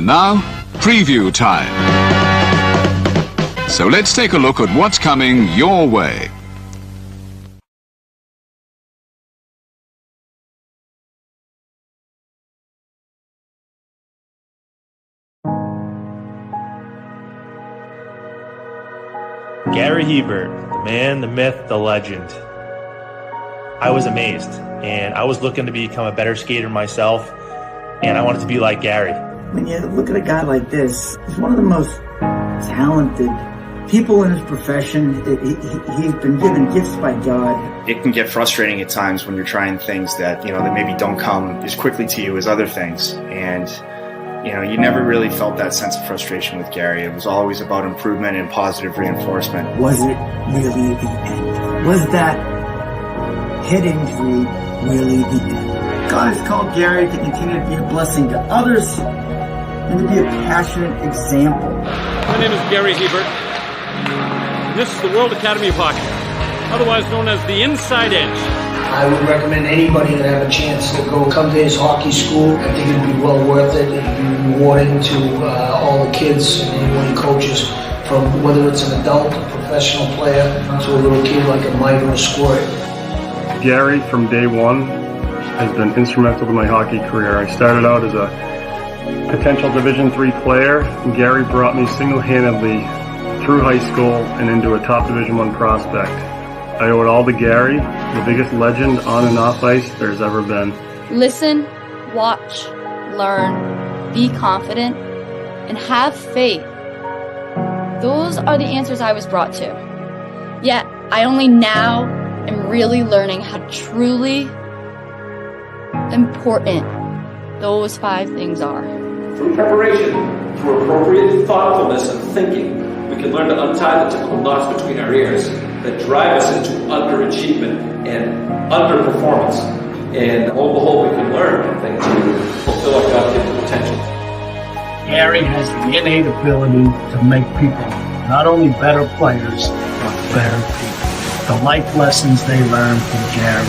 now, preview time. So let's take a look at what's coming your way. Gary Hebert, the man, the myth, the legend. I was amazed, and I was looking to become a better skater myself, and I wanted to be like Gary. When you look at a guy like this, he's one of the most talented people in his profession. He's been given gifts by God. It can get frustrating at times when you're trying things that, that maybe don't come as quickly to you as other things. And, you never really felt that sense of frustration with Gary. It was always about improvement and positive reinforcement. Was it really the end? Was that head injury really the end? God has called Gary to continue to be a blessing to others and to be a passionate example. My name is Gary Hebert, and this is the World Academy of Hockey, otherwise known as the Inside Edge. I would recommend anybody that have a chance to come to his hockey school. I think it'd be well worth it. It'd be rewarding to all the kids and anyone he coaches, from whether it's an adult, a professional player, to a little kid like a Mike or a Squirt. Gary, from day one, has been instrumental to my hockey career. I started out as a potential Division III player, and Gary brought me single-handedly through high school and into a top Division I prospect. I owe it all to Gary, the biggest legend on and off ice there's ever been. Listen, watch, learn, be confident, and have faith. Those are the answers I was brought to. Yet, I only now am really learning how truly important those 5 things are. Through preparation, through appropriate thoughtfulness and thinking, we can learn to untie the typical knots between our ears that drive us into underachievement and underperformance. And lo and behold, we can learn things to fulfill our God-given potential. Gary has the innate ability to make people not only better players, but better people. The life lessons they learn from Gary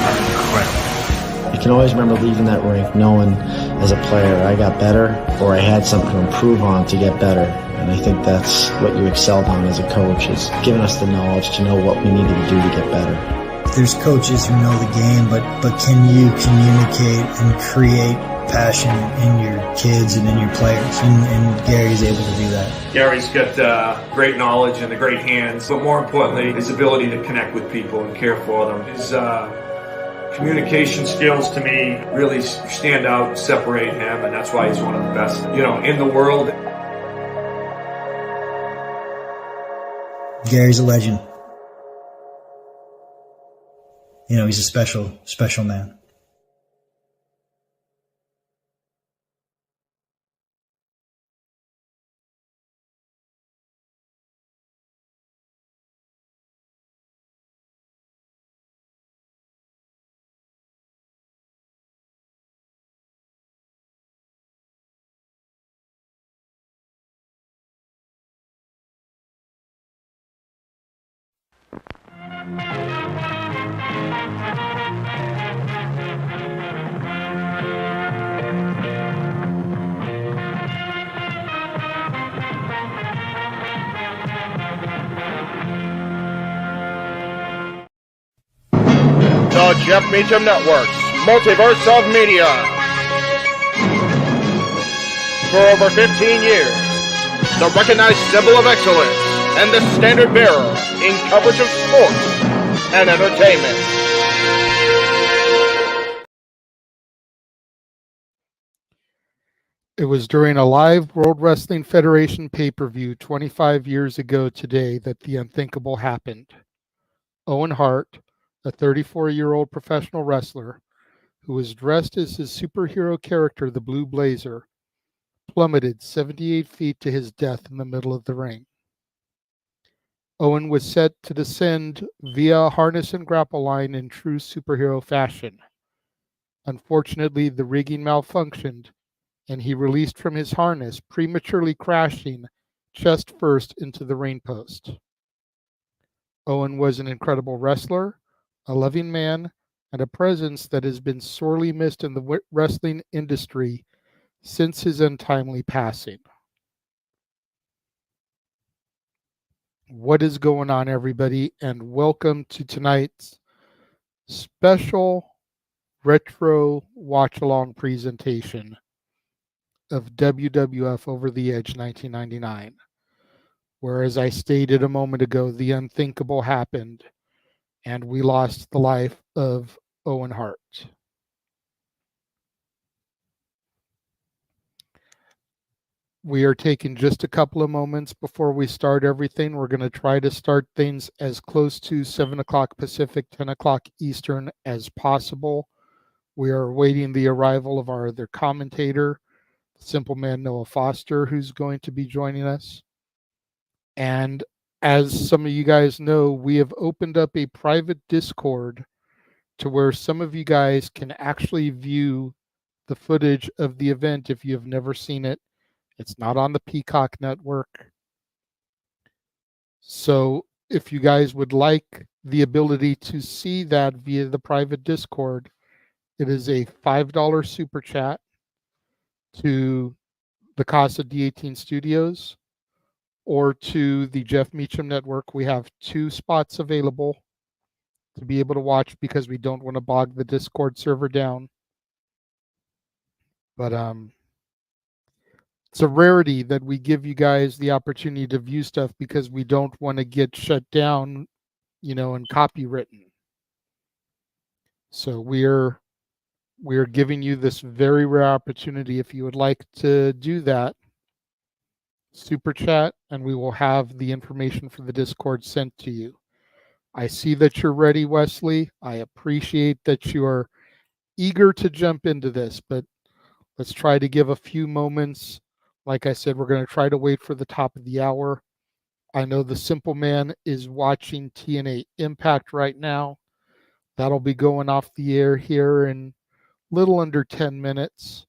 are incredible. You can always remember leaving that rink knowing as a player I got better, or I had something to improve on to get better. And I think that's what you excelled on as a coach, is giving us the knowledge to know what we needed to do to get better. There's coaches who know the game, but can you communicate and create passion in your kids and in your players? And Gary's able to do that. Gary's got great knowledge and the great hands, but more importantly, his ability to connect with people and care for them. His communication skills, to me, really stand out and separate him, and that's why he's one of the best, in the world. Gary's a legend. He's a special man. The Jeff Meacham Network's Multiverse of Media. For over 15 years, the recognized symbol of excellence and the standard bearer in coverage of sports and entertainment. It was during a live World Wrestling Federation pay-per-view 25 years ago today that the unthinkable happened. Owen Hart, a 34-year-old professional wrestler who was dressed as his superhero character, the Blue Blazer, plummeted 78 feet to his death in the middle of the ring. Owen was set to descend via harness and grapple line in true superhero fashion. Unfortunately, the rigging malfunctioned, and he released from his harness, prematurely crashing chest first into the ring post. Owen was an incredible wrestler, a loving man, and a presence that has been sorely missed in the wrestling industry since his untimely passing. What is going on, everybody, and welcome to tonight's special retro watch-along presentation of WWF Over the Edge 1999, where, as I stated a moment ago, the unthinkable happened, and we lost the life of Owen Hart. We are taking just a couple of moments before we start everything. We're going to try to start things as close to 7 o'clock Pacific, 10 o'clock Eastern as possible. We are awaiting the arrival of our other commentator, Simple Man Noah Foster, who's going to be joining us. And as some of you guys know, we have opened up a private Discord to where some of you guys can actually view the footage of the event if you've never seen it. It's not on the Peacock network. So if you guys would like the ability to see that via the private Discord, it is a $5 super chat to the Casa D18 Studios or to the Jeff Meacham Network. We have 2 spots available to be able to watch because we don't want to bog the Discord server down. But it's a rarity that we give you guys the opportunity to view stuff because we don't want to get shut down, and copywritten. So we're giving you this very rare opportunity. If you would like to do that, super chat, and we will have the information for the Discord sent to you. I see that you're ready, Wesley. I appreciate that you are eager to jump into this, but let's try to give a few moments. Like I said, we're going to try to wait for the top of the hour. I know the Simple Man is watching TNA Impact right now. That'll be going off the air here in little under 10 minutes.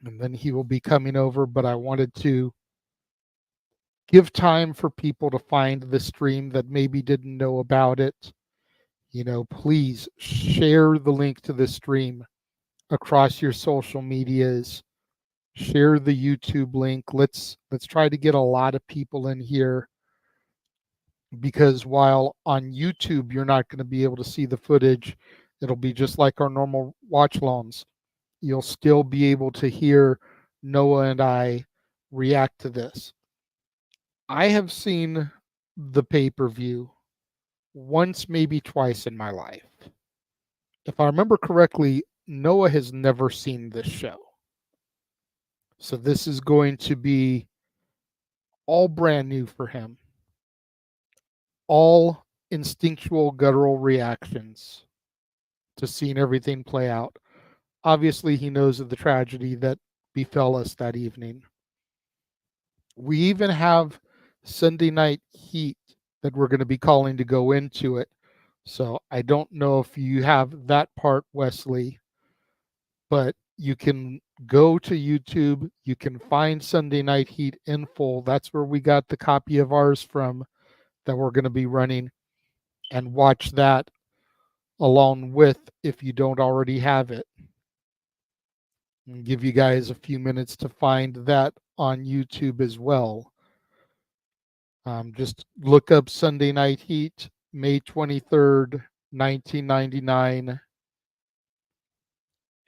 And then he will be coming over, but I wanted to give time for people to find the stream that maybe didn't know about it. Please share the link to the stream across your social medias. Share the YouTube link. Let's try to get a lot of people in here, because while on YouTube you're not going to be able to see the footage, it'll be just like our normal watch alongs. You'll still be able to hear Noah and I react to this. I have seen the pay-per-view once, maybe twice in my life. If I remember correctly, Noah has never seen this show. So this is going to be all brand new for him. All instinctual, guttural reactions to seeing everything play out. Obviously, he knows of the tragedy that befell us that evening. We even have Sunday Night Heat that we're going to be calling to go into it. So I don't know if you have that part, Wesley, but you can go to YouTube. You can find Sunday Night Heat in full. That's where we got the copy of ours from that we're going to be running, and watch that along with, if you don't already have it. And give you guys a few minutes to find that on YouTube as well. Just look up Sunday Night Heat, May 23rd, 1999.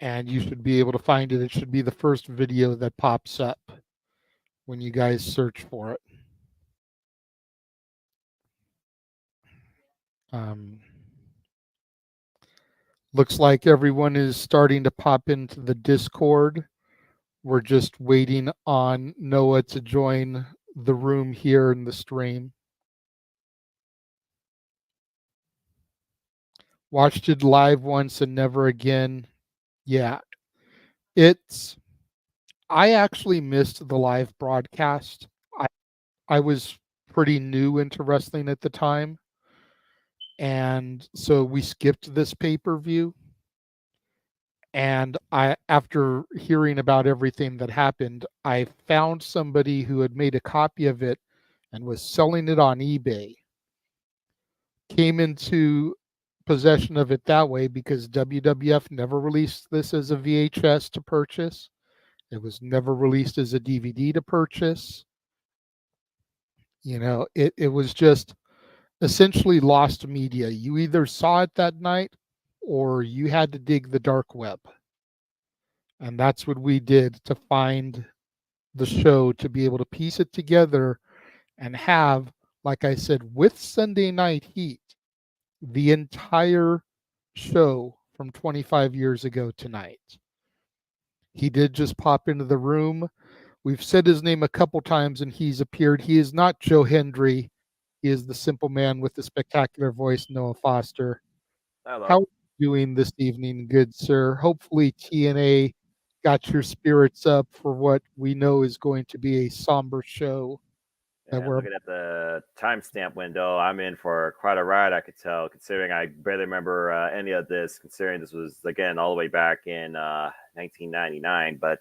And you should be able to find it. It should be the first video that pops up when you guys search for it. Looks like everyone is starting to pop into the Discord. We're just waiting on Noah to join the room here in the stream. Watched it live once and never again. Yeah, I actually missed the live broadcast. I was pretty new into wrestling at the time, and so we skipped this pay-per-view. And after hearing about everything that happened, I found somebody who had made a copy of it and was selling it on eBay. Came into possession of it that way because WWF never released this as a VHS to purchase. It was never released as a DVD to purchase. It was just essentially lost media. You either saw it that night or you had to dig the dark web. And that's what we did to find the show, to be able to piece it together and have, like I said, with Sunday Night Heat, the entire show from 25 years ago tonight. He did just pop into the room. We've said his name a couple times and he's appeared. He is not Joe Hendry. He is the simple man with the spectacular voice, Noah Foster. Hello. How are you doing this evening, good sir? Hopefully TNA got your spirits up for what we know is going to be a somber show. And looking at the timestamp window, I'm in for quite a ride, I could tell, considering I barely remember any of this, considering this was, again, all the way back in 1999. But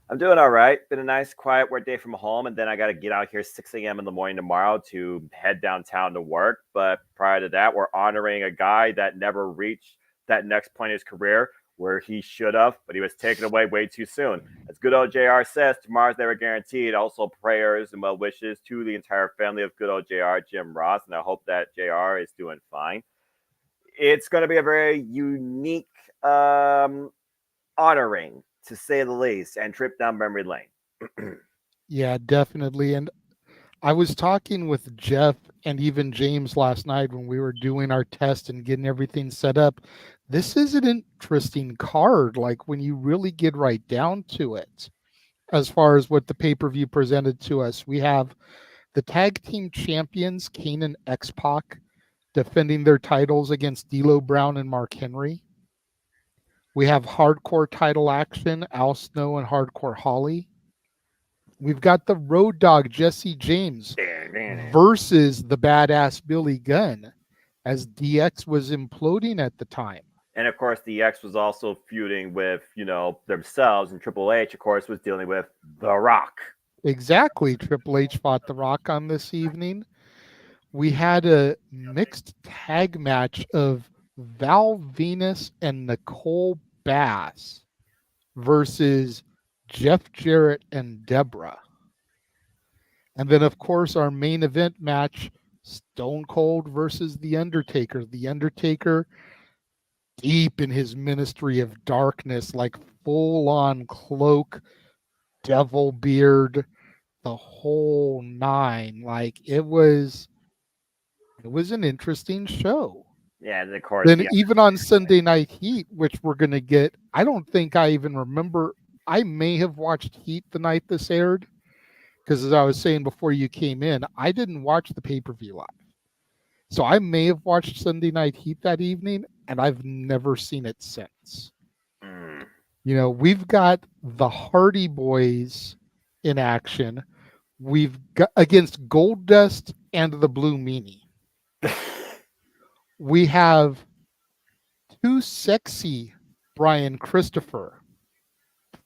I'm doing all right. Been a nice, quiet work day from home, and then I got to get out here 6 a.m. in the morning tomorrow to head downtown to work. But prior to that, we're honoring a guy that never reached that next point in his career where he should have, but he was taken away way too soon. As good old JR says, tomorrow's never guaranteed. Also, prayers and well wishes to the entire family of good old JR, Jim Ross, and I hope that JR is doing fine. It's going to be a very unique honoring, to say the least, and trip down memory lane. Yeah, definitely. And I was talking with Jeff and even James last night when we were doing our test and getting everything set up. This is an interesting card, like when you really get right down to it, as far as what the pay-per-view presented to us. We have the tag team champions, Kane and X-Pac, defending their titles against D'Lo Brown and Mark Henry. We have hardcore title action, Al Snow and Hardcore Holly. We've got the Road Dogg, Jesse James, versus the badass Billy Gunn, as DX was imploding at the time. And, of course, DX was also feuding with, themselves, and Triple H, of course, was dealing with The Rock. Exactly. Triple H fought The Rock on this evening. We had a mixed tag match of Val Venus and Nicole Bass versus Jeff Jarrett and Deborah. And then, of course, our main event match, Stone Cold versus The Undertaker. The Undertaker, deep in his ministry of darkness, like full-on cloak, devil beard, the whole nine. Like, it was an interesting show. Yeah, and of course. Then even on Sunday Night Heat, which we're going to get, I don't think I even remember. I may have watched Heat the night this aired, because as I was saying before you came in, I didn't watch the pay-per-view live. So I may have watched Sunday Night Heat that evening, and I've never seen it since. We've got the Hardy Boys in action. We've got against Goldust and the Blue Meanie. We have Too Sexy Brian Christopher,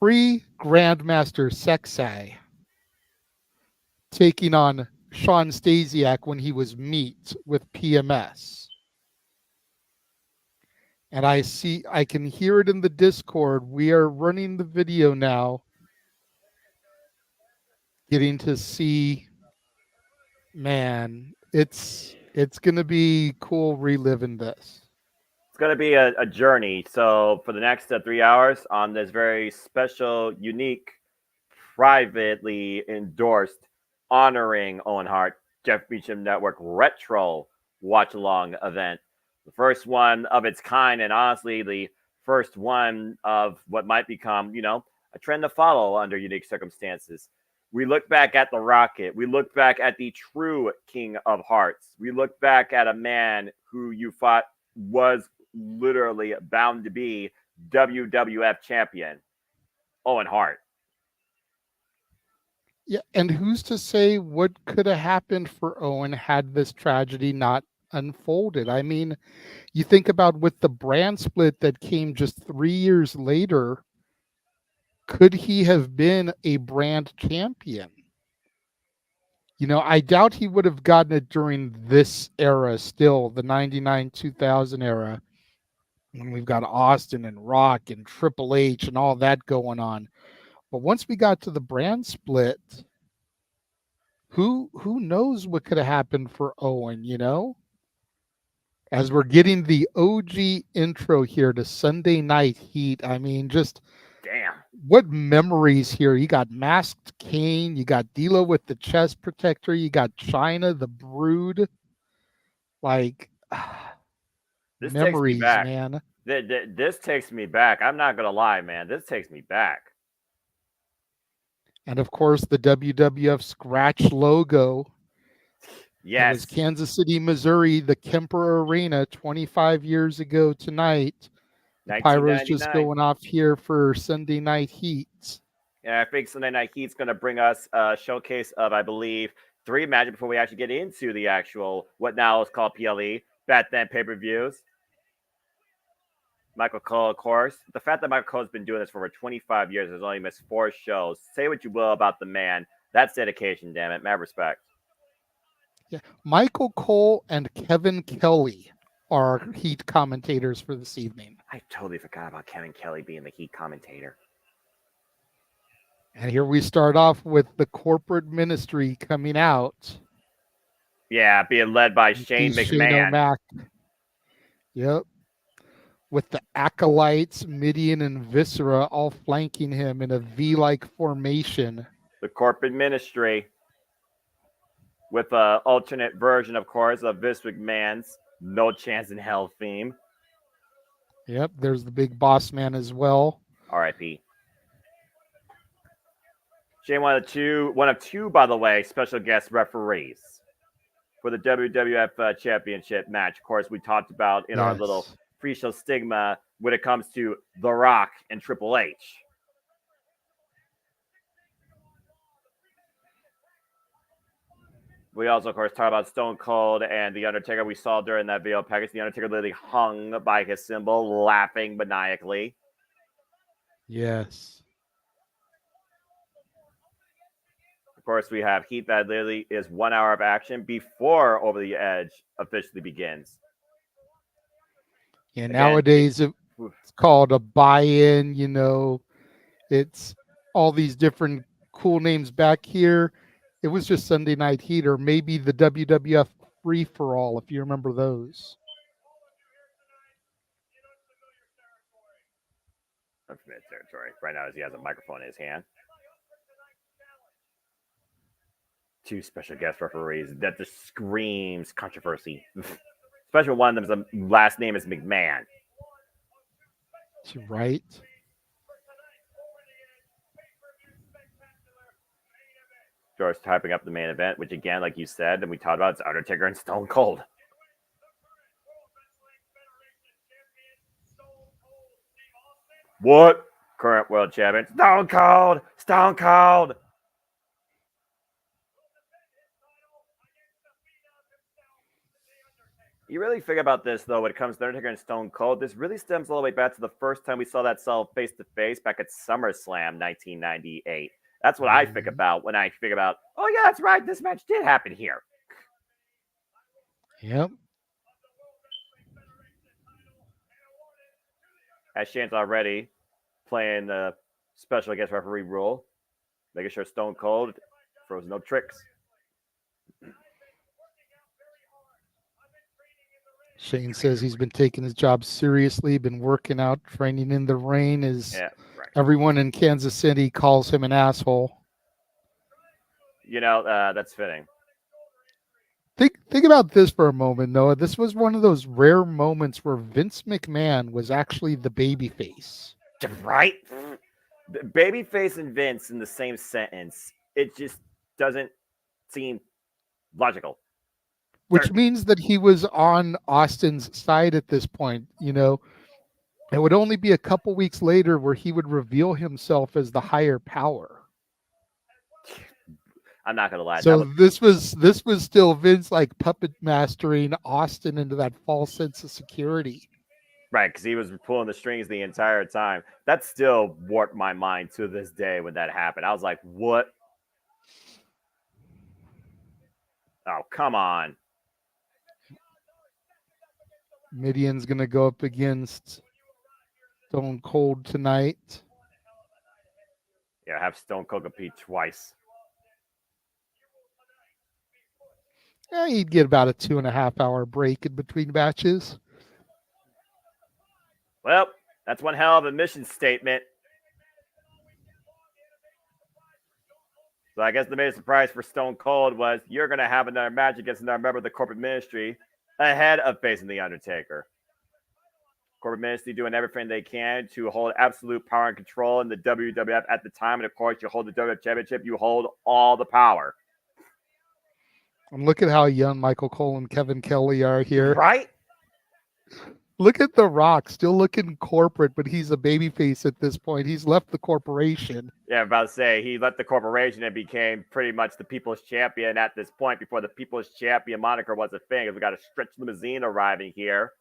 pre-Grandmaster Sexay, taking on Sean Stasiak when he was Meat with PMS. And I can hear it in the Discord. We are running the video now, getting to see, man, it's going to be cool reliving this. It's going to be a journey. So for the next 3 hours on this very special, unique, privately endorsed, honoring Owen Hart, Jeff Beecham Network Retro watch-along event. The first one of its kind, and honestly, the first one of what might become, a trend to follow under unique circumstances. We look back at the Rocket. We look back at the true King of Hearts. We look back at a man who you thought was literally bound to be WWF champion, Owen Hart. Yeah, and who's to say what could have happened for Owen had this tragedy not unfolded? I mean, you think about with the brand split that came just 3 years later, could he have been a brand champion? I doubt he would have gotten it during this era still, the 99-2000 era, when we've got Austin and Rock and Triple H and all that going on. But once we got to the brand split, who knows what could have happened for Owen, you know? As we're getting the OG intro here to Sunday Night Heat, I mean, just damn, what memories here. You got Masked Kane, you got D'Lo with the chest protector, you got China, the Brood. Like, this memories, takes me back. man. This takes me back. I'm not gonna lie, man. This takes me back. And of course, the WWF scratch logo. Yes. It was Kansas City, Missouri, the Kemper Arena 25 years ago tonight. The Pyro's just going off here for Sunday Night Heat. Yeah, I think Sunday Night Heat's going to bring us a showcase of, I believe, 3 matches before we actually get into the actual, what now is called PLE, back then pay-per-views. Michael Cole, of course. The fact that Michael Cole's been doing this for over 25 years, has only missed 4 shows. Say what you will about the man. That's dedication, damn it. Mad respect. Yeah, Michael Cole and Kevin Kelly are Heat commentators for this evening. I totally forgot about Kevin Kelly being the Heat commentator. And here we start off with the corporate ministry coming out. Yeah, being led by Shane McMahon. Shane O'Mac. Yep. With the Acolytes, Midian, and Viscera all flanking him in a V-like formation. The corporate ministry. With an alternate version, of course, of Vince McMahon's No Chance in Hell theme. Yep, there's the big boss man as well. R.I.P. Shane, one of two, by the way, special guest referees for the WWF Championship match. Of course, we talked about in our little pre-show stigma when it comes to The Rock and Triple H. We also, of course, talk about Stone Cold and The Undertaker. We saw during that video package, The Undertaker literally hung by his symbol, laughing maniacally. Yes. Of course, we have Heat that literally is 1 hour of action before Over the Edge officially begins. Yeah, again, nowadays it's called a buy-in, you know. It's all these different cool names back here. It was just Sunday Night Heat, or maybe the WWF Free for All, if you remember those. Unfamiliar territory. Right now, as he has a microphone in his hand. 2 special guest referees that just screams controversy. Especially one of them's last name is McMahon. Right. George typing up the main event, which again, like you said, and we talked about, it's Undertaker and Stone Cold. What? Current world champion, Stone Cold! Stone Cold! You really think about this, though, when it comes to Undertaker and Stone Cold, this really stems all the way back to the first time we saw that cell face-to-face back at SummerSlam 1998. That's what I think about when I think about, oh, yeah, that's right, this match did happen here. Yep. As Shane's already playing the special guest referee role, making sure Stone Cold throws no tricks. Shane says he's been taking his job seriously, been working out, training in the rain. Everyone in Kansas City calls him an asshole. You know, that's fitting. Think about this for a moment, Noah. This was one of those rare moments where Vince McMahon was actually the babyface. Right? Babyface and Vince in the same sentence. It just doesn't seem logical. Which means that he was on Austin's side at this point, you know. It would only be a couple weeks later where he would reveal himself as the higher power. I'm not gonna lie. So this was still Vince like puppet mastering Austin into that false sense of security. Right, because he was pulling the strings the entire time. That still warped my mind to this day when that happened. I was like, what? Oh, come on. Midian's going to go up against Stone Cold tonight. Yeah, have Stone Cold compete twice. Yeah, you'd get about a 2.5 hour break in between matches. Well, that's one hell of a mission statement. So I guess the main surprise for Stone Cold was you're going to have another match against another member of the corporate ministry ahead of facing The Undertaker. Corporate ministry doing everything they can to hold absolute power and control in the WWF at the time. And of course, you hold the WWF Championship, you hold all the power. And look at how young Michael Cole and Kevin Kelly are here. Right? Look at The Rock, still looking corporate, but he's a babyface at this point. He's left the corporation. Yeah, I'm about to say he left the corporation and became pretty much the People's Champion at this point before the People's Champion moniker was a thing. We got a stretch limousine arriving here.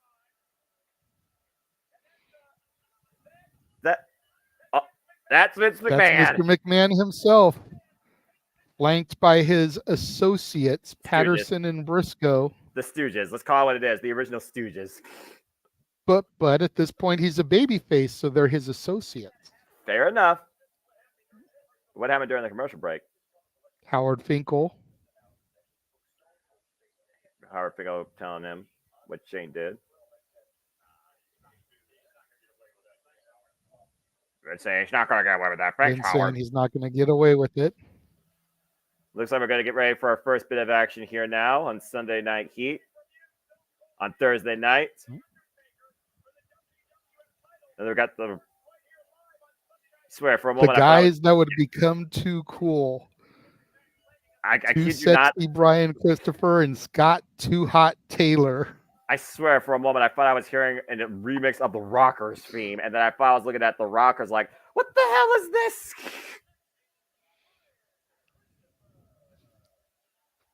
That's Vince McMahon. That's Mr. McMahon himself, flanked by his associates, Patterson and Briscoe. The Stooges. Let's call it what it is. The original Stooges. But at this point, he's a babyface, so they're his associates. Fair enough. What happened during the commercial break? Howard Finkel. Howard Finkel telling him what Shane did. Vince saying he's not going to get away with that. Thanks, Vince Howard. saying he's not going to get away with it. Looks like we're going to get ready for our first bit of action here now on Sunday Night Heat. On Thursday night. And we've got the... swear for a moment. The guys that would become too cool. I Too kid you not. Sexy Brian Christopher and Scott Too Hot Taylor. I swear for a moment I thought I was hearing a remix of the Rockers theme, and then I thought I was looking at the Rockers like, what the hell is this?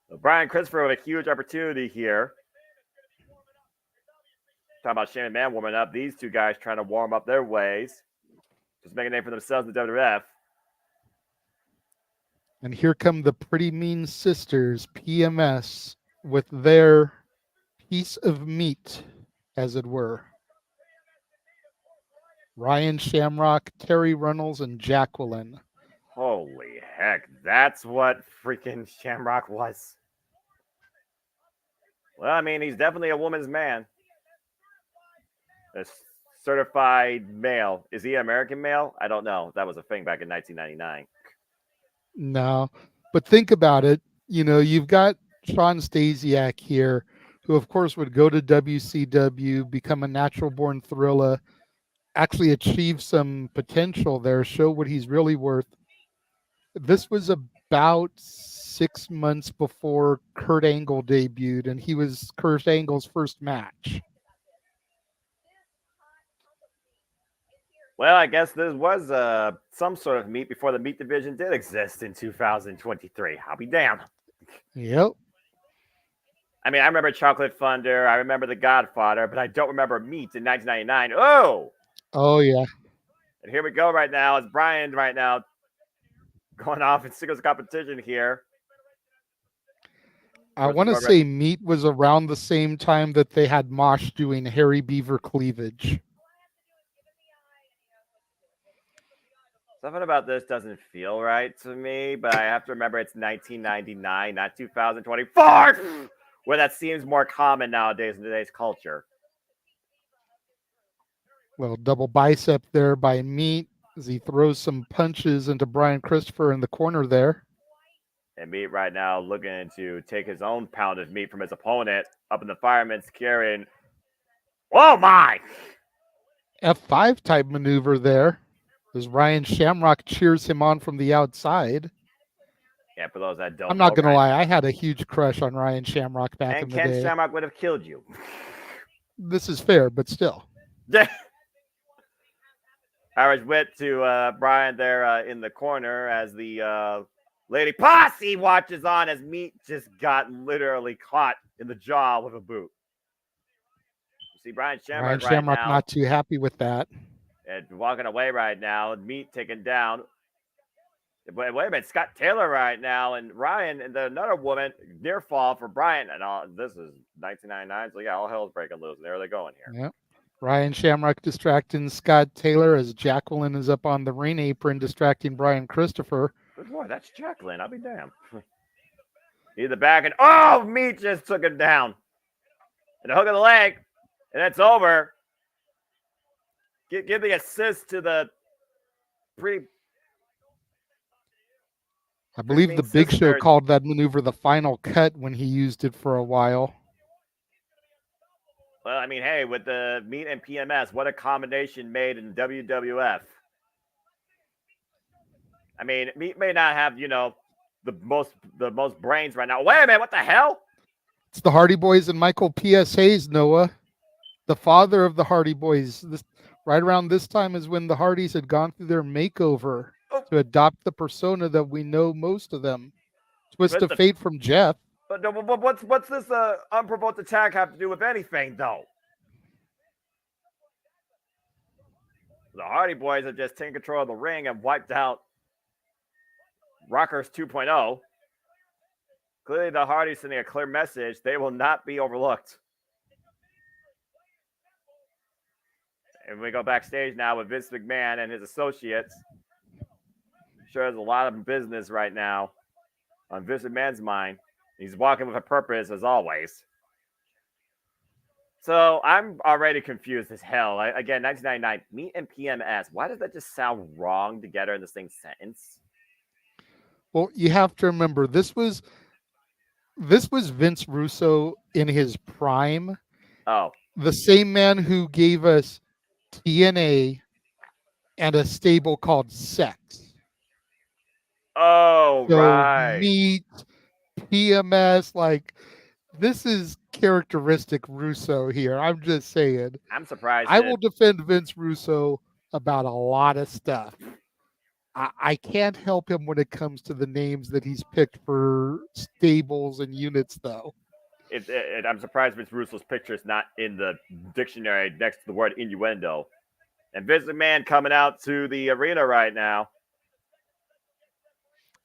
So Brian Christopher with a huge opportunity here. Talking about Shane McMahon warming up. These two guys trying to warm up their ways. Just make a name for themselves in the WWF. And here come the Pretty Mean Sisters, PMS, with their piece of meat, as it were. Ryan Shamrock, Terry Runnels, and Jacqueline. Holy heck, that's what freaking Shamrock was. Well, I mean, he's definitely a woman's man. A certified male. Is he an American male? I don't know. That was a thing back in 1999. No, but think about it. You know, you've got Sean Stasiak here, who of course would go to WCW, become a natural born Thrilla, actually achieve some potential there, show what he's really worth. This was about 6 months before Kurt Angle debuted, and he was Kurt Angle's first match. Well, I guess this was some sort of meat before the meat division did exist in 2023. I'll be damned. Yep. I mean, I remember Chocolate Thunder. I remember The Godfather, but I don't remember meat in 1999. Oh! Oh, yeah. And here we go right now. It's Brian right now going off in singles competition here. I want to say meat was around the same time that they had Mosh doing Harry Beaver cleavage. Something about this doesn't feel right to me, but I have to remember it's 1999, not 2024, where that seems more common nowadays in today's culture. Well, double bicep there by Meat as he throws some punches into Brian Christopher in the corner there. And Meat right now looking to take his own pound of meat from his opponent up in the fireman's carrying. Oh, my! F5 type maneuver there as Ryan Shamrock cheers him on from the outside. Yeah, for those that don't I'm not going to lie. I had a huge crush on Ryan Shamrock back in the day. And Ken Shamrock would have killed you. This is fair, but still. Irish whip to Brian there in the corner as the Lady Posse watches on as Meat just got literally caught in the jaw with a boot. You see Brian Shamrock right now. Not too happy with that. And walking away right now. Meat taken down. Wait a minute. Scott Taylor right now. And Ryan and another woman near fall for Brian. And all, this is 1999. So, yeah, all hell's breaking loose. And there they're going here. Yep. Ryan Shamrock distracting Scott Taylor as Jacqueline is up on the ring apron distracting Brian Christopher. Good boy, that's Jacqueline. I'll be damned. He's the back and oh, Meat just took him down. And a hook of the leg, and it's over. Give the assist to the pretty. I believe the Big Show sister. called that maneuver the final cut when he used it for a while. Well, I mean, hey, with the Meat and PMS, what a combination made in WWF. I mean, Meat may not have, the most brains right now. Wait a minute, what the hell? It's the Hardy Boys and Michael P.S. Hayes, Noah, the father of the Hardy Boys. Right around this time is when the Hardys had gone through their makeover to adopt the persona that we know most of them. Twist of Fate from Jeff. But what's this unprovoked attack have to do with anything, though? The Hardy Boys have just taken control of the ring and wiped out Rockers 2.0. Clearly, the Hardys sending a clear message. They will not be overlooked. And we go backstage now with Vince McMahon and his associates. I'm sure there's a lot of business right now on Vince McMahon's mind. He's walking with a purpose, as always. So I'm already confused as hell. Again, 1999, Meat and PMS. Why does that just sound wrong together in the same sentence? Well, you have to remember, this was Vince Russo in his prime. Oh. The same man who gave us TNA and a stable called Sex. Oh, so right. Meat, PMS, like this is characteristic Russo here. I'm just saying. I'm surprised. I will defend Vince Russo about a lot of stuff. I can't help him when it comes to the names that he's picked for stables and units, though. I'm surprised Vince Russo's picture is not in the dictionary next to the word innuendo. And Vince McMahon coming out to the arena right now.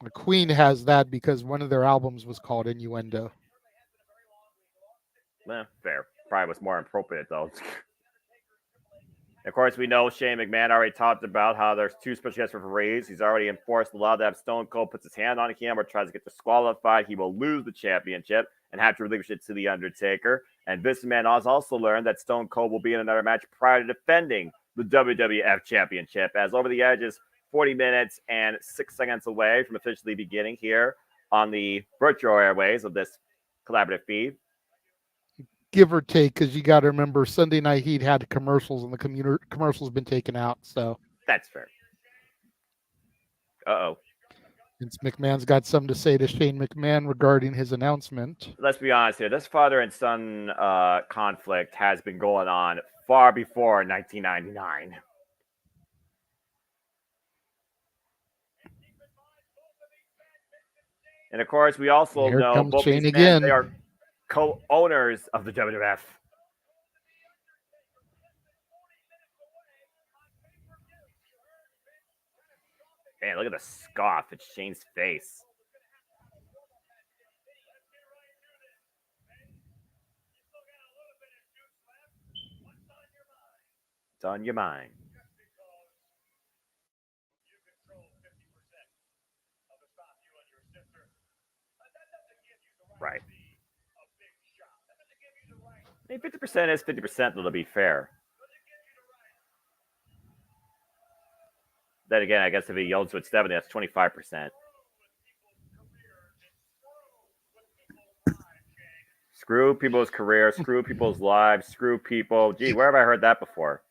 The Queen has that because one of their albums was called Innuendo. Fair. Probably was more appropriate, though. Of course, we know Shane McMahon already talked about how there's two special guest referees. He's already enforced the law that if Stone Cold puts his hand on him or tries to get disqualified, he will lose the championship and have to relinquish it to The Undertaker. And Vince McMahon has also learned that Stone Cold will be in another match prior to defending the WWF Championship, as Over the Edge is 40 minutes and 6 seconds away from officially beginning here on the virtual airways of this collaborative feed. Give or take, because you got to remember Sunday Night Heat had commercials and the commercials been taken out. So that's fair. Uh-oh. Vince McMahon's got something to say to Shane McMahon regarding his announcement. Let's be honest here. This father and son conflict has been going on far before 1999. And of course, we also know both Shane these again. Men, they are co-owners of the WWF. Man, look at the scoff at Shane's face. It's on your mind. Right. I mean, 50% is 50%, though, to be fair. Then again, I guess if he yields to 70, that's 25%. Screw people's career, screw people's lives, screw people. Gee, where have I heard that before?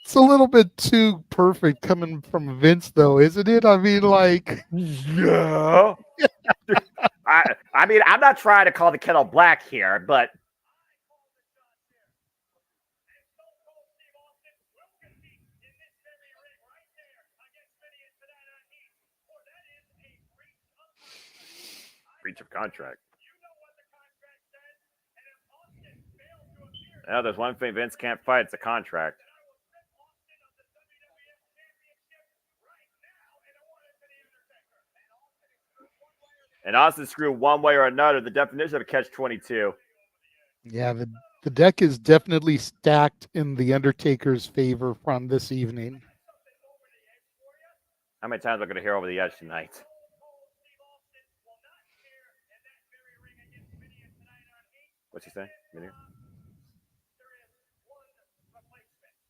It's a little bit too perfect coming from Vince, though, isn't it? I mean, like... Yeah. I mean, I'm not trying to call the kettle black here, but... Breach of contract. Now, there's one thing Vince can't fight. It's a contract. And Austin screw one way or another. The definition of a catch-22. Yeah, The deck is definitely stacked in the Undertaker's favor from this evening. How many times am I going to hear over the edge tonight? What's he saying?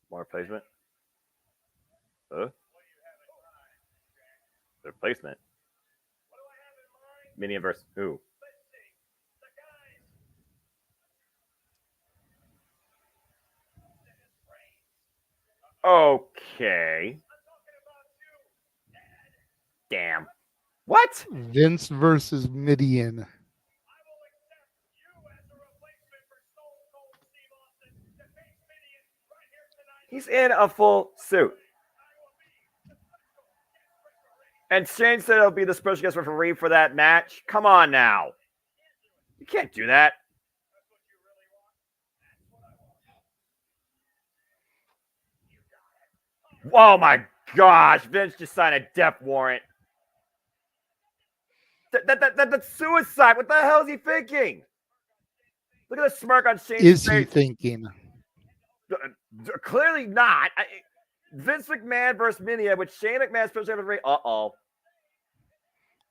More replacement? The replacement? Minion versus who? Okay. Damn. What? Vince versus Midian. He's in a full suit. And Shane said he'll be the special guest referee for that match. Come on now. You can't do that. Oh my gosh. Vince just signed a death warrant. That's suicide. What the hell is he thinking? Look at the smirk on Shane's face. Is he thinking? Clearly not. Vince McMahon versus Mania with Shane McMahon special referee. Uh-oh.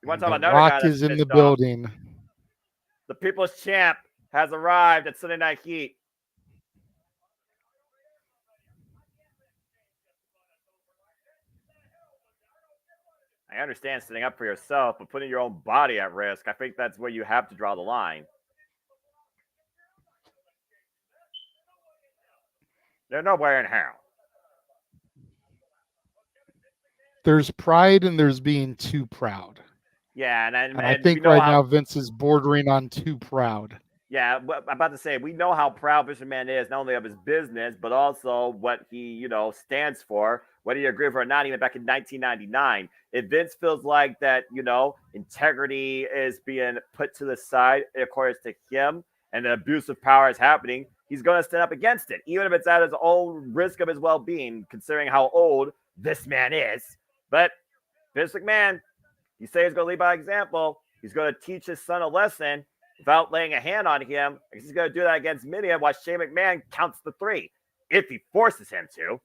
You want to talk about another guy Rock that's is in the pissed off? building. The People's Champ has arrived at Sunday Night Heat. I understand standing up for yourself, but putting your own body at risk, I think that's where you have to draw the line. There's nowhere in hell. There's pride and there's being too proud. Yeah, and I think right now Vince is bordering on too proud. Yeah, I'm about to say, we know how proud Vince McMahon is, not only of his business, but also what he, stands for, whether you agree with it or not, even back in 1999. If Vince feels like that, integrity is being put to the side, according to him, and the abuse of power is happening, he's going to stand up against it, even if it's at his own risk of his well-being, considering how old this man is. But Vince McMahon, he says he's going to lead by example. He's going to teach his son a lesson without laying a hand on him. He's going to do that against Mania while Shane McMahon counts the 3, if he forces him to.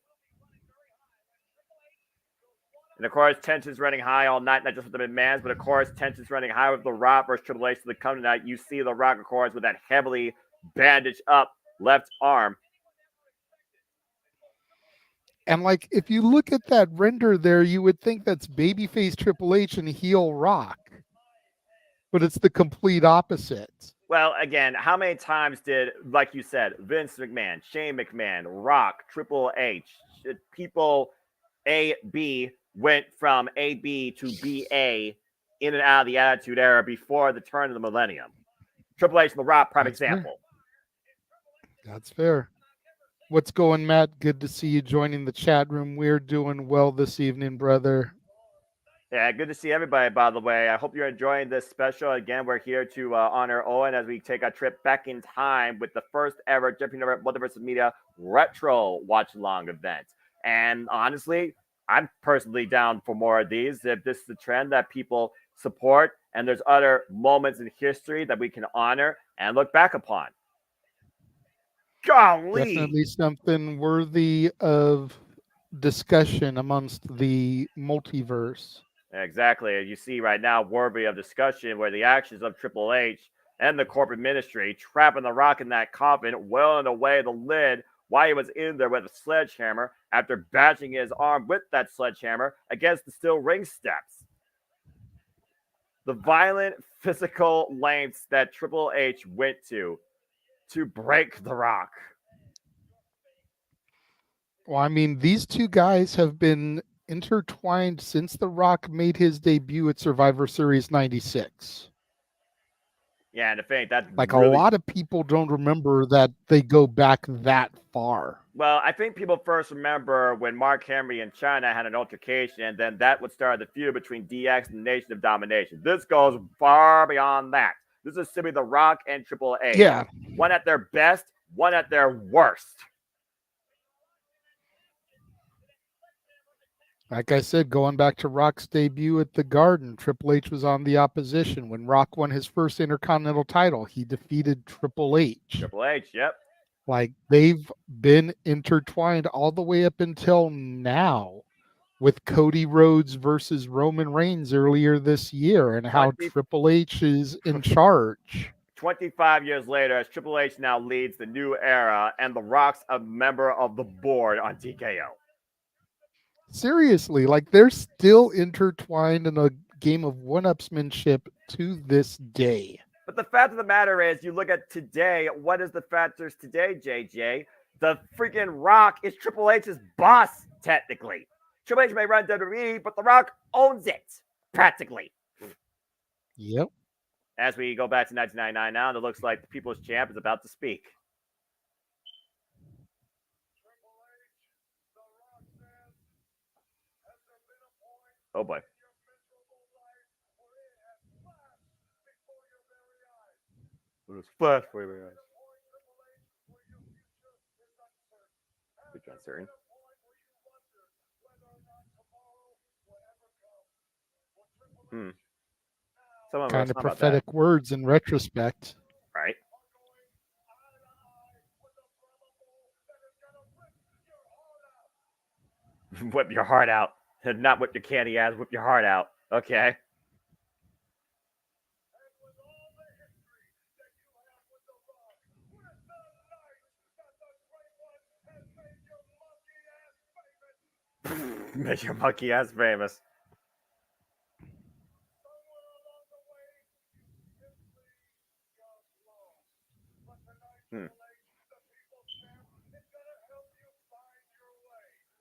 And, of course, tension's running high all night, not just with the McMahons, but, of course, tension's running high with The Rock versus Triple H to the come tonight. You see The Rock, of course, with that heavily bandaged up left arm. And, if you look at that render there, you would think that's babyface Triple H and heel Rock. But it's the complete opposite. Well, again, how many times did, like you said, Vince McMahon, Shane McMahon, Rock, Triple H, people A-B went from A-B to B-A in and out of the Attitude Era before the turn of the millennium? Triple H and The Rock, prime example. Fair. That's fair. What's going, Matt? Good to see you joining the chat room. We're doing well this evening, brother. Yeah, good to see everybody, by the way. I hope you're enjoying this special. Again, we're here to honor Owen as we take a trip back in time with the first ever JMN Multiverse of Media retro watch-along event. And honestly, I'm personally down for more of these. If this is a trend that people support and there's other moments in history that we can honor and look back upon. Golly! Definitely something worthy of discussion amongst the multiverse. Exactly. As you see right now, worthy of discussion where the actions of Triple H and the corporate ministry trapping The Rock in that coffin, welling away the lid while he was in there with a sledgehammer after bashing his arm with that sledgehammer against the steel ring steps. The violent physical lengths that Triple H went to break The Rock. Well, I mean, these two guys have been intertwined since The Rock made his debut at Survivor Series 96. Yeah, and I think that's a lot of people don't remember that they go back that far. Well, I think people first remember when Mark Henry and China had an altercation, and then that would start the feud between DX and Nation of Domination. This goes far beyond that. This is simply The Rock and Triple H. Yeah. One at their best, one at their worst. Like I said, going back to Rock's debut at the Garden, Triple H was on the opposition. When Rock won his first Intercontinental title, he defeated Triple H. Triple H, yep. Like they've been intertwined all the way up until now with Cody Rhodes versus Roman Reigns earlier this year and how 20 Triple H is in charge. 25 years later, as Triple H now leads the new era, and The Rock's a member of the board on TKO. Seriously, like they're still intertwined in a game of one-upsmanship to this day. But the fact of the matter is, you look at today, what is the factors today, JJ? The freaking Rock is Triple H's boss, technically. Triple H may run WWE, but The Rock owns it, practically. Yep. As we go back to 1999 now, and it looks like the People's Champ is about to speak. Oh boy. It was flash for your eyes. Which uncertain. Some of Kind of how about that? prophetic words in retrospect. Right. Whip your heart out. Not whip your candy ass, whip your heart out. Okay. Make your monkey ass famous.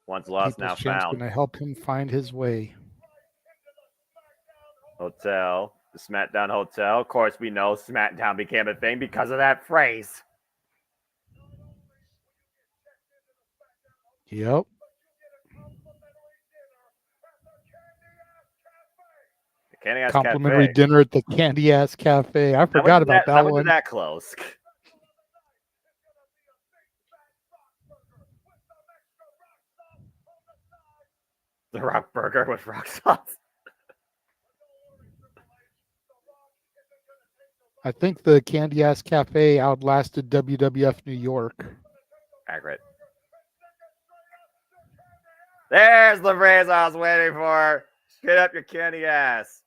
Once lost, People's now Champ's found. going to help him find his way. Hotel, the SmackDown Hotel. Of course, we know SmackDown became a thing because of that phrase. Yep. Candy Ass Complimentary Cafe. dinner at the Candy Ass Cafe. I forgot about that When one. did that close? The Rock Burger with rock sauce. I think the Candy Ass Cafe outlasted WWF New York. Accurate. There's the phrase I was waiting for. Get up your candy ass.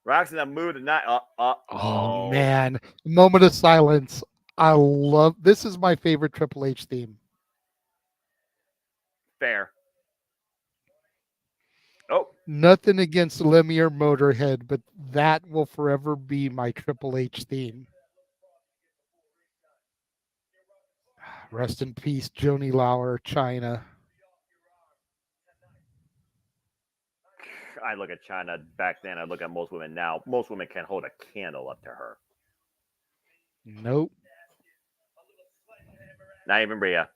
Rock's in a mood tonight. Oh man, moment of silence. I love this. Is my favorite Triple H theme. Fair. Oh. Nothing against Lemmy or Motorhead, but that will forever be my Triple H theme. Rest in peace, Joni Lauer, China. I look at China back then. I look at most women now. Most women can't hold a candle up to her. Nope. Not even Rhea.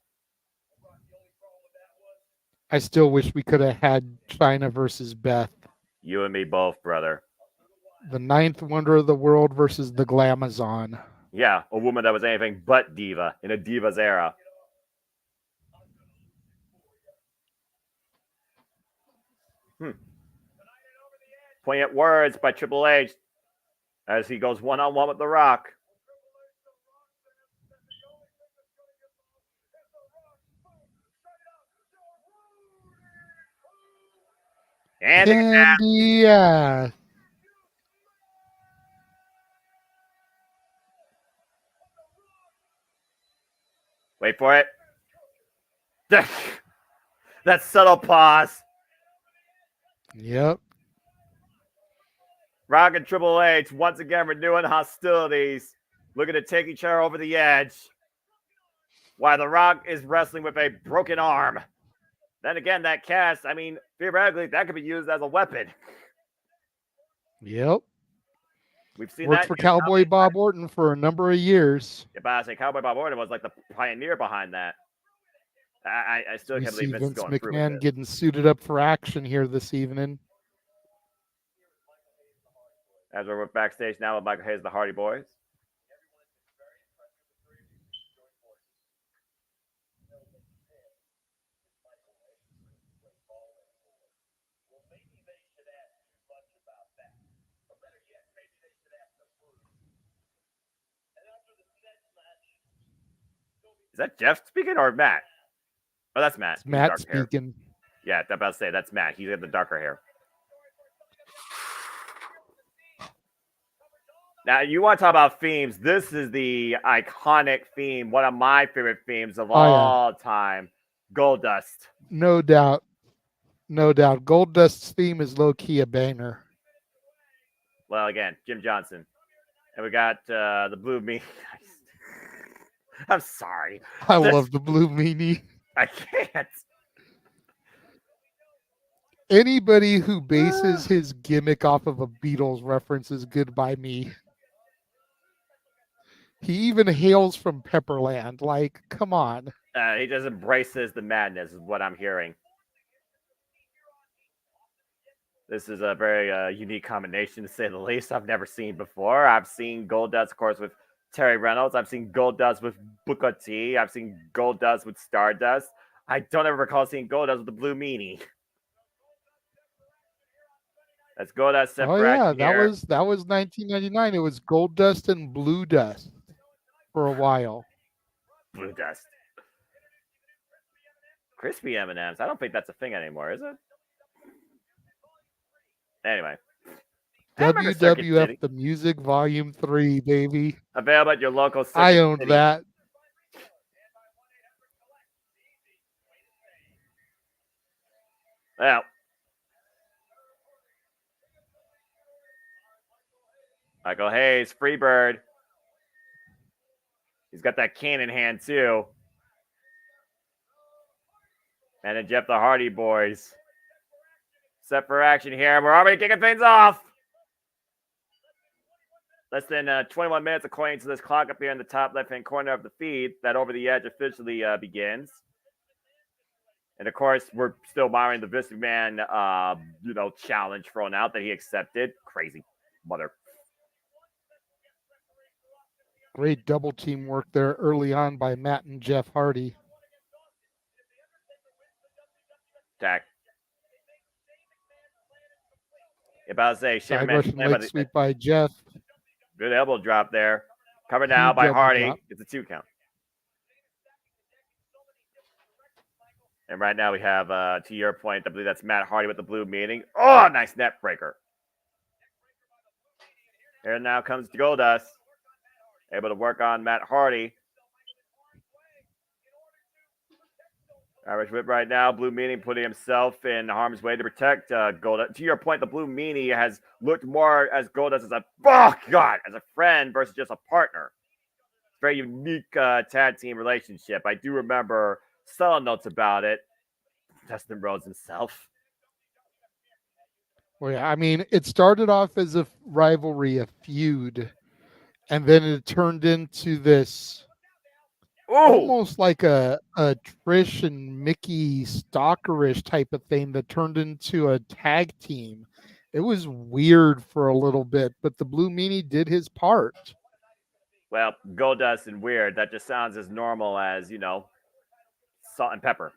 I still wish we could have had China versus Beth. You and me both, brother. The ninth wonder of the world versus the Glamazon. Yeah, a woman that was anything but diva in a diva's era. Poignant words by Triple H as he goes one-on-one with The Rock. Candy ass. Wait for it. That subtle pause. Yep. Rock and Triple H once again renewing hostilities, looking to take each other over the edge. While The Rock is wrestling with a broken arm. Then again, that cast, I mean, theoretically, that could be used as a weapon. Yep. We've seen Worked that for Cowboy Bob Orton for a number of years. Yeah, but I say Cowboy Bob Orton was like the pioneer behind that. I still We can't see believe Vince is Vince going through with McMahon this. getting suited up for action here this evening. As we're backstage now with Michael Hayes, the Hardy Boys. Is that Jeff speaking or Matt? Oh, that's Matt. It's Matt speaking. Yeah, I'm about to say that's Matt. He's got the darker hair. Now, you want to talk about themes. This is the iconic theme, one of my favorite themes of all time, Goldust. No doubt. No doubt. Goldust's theme is low-key a banger. Well, again, Jim Johnson. And we got the Blue Meanie. I'm sorry. I love the Blue Meanie. I can't. Anybody who bases his gimmick off of a Beatles reference is good by me. He even hails from Pepperland. Like, come on. He just embraces the madness, is what I'm hearing. This is a very unique combination, to say the least. I've never seen before. I've seen Goldust, of course, with Terry Reynolds. I've seen Goldust with Booker T. I've seen Goldust with Stardust. I don't ever recall seeing Goldust with the Blue Meanie. Let's go that separate. Oh yeah, that was 1999. It was Goldust and Blue Dust for a while. Blue Dust. Crispy M&Ms. I don't think that's a thing anymore, is it? Anyway. WWF The Music Volume 3, baby. Available at your local Circuit I owned City. that. Well. Michael Hayes, Freebird. He's got that cane in hand, too. And then Jeff the Hardy Boys. Set for action here. We're already kicking things off. Less than 21 minutes according to this clock up here in the top left-hand corner of the feed. That Over the Edge officially begins. And, of course, we're still monitoring the Vince McMahon, challenge thrown out that he accepted. Crazy mother. Great double team work there early on by Matt and Jeff Hardy. Jack. About to say, Side Russian leg sweep by Jeff. Good elbow drop there. Covered now by Hardy. It's a 2 count. And right now we have, to your point, I believe that's Matt Hardy with the Blue Meanie. Oh, nice net breaker. Here now comes Goldust. Able to work on Matt Hardy. Irish whip right now. Blue Meanie putting himself in harm's way to protect Goldust. To your point, the Blue Meanie has looked more as Goldust as as a friend versus just a partner. It's a very unique tag team relationship. I do remember subtle notes about it. Dustin Rhodes himself. Well, yeah, I mean, it started off as a rivalry, a feud, and then it turned into this almost like a Trish and Mickey stalkerish type of thing that turned into a tag team. It was weird for a little bit, but the Blue Meanie did his part. Well, Goldust and weird, that just sounds as normal as, salt and pepper.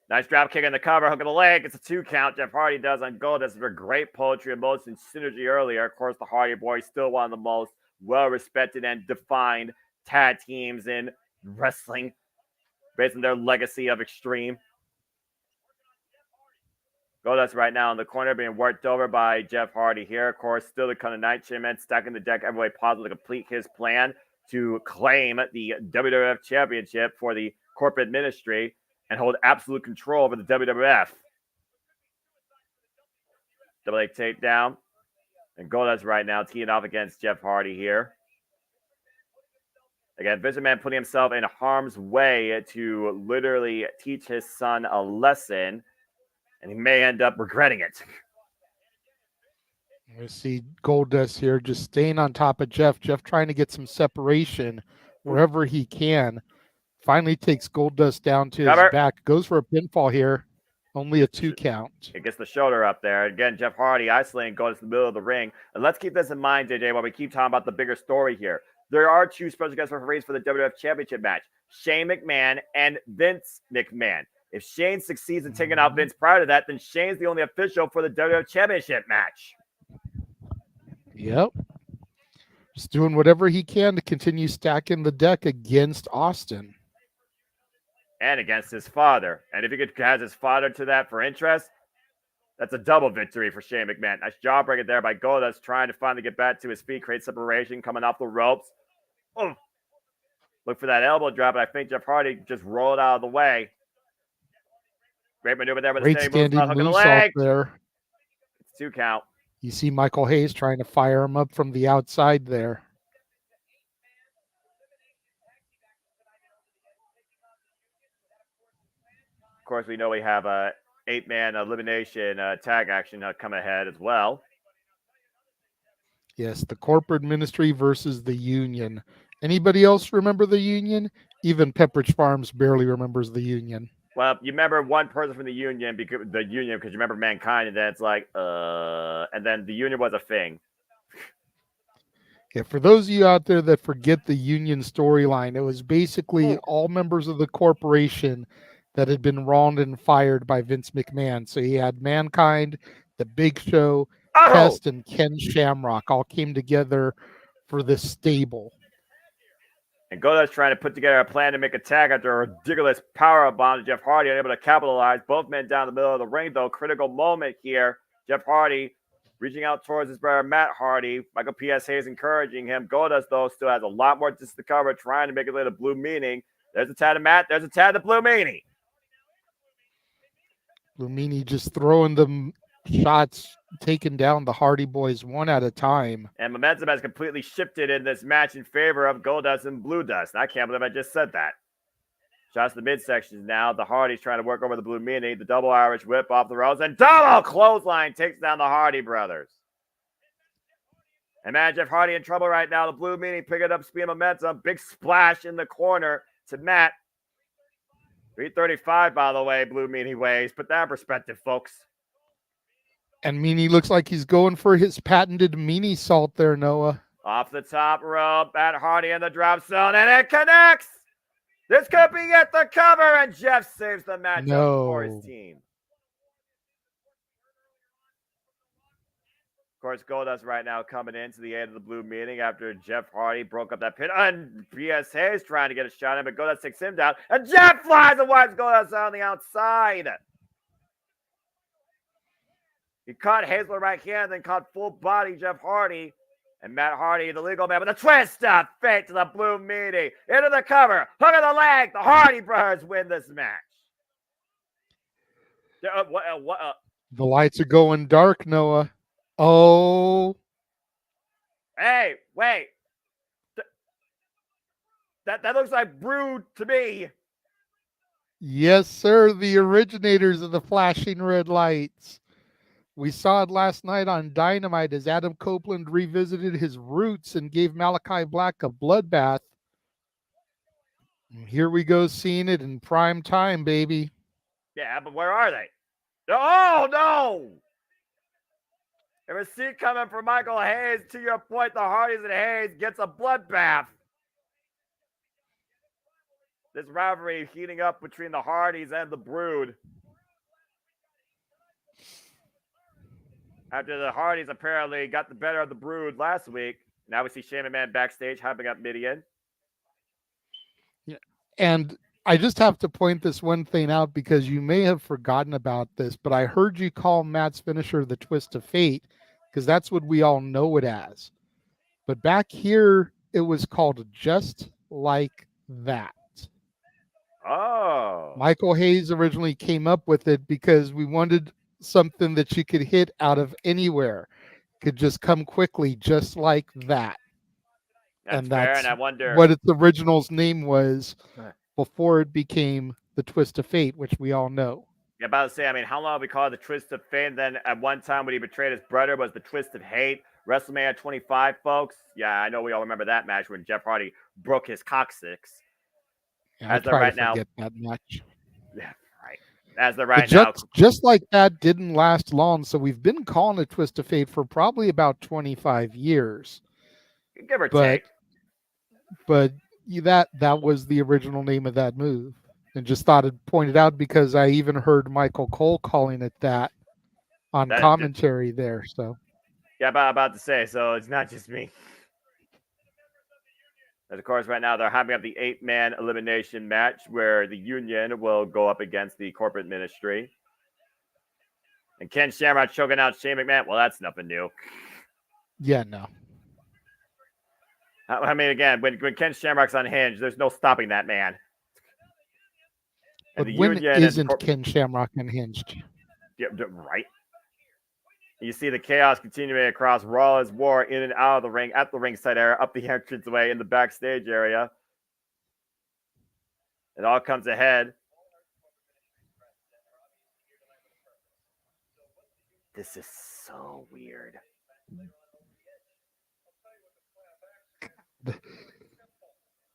Nice drop kick in the cover, hook of the leg. It's a 2 count. Jeff Hardy does on Goldust for great poetry, emotion, synergy earlier. Of course, the Hardy Boys still one of the most well-respected and defined tag teams in wrestling based on their legacy of extreme. Goldust right now in the corner being worked over by Jeff Hardy here. Of course, still the kind of night JMN stacking the deck every way possible to complete his plan to claim the WWF Championship for the corporate ministry and hold absolute control over the WWF. Double leg takedown. And Goldust right now teeing off against Jeff Hardy here. Again, Vince McMahon putting himself in harm's way to literally teach his son a lesson, and he may end up regretting it. We see Goldust here just staying on top of Jeff. Jeff trying to get some separation wherever he can. Finally takes Goldust down to his back. Goes for a pinfall here. Only a 2 count. It gets the shoulder up there. Again, Jeff Hardy isolating Goldust in the middle of the ring. And let's keep this in mind, JJ, while we keep talking about the bigger story here. There are 2 special guest referees for the WWF Championship match, Shane McMahon and Vince McMahon. If Shane succeeds in taking out Vince prior to that, then Shane's the only official for the WWF Championship match. Yep. Just doing whatever he can to continue stacking the deck against Austin. And against his father. And if he could have his father to that for interest, that's a double victory for Shane McMahon. Nice jawbreaker there by Goldust, trying to finally get back to his feet, create separation, coming off the ropes. Oof. Look for that elbow drop, but I think Jeff Hardy just rolled out of the way. Great maneuver there with Great the standing hook in the moonsault leg. there. It's 2 count. You see Michael Hayes trying to fire him up from the outside there. Of course, we know we have a 8-man elimination tag action coming ahead as well. Yes, the corporate ministry versus the union. Anybody else remember the union? Even Pepperidge Farms barely remembers the union. Well, you remember one person from the union because you remember Mankind, and then it's like, and then the union was a thing. Yeah, for those of you out there that forget the union storyline, it was basically all members of the corporation that had been wronged and fired by Vince McMahon. So he had Mankind, The Big Show, Test, and Ken Shamrock all came together for this stable. And Goldust trying to put together a plan to make a tag after a ridiculous power bomb to Jeff Hardy, unable to capitalize. Both men down the middle of the ring, though. Critical moment here. Jeff Hardy reaching out towards his brother Matt Hardy. Michael P.S. Hayes encouraging him. Goldust, though, still has a lot more distance to cover, trying to make it a Blue Meaning. There's a tad of Matt. There's a tad of Blue Meanie. Blue Meanie just throwing them shots, taking down the Hardy Boys one at a time. And momentum has completely shifted in this match in favor of Goldust and Blue Dust. I can't believe I just said that. Shots to the midsection now. The Hardys trying to work over the Blue Meanie. The double Irish whip off the ropes. And double clothesline takes down the Hardy brothers. And man, Jeff Hardy in trouble right now. The Blue Meanie picking up speed and momentum. Big splash in the corner to Matt. 335, by the way, Blue Meanie weighs. Put that in perspective, folks. And Meanie looks like he's going for his patented Meanie salt there, Noah. Off the top rope, Matt Hardy in the drop zone, and it connects. This could be at the cover, and Jeff saves the matchup for his team. Of course, Goldust right now coming into the end of the Blue Meaning after Jeff Hardy broke up that pin. And P.S. Hayes trying to get a shot in, but Goldust takes him down. And Jeff flies and wipes Goldust on the outside. He caught Hazler right here and then caught full body Jeff Hardy. And Matt Hardy, the legal man, with a twist of fate to the Blue Meanie. Into the cover. Hook of the leg. The Hardy brothers win this match. The lights are going dark, Noah. Oh. Hey, wait. That looks like Brood to me. Yes, sir. The originators of the flashing red lights. We saw it last night on Dynamite as Adam Copeland revisited his roots and gave Malachi Black a bloodbath. And here we go, seeing it in prime time, baby. Yeah, but where are they? Oh, no! There's a seat coming for Michael Hayes. To your point, the Hardys and Hayes gets a bloodbath. This rivalry heating up between the Hardys and the Brood. After the Hardys apparently got the better of the Brood last week, now we see Shane McMahon backstage hyping up Midian. Yeah, and I just have to point this one thing out because you may have forgotten about this, but I heard you call Matt's finisher the Twist of Fate because that's what we all know it as. But back here, it was called Just Like That. Oh. Michael Hayes originally came up with it because we wanted something that you could hit out of anywhere. Could just come quickly, just like that. That's fair, and I wonder what its original's name was before it became the Twist of Fate, which we all know. Yeah, about to say, I mean, how long have we called it the Twist of Fate? And then at one time when he betrayed his brother was the Twist of Hate. WrestleMania 25, folks. Yeah, I know we all remember that match when Jeff Hardy broke his coccyx. Yeah, as of right now, that match. Yeah, right. As of right now, just like that didn't last long, so we've been calling it Twist of Fate for probably about 25 years. Give or take. But that was the original name of that move, and just thought I'd point it out because I even heard Michael Cole calling it that on commentary there. So yeah, about to say, so it's not just me. And of course, right now they're having up the 8-man elimination match where the Union will go up against the corporate ministry. And Ken Shamrock choking out Shane McMahon. Well, that's nothing new. Yeah, no. I mean, again, when Ken Shamrock's unhinged, there's no stopping that man. And but when isn't Ken Shamrock unhinged? Yeah, right. You see the chaos continuing across Raw as War in and out of the ring, at the ringside area, up the entranceway, in the backstage area. It all comes ahead. This is so weird.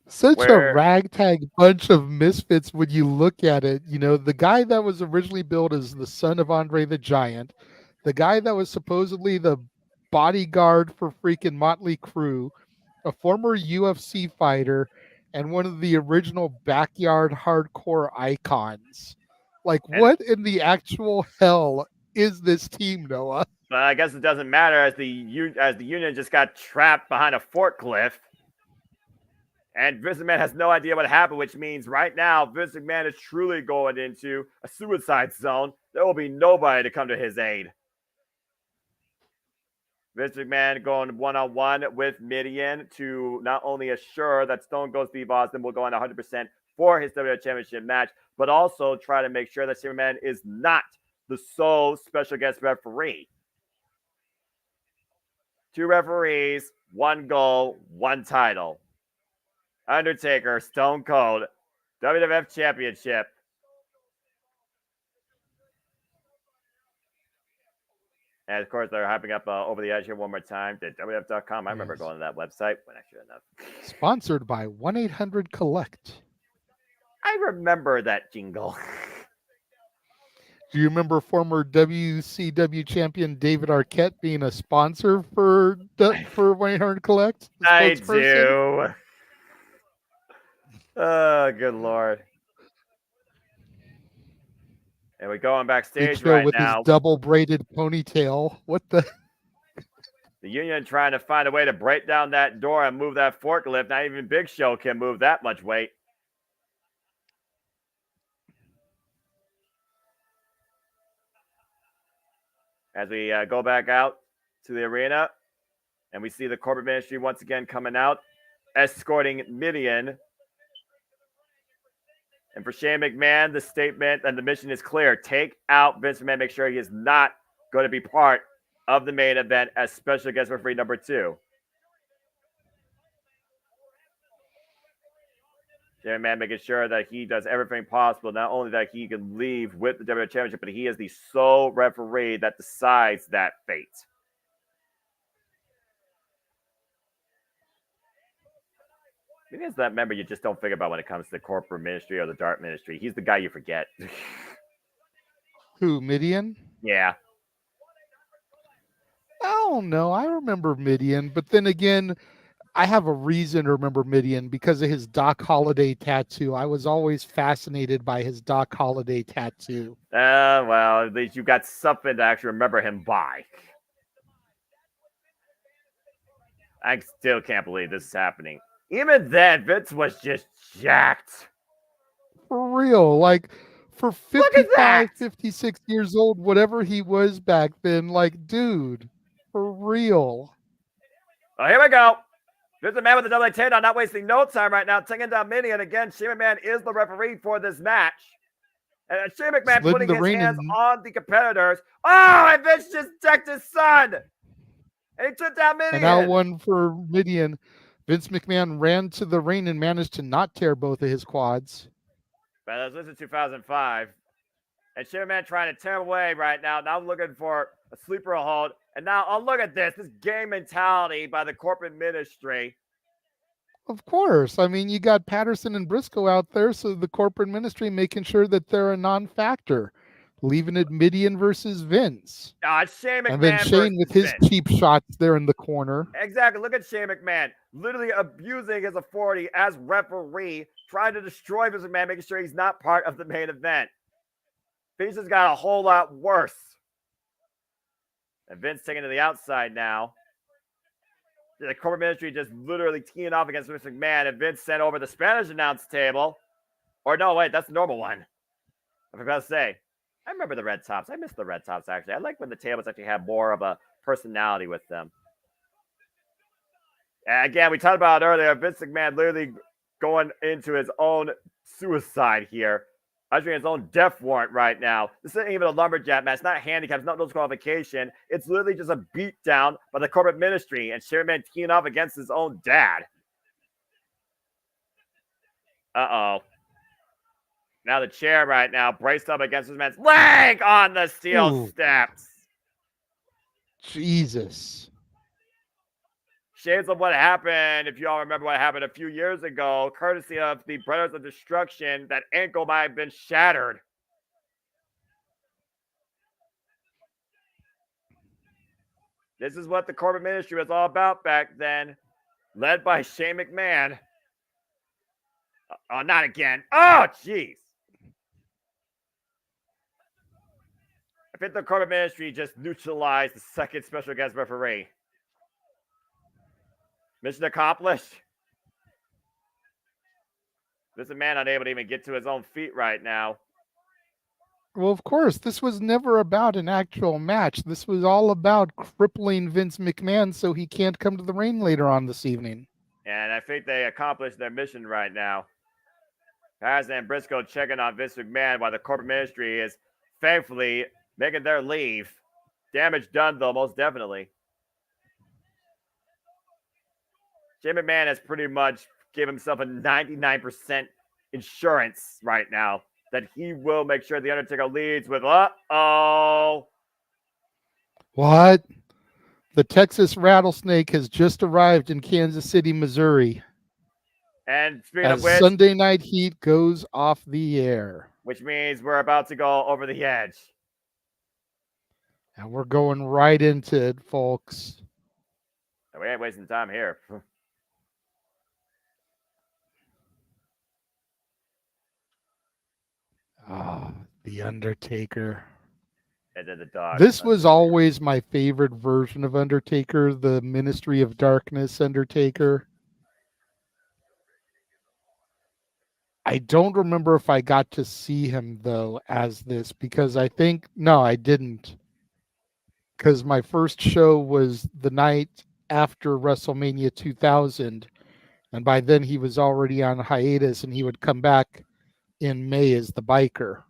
Such a ragtag bunch of misfits when you look at it. You know, the guy that was originally billed as the son of Andre the Giant, the guy that was supposedly the bodyguard for freaking Motley Crue, a former UFC fighter, and one of the original backyard hardcore icons. Like, what in the actual hell is this team, Noah? But I guess it doesn't matter as the Union just got trapped behind a forklift. And Vince McMahon has no idea what happened, which means right now Vince McMahon is truly going into a suicide zone. There will be nobody to come to his aid. Vince McMahon going one-on-one with Midian to not only assure that Stone Cold Steve Austin will go on 100% for his WWF Championship match, but also try to make sure that Shane McMahon is not the sole special guest referee. 2 referees, 1 goal, 1 title. Undertaker, Stone Cold, WWF Championship. And of course, they're hyping up Over the Edge here one more time. WWF.com. I remember going to that website when I should have. Sponsored by 1-800-COLLECT. I remember that jingle. Do you remember former WCW champion David Arquette being a sponsor for 1-800-COLLECT? I do. Oh, good Lord. And we're going backstage right with now. His double braided ponytail. What the? The Union trying to find a way to break down that door and move that forklift. Not even Big Show can move that much weight. As we go back out to the arena, and we see the corporate ministry once again coming out, escorting Midian. And for Shane McMahon, the statement and the mission is clear. Take out Vince McMahon. Make sure he is not going to be part of the main event as special guest referee number 2. Shane McMahon making sure that he does everything possible, not only that he can leave with the WWE Championship, but he is the sole referee that decides that fate. Maybe it's that member you just don't think about when it comes to the corporate ministry or the dark ministry. He's the guy you forget. Who, Midian? Yeah. I don't know. I remember Midian, but then again, I have a reason to remember Midian because of his Doc Holliday tattoo. I was always fascinated by his Doc Holliday tattoo. Well, at least you got something to actually remember him by. I still can't believe this is happening. Even then, Vince was just jacked. For real. Like, for 55, 56 years old, whatever he was back then, like, dude, for real. Oh, here we go. Vince McMahon with the double 10 on, not wasting no time right now. Taking down Midian again. Shane McMahon is the referee for this match. And Shane McMahon putting his hands on the competitors. Oh, and Vince just decked his son. And he took down Midian. And now one for Midian. Vince McMahon ran to the ring and managed to not tear both of his quads. But this is 2005. And Shane McMahon trying to tear him away right now. Now looking for a sleeper hold. And now, oh, look at this. This game mentality by the corporate ministry. Of course. I mean, you got Patterson and Briscoe out there, so the corporate ministry making sure that they're a non-factor. Leaving it Midian versus Vince. Shane McMahon and then Shane with his Vince. Cheap shots there in the corner. Exactly. Look at Shane McMahon literally abusing his authority as referee, trying to destroy Vince McMahon, making sure he's not part of the main event. Vince has got a whole lot worse. And Vince taking to the outside now. The corporate ministry just literally teeing off against Vince McMahon, and Vince sent over the Spanish announce table. Or no, wait, that's the normal one. I forgot to say. I remember the red tops. I miss the red tops, actually. I like when the tables actually have more of a personality with them. And again, we talked about it earlier. Vince McMahon literally going into his own suicide here. Ushering his own death warrant right now. This isn't even a lumberjack match. It's not handicapped. It's not no disqualification. It's literally just a beatdown by the corporate ministry and Shane McMahon teeing off against his own dad. Uh-oh. Now the chair right now braced up against his man's leg on the steel steps. Jesus. Shades of what happened, if you all remember what happened a few years ago, courtesy of the Brothers of Destruction, that ankle might have been shattered. This is what the corporate ministry was all about back then, led by Shane McMahon. Oh, not again. Oh, jeez. I think the corporate ministry just neutralized the second special guest referee. Mission accomplished. This is a man unable to even get to his own feet right now. Well, of course, this was never about an actual match. This was all about crippling Vince McMahon so he can't come to the ring later on this evening. And I think they accomplished their mission right now. Paz and Briscoe checking on Vince McMahon while the corporate ministry is thankfully making their leave. Damage done, though, most definitely. Shane McMahon has pretty much gave himself a 99% insurance right now that he will make sure The Undertaker leads with, uh-oh. What? The Texas Rattlesnake has just arrived in Kansas City, Missouri. And speaking as of which, Sunday Night Heat goes off the air. Which means we're about to go over the edge. And we're going right into it, folks. We ain't wasting time here. The Undertaker. And then the dog. This was always my favorite version of Undertaker, the Ministry of Darkness Undertaker. I don't remember if I got to see him, though, as this, because I didn't. Because my first show was the night after WrestleMania 2000, and by then he was already on hiatus, and he would come back in May as the biker.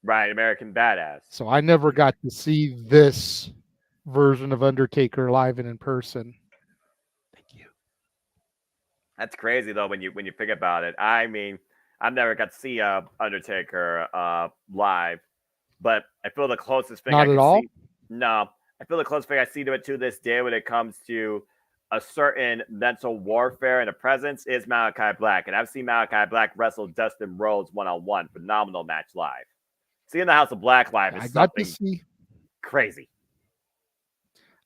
Right, American Badass. So I never got to see this version of Undertaker live and in person. Thank you. That's crazy, though, when you think about it. I mean, I've never got to see Undertaker live, but I feel the closest thing Not I at can all? see. No, I feel the closest thing I see to it to this day when it comes to a certain mental warfare and a presence is Malachi Black. And I've seen Malachi Black wrestle Dustin Rhodes one-on-one. Phenomenal match live. Seeing the House of Black live is something crazy.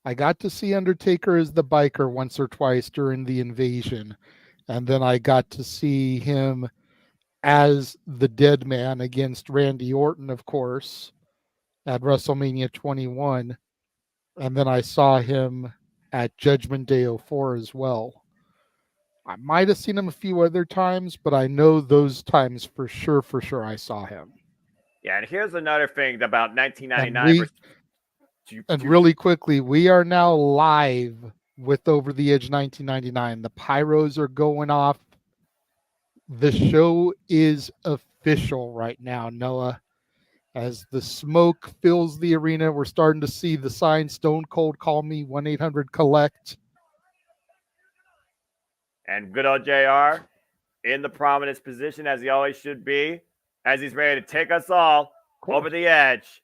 I got to see Undertaker as the biker once or twice during the invasion. And then I got to see him as the dead man against Randy Orton, of course, at WrestleMania 21. And then I saw him at Judgment Day 04 as well. I might have seen him a few other times, but I know those times for sure I saw him. Yeah, and here's another thing about 1999. And really quickly, we are now live with Over the Edge 1999. The pyros are going off. The show is official right now, Noah. As the smoke fills the arena, we're starting to see the sign Stone Cold Call Me, 1-800-COLLECT. And good old JR in the prominent position as he always should be, as he's ready to take us all over the edge.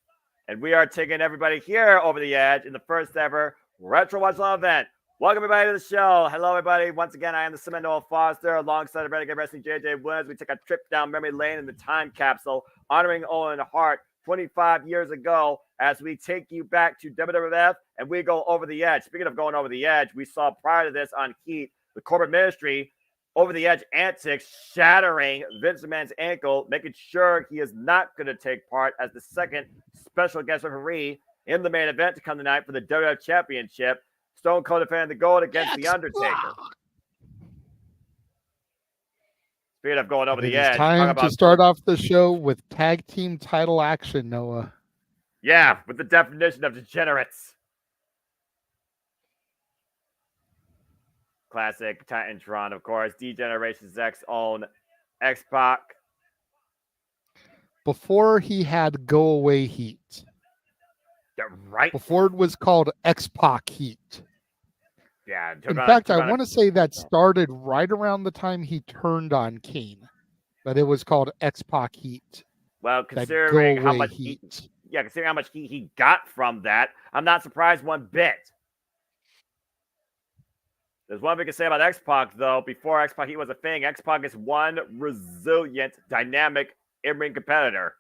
And we are taking everybody here over the edge in the first ever Retro Watch Long event. Welcome everybody to the show. Hello everybody. Once again, I am the Cement Noah Foster alongside of Renegade Wrestling JJ Williams. We take a trip down memory lane in the time capsule, honoring Owen Hart 25 years ago as we take you back to WWF and we go over the edge. Speaking of going over the edge, we saw prior to this on Heat, the corporate ministry over the edge antics, shattering Vince McMahon's ankle, making sure he is not going to take part as the second special guest referee in the main event to come tonight for the WWF Championship. Stone Cold defending the gold against The Undertaker. Speaking of going over It the is edge, time to start off the show with tag team title action, Noah. Yeah, with the definition of degenerates. Classic Titantron, of course. D-Generation's own X-Pac. Before he had Go Away Heat. Yeah, right. Before it was called X-Pac Heat. Yeah. In fact, I want to say that started right around the time he turned on Kane. But it was called X-Pac Heat. Well, considering how much heat. Considering how much heat he got from that, I'm not surprised one bit. There's one thing to say about X-Pac, though. Before X-Pac Heat was a thing, X-Pac is one resilient, dynamic in-ring competitor.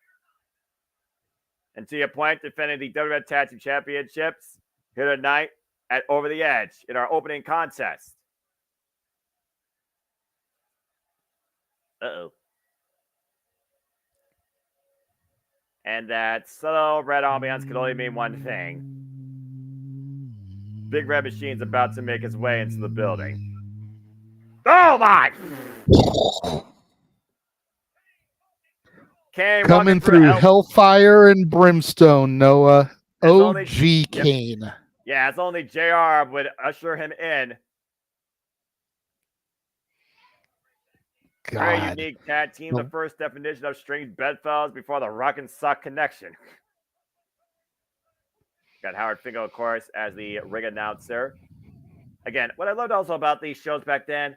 And to your point, defending the WWF Tag Team Championships here tonight at Over the Edge in our opening contest. Uh-oh. And that subtle red ambiance can only mean one thing. Big Red Machine's about to make his way into the building. Oh my! Coming through Hellfire and Brimstone, Noah. OG Kane. Yeah, it's only JR would usher him in. God. Very unique tag team. The first definition of stringed bedfellows before the rock and sock connection. Got Howard Finkel, of course, as the ring announcer. Again, what I loved also about these shows back then,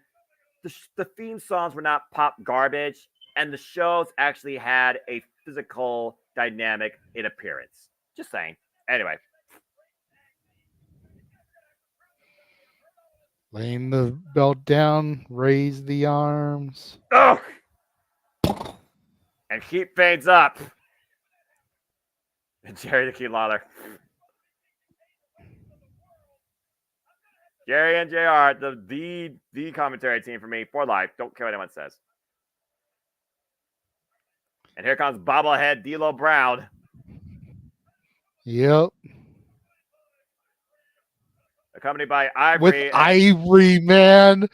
the theme songs were not pop garbage, and the shows actually had a physical dynamic in appearance. Just saying. Anyway. Laying the belt down, raise the arms. Oh! And Heat fades up. And Jerry the King Lawler. Jerry and JR, the commentary team for me for life. Don't care what anyone says. And here comes bobblehead D'Lo Brown. Yep. Accompanied by Ivory. With Ivory, man.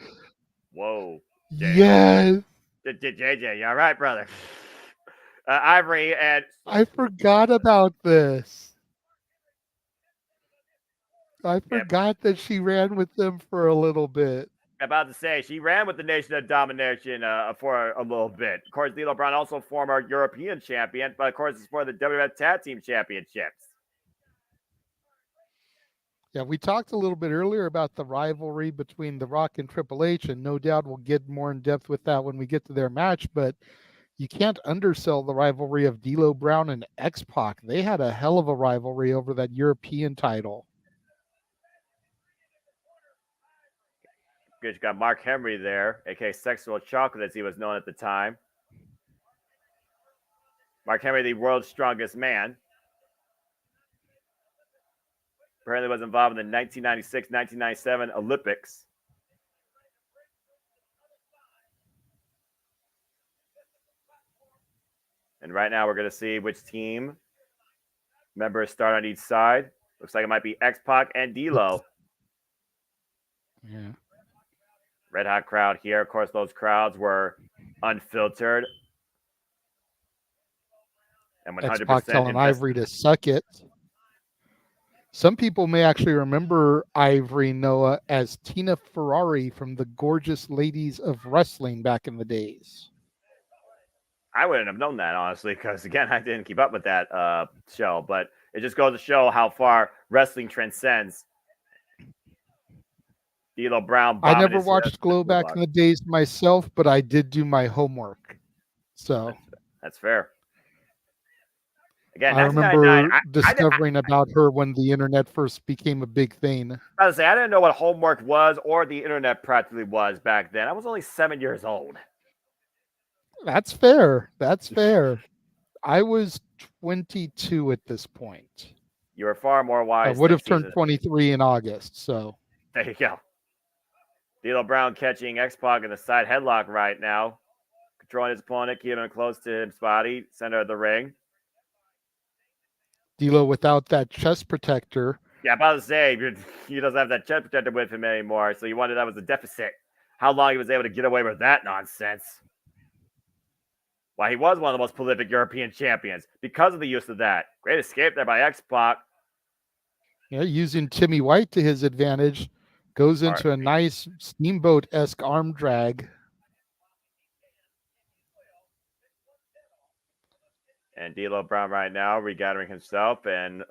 Whoa. Yes. JJ, you all right, brother? Ivory and... I forgot about this. I forgot that she ran with them for a little bit. About to say, she ran with the Nation of Domination for a little bit. Of course, D'Lo Brown, also former European champion, but of course, it's for the WWF Tag Team Championships. Yeah, we talked a little bit earlier about the rivalry between The Rock and Triple H, and no doubt we'll get more in depth with that when we get to their match, but you can't undersell the rivalry of D'Lo Brown and X-Pac. They had a hell of a rivalry over that European title. You got Mark Henry there, aka Sexual Chocolate, as he was known at the time. Mark Henry, the world's strongest man. Apparently was involved in the 1996-1997 Olympics. And right now we're going to see which team members start on each side. Looks like it might be X-Pac and D'Lo. Yeah. Red hot crowd here. Of course, those crowds were unfiltered. And 100% X-Pac telling Ivory to suck it. Some people may actually remember Ivory, Noah, as Tina Ferrari from the Gorgeous Ladies of Wrestling back in the days. I wouldn't have known that, honestly, because, again, I didn't keep up with that show. But it just goes to show how far wrestling transcends. D'Lo Brown. I never watched Glow back in the days myself, but I did do my homework. So that's fair. Again, I remember discovering about her when the internet first became a big thing. I was say I didn't know what homework was or the internet practically was back then. I was only 7 years old. That's fair. That's fair. I was 22 at this point. You were far more wise. I would have turned 23 in August. So there you go. D'Lo Brown catching X-Pac in the side headlock right now. Controlling his opponent, keeping him close to his body, center of the ring. D'Lo without that chest protector. Yeah, about to say, he doesn't have that chest protector with him anymore, so you wonder that was a deficit. How long he was able to get away with that nonsense. Well, he was one of the most prolific European champions because of the use of that. Great escape there by X-Pac. Yeah, using Timmy White to his advantage, goes into a nice Steamboat-esque arm drag. And D'Lo Brown right now regathering himself and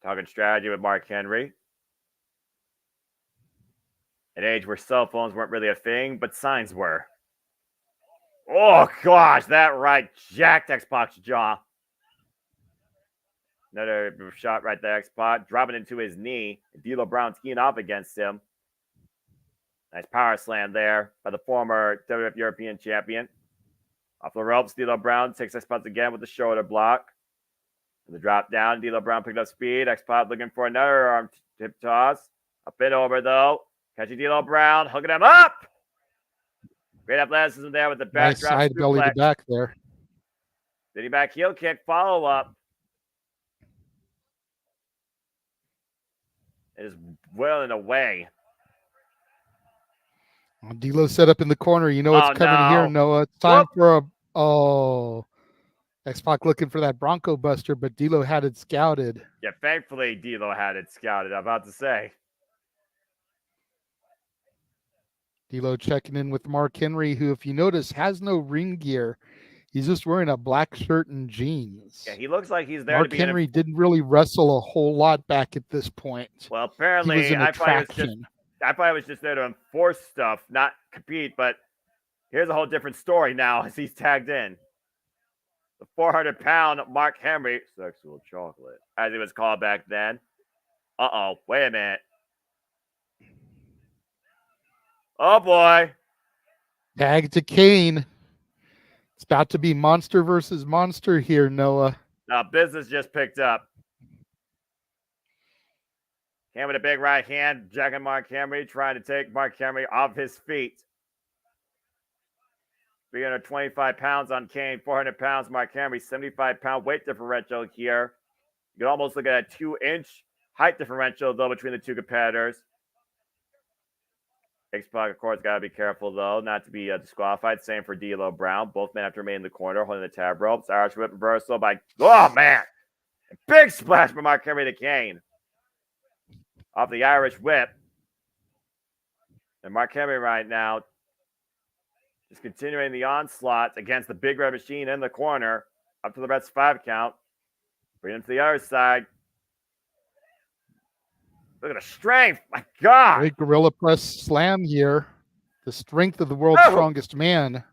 talking strategy with Mark Henry. An age where cell phones weren't really a thing, but signs were. Oh, gosh, that right jacked X-Pac's jaw. Another shot right there, X-Pac, dropping into his knee. D'Lo Brown teeing off against him. Nice power slam there by the former WWF European champion. Off the ropes, D'Lo Brown takes X-Pac again with the shoulder block. And the drop down, D'Lo Brown picked up speed. X-Pac looking for another arm tip toss. Up and over, though. Catching D'Lo Brown, hooking him up. Great athleticism there with the Nice backdrop side belly to back there. Sitting back heel kick, follow up. It is well and away. D'Lo set up in the corner. You know what's coming here, Noah. It's time for a X-Pac looking for that Bronco Buster, but D'Lo had it scouted. Yeah, thankfully D'Lo had it scouted. I'm about to say. D'Lo checking in with Mark Henry, who, if you notice, has no ring gear. He's just wearing a black shirt and jeans. Yeah, he looks like he's there Mark to be Henry didn't really wrestle a whole lot back at this point. Well, apparently, he was an I thought attraction. he was just there to enforce stuff, not compete. But here's a whole different story now as he's tagged in. The 400-pound Mark Henry, sexual chocolate, as he was called back then. Uh-oh, wait a minute. Oh, boy. Tag to Kane. It's about to be monster versus monster here, Noah. Now, business just picked up. Kane with a big right hand, jacking Mark Henry, trying to take Mark Henry off his feet. 325 pounds on Kane, 400 pounds Mark Henry, 75-pound weight differential here. You can almost look at a 2-inch height differential, though, between the two competitors. X-Pac, of course, got to be careful, though, not to be disqualified. Same for D'Lo Brown. Both men have to remain in the corner, holding the tab ropes. Irish whip reversal by... Oh, man! A big splash by Mark Henry to Kane. Off the Irish whip. And Mark Henry right now just continuing the onslaught against the Big Red Machine in the corner. Up to the Reds 5 count. Bring him to the other side. Look at the strength. My God. Great gorilla press slam here. The strength of the world's strongest man.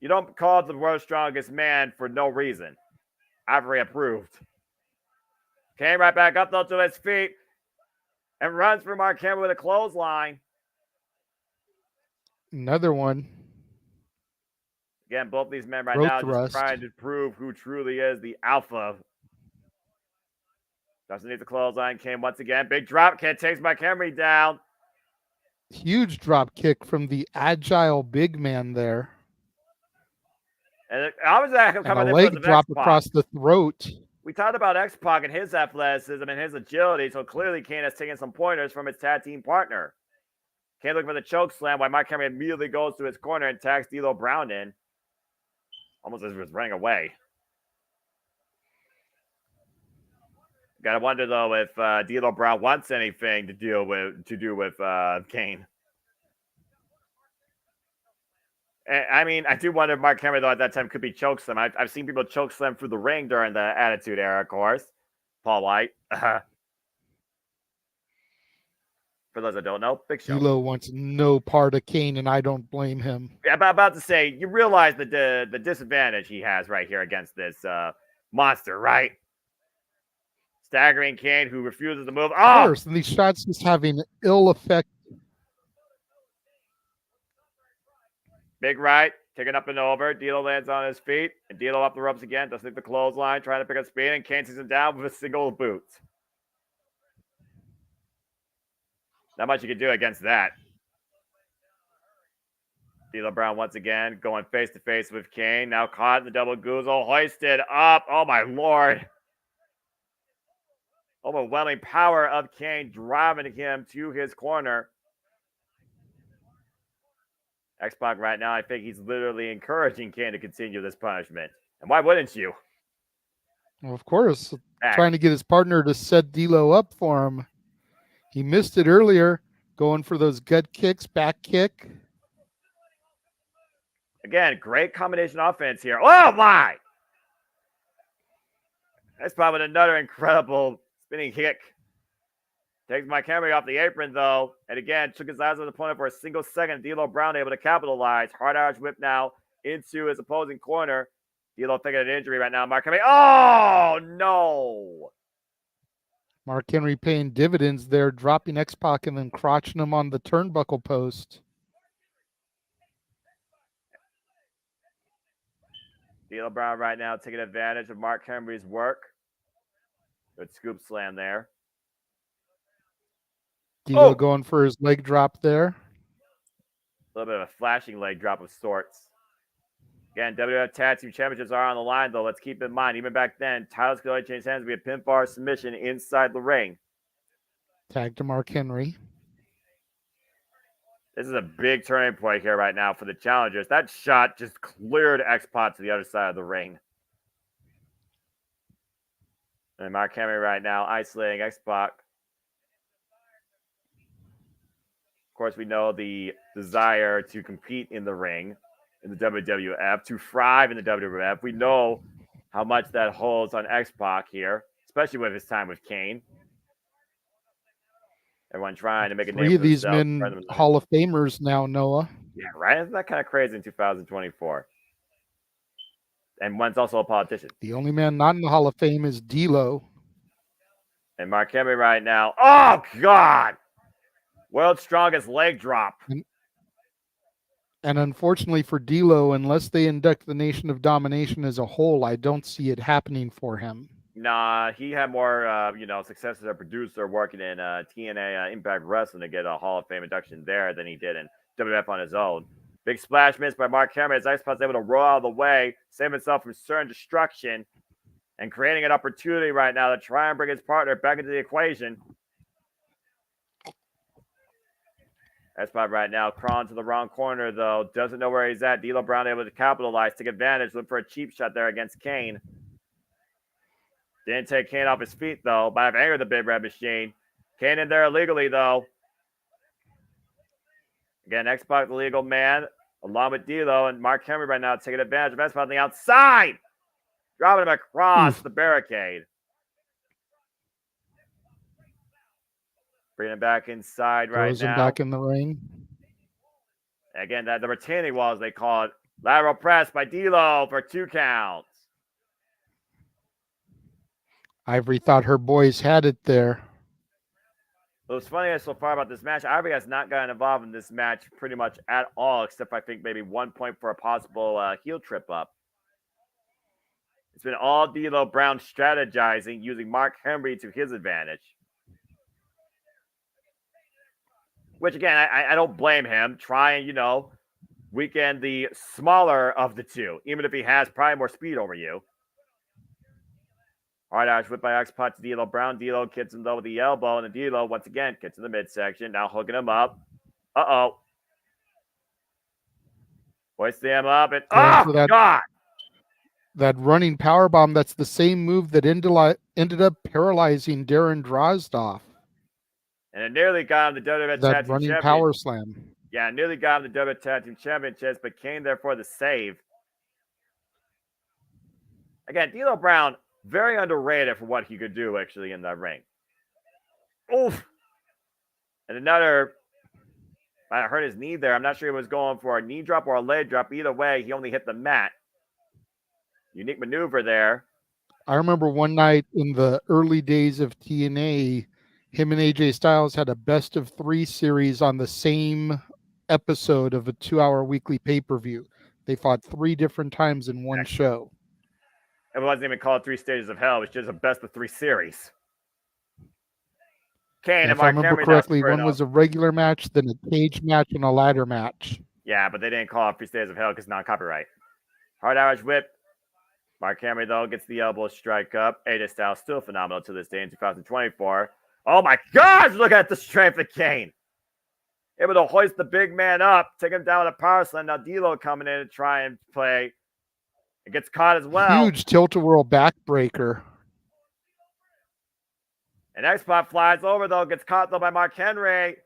You don't call it the world's strongest man for no reason. Ivory approved. Came right back up, though, to his feet. And runs for Mark Henry with a clothesline. Another one. Again, both these men right now just trying to prove who truly is the alpha. Doesn't need the clothesline. Came once again. Big drop kick takes Mark Henry down. Huge drop kick from the agile big man there. And I was actually coming a leg drop across the throat. We talked about X-Pac and his athleticism and his agility, so clearly Kane has taken some pointers from his tag team partner. Kane looking for the choke slam while Mark Henry immediately goes to his corner and tags D'Lo Brown in. Almost as he was running away. Gotta wonder though if D'Lo Brown wants anything to do with Kane. And, I mean, I do wonder if Mark Henry though at that time could be chokeslam. I've seen people chokeslam through the ring during the Attitude Era, of course. Paul White. For those that don't know, Big Show. D'Lo wants no part of Kane, and I don't blame him. Yeah, I'm about to say, you realize the disadvantage he has right here against this monster, right? Staggering Kane, who refuses to move. Of course, and these shots just having ill effect. Big right, kicking up and over. D'Lo lands on his feet, and D'Lo up the ropes again. Doesn't hit the clothesline, trying to pick up speed, and Kane takes him down with a single boot. Not much you can do against that. D'Lo Brown once again going face-to-face with Kane. Now caught in the double goozle, hoisted up. Oh, my Lord. Overwhelming power of Kane driving him to his corner. X-Pac right now, I think he's literally encouraging Kane to continue this punishment. And why wouldn't you? Well, of course, trying to get his partner to set D'Lo up for him. He missed it earlier, going for those gut kicks, back kick. Again, great combination offense here. Oh, my! X-Pac with another incredible spinning kick. Takes Mike Henry off the apron, though. And again, took his eyes on the opponent for a single second. D'Lo Brown able to capitalize. Hard Irish whip now into his opposing corner. D'Lo thinking an injury right now. Mark Henry. Oh, no. Mark Henry paying dividends there, dropping X-Pac and then crotching him on the turnbuckle post. D'Lo Brown right now taking advantage of Mark Henry's work. Good scoop slam there. D'Lo going for his leg drop there. A little bit of a flashing leg drop of sorts. Again, WWF Tag Team Championships are on the line, though. Let's keep in mind, even back then, titles could only change hands via pinfall or submission inside the ring. Tag to Mark Henry. This is a big turning point here right now for the challengers. That shot just cleared X-Pac to the other side of the ring. And Mark Henry right now isolating X-Pac. Of course, we know the desire to compete in the ring in the WWF, to thrive in the WWF. We know how much that holds on X-Pac here, especially with his time with Kane. Everyone trying to make a name for Three of these themselves. men Hall of Famers now, Noah. Yeah, right? Isn't that kind of crazy in 2024? And one's also a politician. The only man not in the Hall of Fame is D'Lo. And Mark Henry right now. Oh, God! World's strongest leg drop. And unfortunately for D'Lo, unless they induct the Nation of Domination as a whole, I don't see it happening for him. Nah, he had more, success as a producer working in TNA Impact Wrestling to get a Hall of Fame induction there than he did in WWF on his own. Big splash miss by Mark Henry as X-Pac's able to roll out of the way, save himself from certain destruction, and creating an opportunity right now to try and bring his partner back into the equation. X-Pac right now crawling to the wrong corner, though. Doesn't know where he's at. D'Lo Brown able to capitalize, take advantage, look for a cheap shot there against Kane. Didn't take Kane off his feet, though. Might have angered the Big Red Machine. Kane in there illegally, though. Again, X-Pac, the legal man, along with D'Lo and Mark Henry right now taking advantage of X-Pac on the outside. Dropping him across the barricade. Bringing him back inside right Throws now. him back in the ring. Again, the retaining wall, as they call it. Lateral press by D'Lo for 2 counts. Ivory thought her boys had it there. What's funny so far about this match, Ivory has not gotten involved in this match pretty much at all, except I think maybe 1 point for a possible heel trip up. It's been all D'Lo Brown strategizing, using Mark Henry to his advantage. Which, again, I don't blame him. Try and, weaken the smaller of the two, even if he has probably more speed over you. Hard Irish whip by X-Pac to D'Lo Brown. D'Lo gets him, though, with the elbow, and then D'Lo, once again, gets in the midsection. Now hooking him up. Uh-oh. Hoisting him up, and God! That running powerbomb, that's the same move that ended up paralyzing Darren Drozdoff. And it nearly got him the WWF Tag Team That running power slam. Yeah, nearly got him the WWF Tag Team Championships, but came there for the save. Again, D'Lo Brown, very underrated for what he could do, actually, in that ring. Oof! And another, I hurt his knee there. I'm not sure he was going for a knee drop or a leg drop. Either way, he only hit the mat. Unique maneuver there. I remember one night in the early days of TNA, him and AJ Styles had a best of 3 series on the same episode of a 2-hour weekly pay-per-view. They fought 3 different times in one show. It wasn't even called 3 Stages of Hell. It was just a best of 3 series. Kane and If I Mark remember Henry correctly, one was a regular match, then a cage match, and a ladder match. Yeah, but they didn't call it 3 Stages of Hell because non-copyright. Hard Irish whip Mark Henry, though, gets the elbow strike up. AJ Styles still phenomenal to this day in 2024. Oh, my gosh, look at the strength of Kane. Able to hoist the big man up, take him down with a power slam. Now D'Lo coming in to try and play. It gets caught as well. Huge tilt-a-whirl backbreaker. And X-Pac flies over, though. Gets caught, though, by Mark Henry.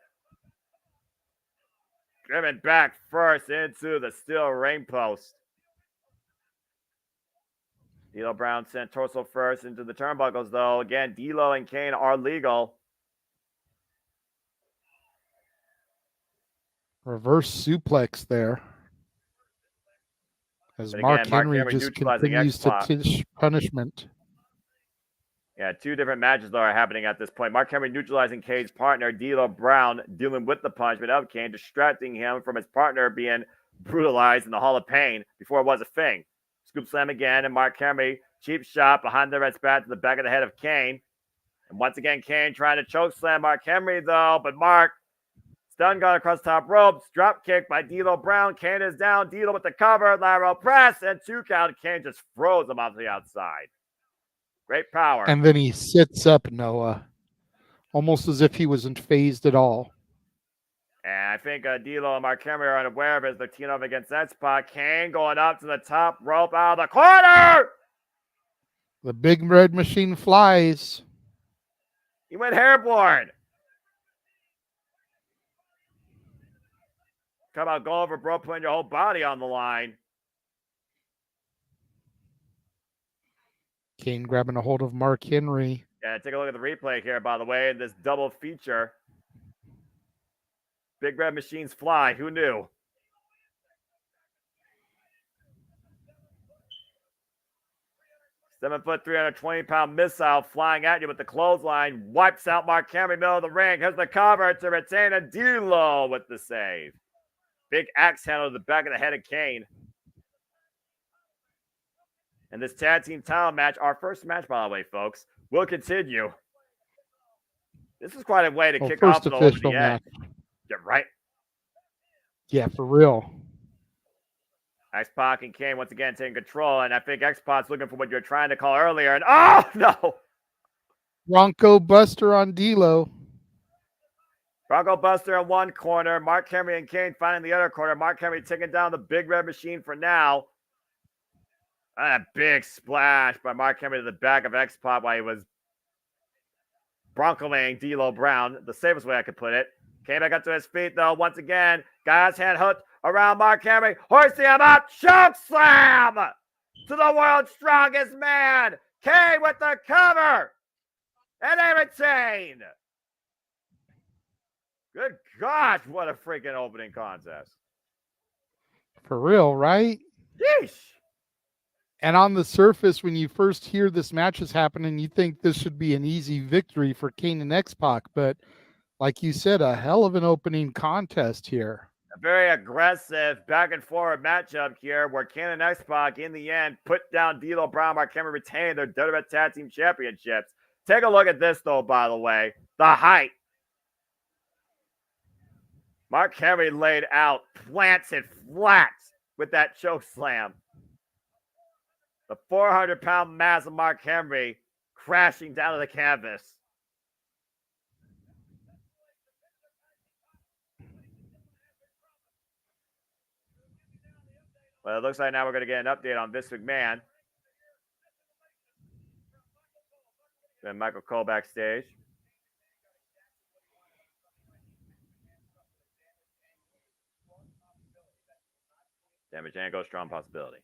Driven back first into the steel ring post. D'Lo Brown sent torso first into the turnbuckles, though. Again, D'Lo and Kane are legal. Reverse suplex there. As Mark Henry just continues to dish punishment. Yeah, two different matches, though, are happening at this point. Mark Henry neutralizing Kane's partner, D'Lo Brown, dealing with the punishment of Kane, distracting him from his partner being brutalized in the Hall of Pain before it was a thing. Scoop slam again, and Mark Henry, cheap shot behind the red spat to the back of the head of Kane. And once again, Kane trying to choke slam Mark Henry, though, but Mark stun gun across the top ropes, drop kick by D'Lo Brown. Kane is down, D'Lo with the cover, lateral press, and 2 count. Kane just froze him off the outside. Great power. And then he sits up, Noah, almost as if he wasn't phased at all. And I think D'Lo and Mark Henry are unaware of it as they're teaming up against that spot. Kane going up to the top rope out of the corner. The big red machine flies. He went airborne. Talk about go over, bro, putting your whole body on the line. Kane grabbing a hold of Mark Henry. Yeah, take a look at the replay here, by the way, in this double feature. Big red machines fly. Who knew? Seven-foot, 320-pound missile flying at you with the clothesline. Wipes out Mark Henry, middle of the ring. Here's the cover to retain, and D'Lo with the save. Big axe handle to the back of the head of Kane. And this tag team title match, our first match, by the way, folks, will continue. This is quite a way to kick off the official match. Yeah, right. Yeah, for real. X-Pac and Kane once again taking control, and I think X-Pac's looking for what you're trying to call earlier, and oh, no! Bronco Buster on D'Lo. Bronco Buster in one corner, Mark Henry and Kane finding the other corner. Mark Henry taking down the big red machine for now. And a big splash by Mark Henry to the back of X-Pac while he was bronco-laying D'Lo Brown, the safest way I could put it. Came back up to his feet, though, once again. Got his hand hooked around Mark Henry. Hoisting him up. Choke slam to the world's strongest man. Kane with the cover. And they retain. Good gosh, what a freaking opening contest. For real, right? Yeesh. And on the surface, when you first hear this match is happening, you think this should be an easy victory for Kane and X-Pac. But like you said, a hell of an opening contest here. A very aggressive back and forward matchup here where Kane and X-Pac in the end put down D'Lo Brown. Mark Henry retained their WWF Tag Team Championships. Take a look at this, though, by the way. The height. Mark Henry laid out, plants it flat with that choke slam. The 400-pound mass of Mark Henry crashing down to the canvas. Well, it looks like now we're going to get an update on Vince McMahon. Then Michael Cole backstage. Damage angle, strong possibility.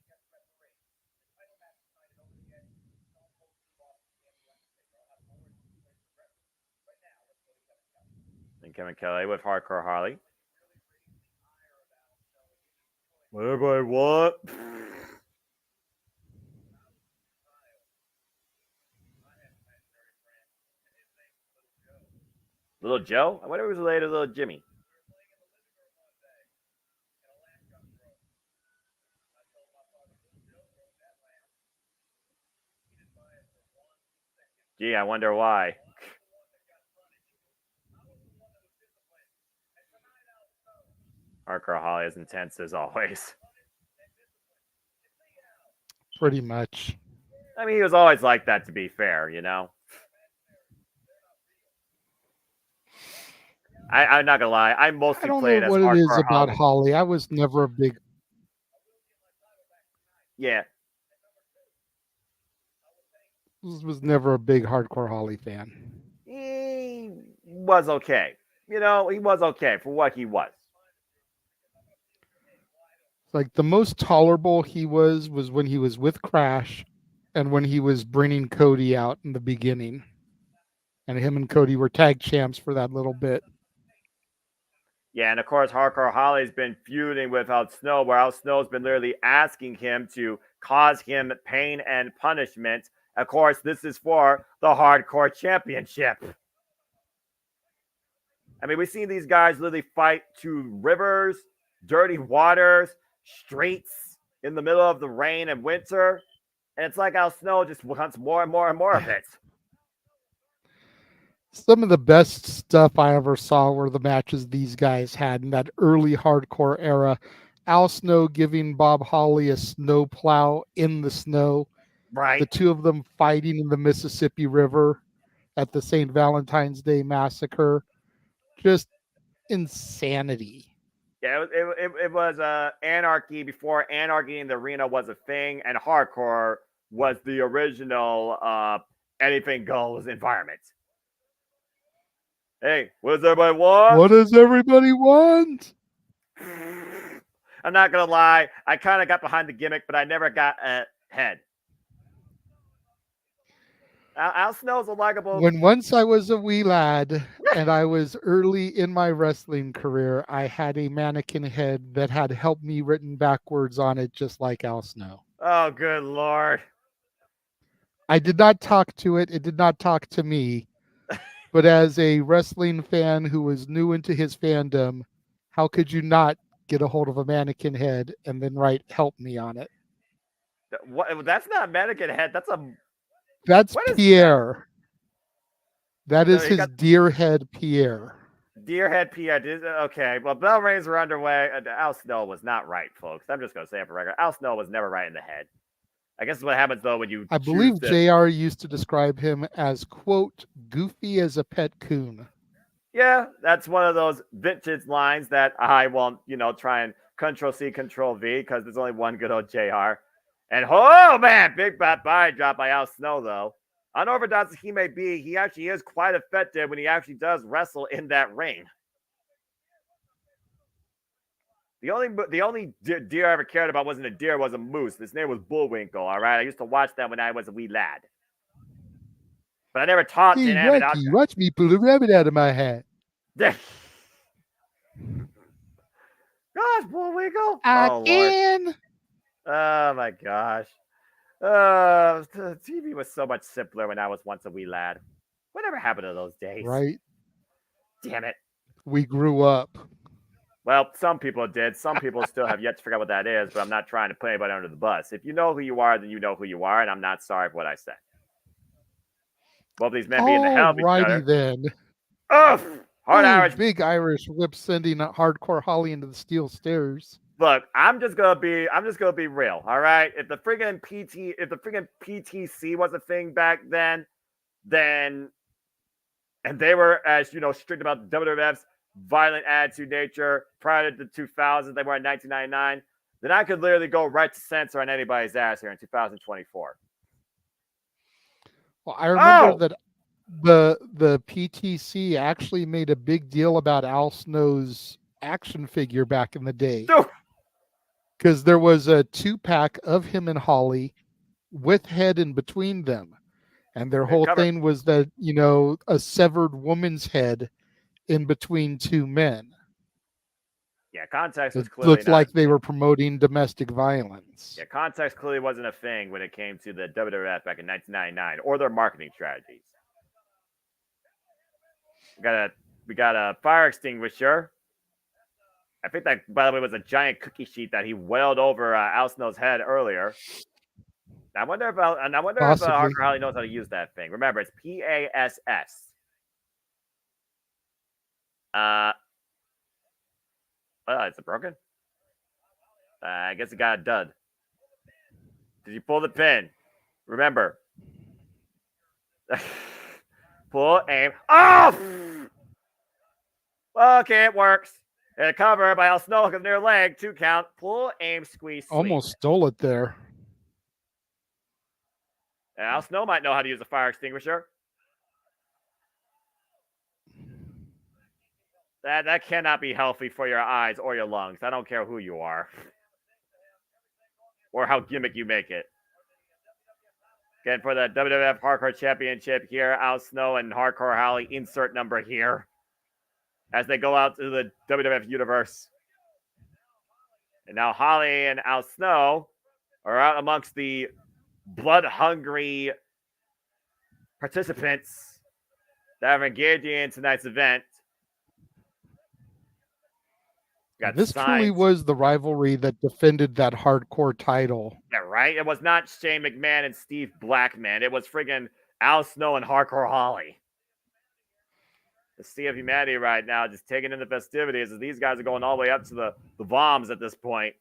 And Kevin Kelly with Hardcore Harley. What everybody want? Little Joe? I wonder if it was related to Little Jimmy. Gee, I wonder why. Hardcore Holly is intense as always. Pretty much. I mean, he was always like that, to be fair, you know? I'm not gonna lie. I I mostly don't know played as what it is Hardcore about Holly. Holly. I was never a big Yeah. was never a big Hardcore Holly fan. He was okay. You know, he was okay for what he was. Like the most tolerable he was when he was with Crash and when he was bringing Cody out in the beginning. And him and Cody were tag champs for that little bit. Yeah, and of course, Hardcore Holly's been feuding with Al Snow, where Al Snow's been literally asking him to cause him pain and punishment. Of course, this is for the Hardcore Championship. I mean, we've seen these guys literally fight to rivers, dirty waters, streets in the middle of the rain and winter. And it's like Al Snow just wants more and more and more of it. Some of the best stuff I ever saw were the matches these guys had in that early Hardcore era. Al Snow giving Bob Holly a snow plow in the snow. Right. The two of them fighting in the Mississippi River at the St. Valentine's Day Massacre. Just insanity. Yeah, it was anarchy before anarchy in the arena was a thing, and hardcore was the original anything goes environment. Hey, what does everybody want? What does everybody want? I'm not gonna lie, I kind of got behind the gimmick, but I never got ahead. Al Snow's a likable. When once I was a wee lad and I was early in my wrestling career, I had a mannequin head that had "help me" written backwards on it, just like Al Snow. Oh, good Lord. I did not talk to it. It did not talk to me. But as a wrestling fan who was new into his fandom, how could you not get a hold of a mannequin head and then write "help me" on it? What? That's not mannequin head. That's Pierre. That is So his deer head, Pierre. Deer head Pierre. Okay, well, bell rings are underway. Al Snow was not right, folks. I'm just going to say it for record. Al Snow was never right in the head. I guess what happens, though, when you I believe JR used to describe him as, quote, goofy as a pet coon. Yeah, that's one of those vintage lines that I won't, try and Control-C, Control-V, because there's only one good old JR. And, oh, man, big body drop by Al Snow, though. Unorthodox as he may be, he actually is quite effective when he actually does wrestle in that ring. The only deer I ever cared about wasn't a deer, was a moose. His name was Bullwinkle, all right? I used to watch that when I was a wee lad. But I never talked to him. Rocky, watch me pull a rabbit out of my hat. Gosh, Bullwinkle. Again. Lord. Oh, my gosh. TV was so much simpler when I was once a wee lad. Whatever happened to those days? Right. Damn it. We grew up. Well, some people did. Some people still have yet to figure out what that is, but I'm not trying to put anybody under the bus. If you know who you are, then you know who you are, and I'm not sorry for what I said. Both these men being the hell of each other. Alrighty then. Hard Irish. Big Irish whip sending Hardcore Holly into the steel stairs. Look, I'm just gonna be real, all right? If the friggin' PTC was a thing back then, and they were as strict about WWF's violent attitude nature prior to the 2000s, they were in 1999, then I could literally go right to censor on anybody's ass here in 2024. Well, I remember that the PTC actually made a big deal about Al Snow's action figure back in the day. Because there was a 2-pack of him and Holly with head in between them. And their whole thing was that, a severed woman's head in between two men. Yeah, context was clearly looked like they were promoting domestic violence. Yeah, context clearly wasn't a thing when it came to the WWF back in 1999 or their marketing strategies. We got a fire extinguisher. I think that, by the way, was a giant cookie sheet that he wailed over Al Snow's head earlier. I wonder if Hardcore Holly knows how to use that thing. Remember, it's PASS. Is it broken? I guess it got a dud. Did you pull the pin? Remember. Pull, aim. Oh! Okay, it works. And a cover by Al Snow with their leg. 2 count. Pull, aim, squeeze, sweep. Almost stole it there. And Al Snow might know how to use a fire extinguisher. That cannot be healthy for your eyes or your lungs. I don't care who you are. Or how gimmick you make it. Again, for the WWF Hardcore Championship here, Al Snow and Hardcore Holly, insert number here. As they go out to the WWF Universe. And now Holly and Al Snow are out amongst the blood-hungry participants that have engaged in tonight's event. This truly was the rivalry that defended that hardcore title. Yeah, right? It was not Shane McMahon and Steve Blackman. It was friggin' Al Snow and Hardcore Holly. The Sea of Humanity right now, just taking in the festivities as these guys are going all the way up to the bombs at this point.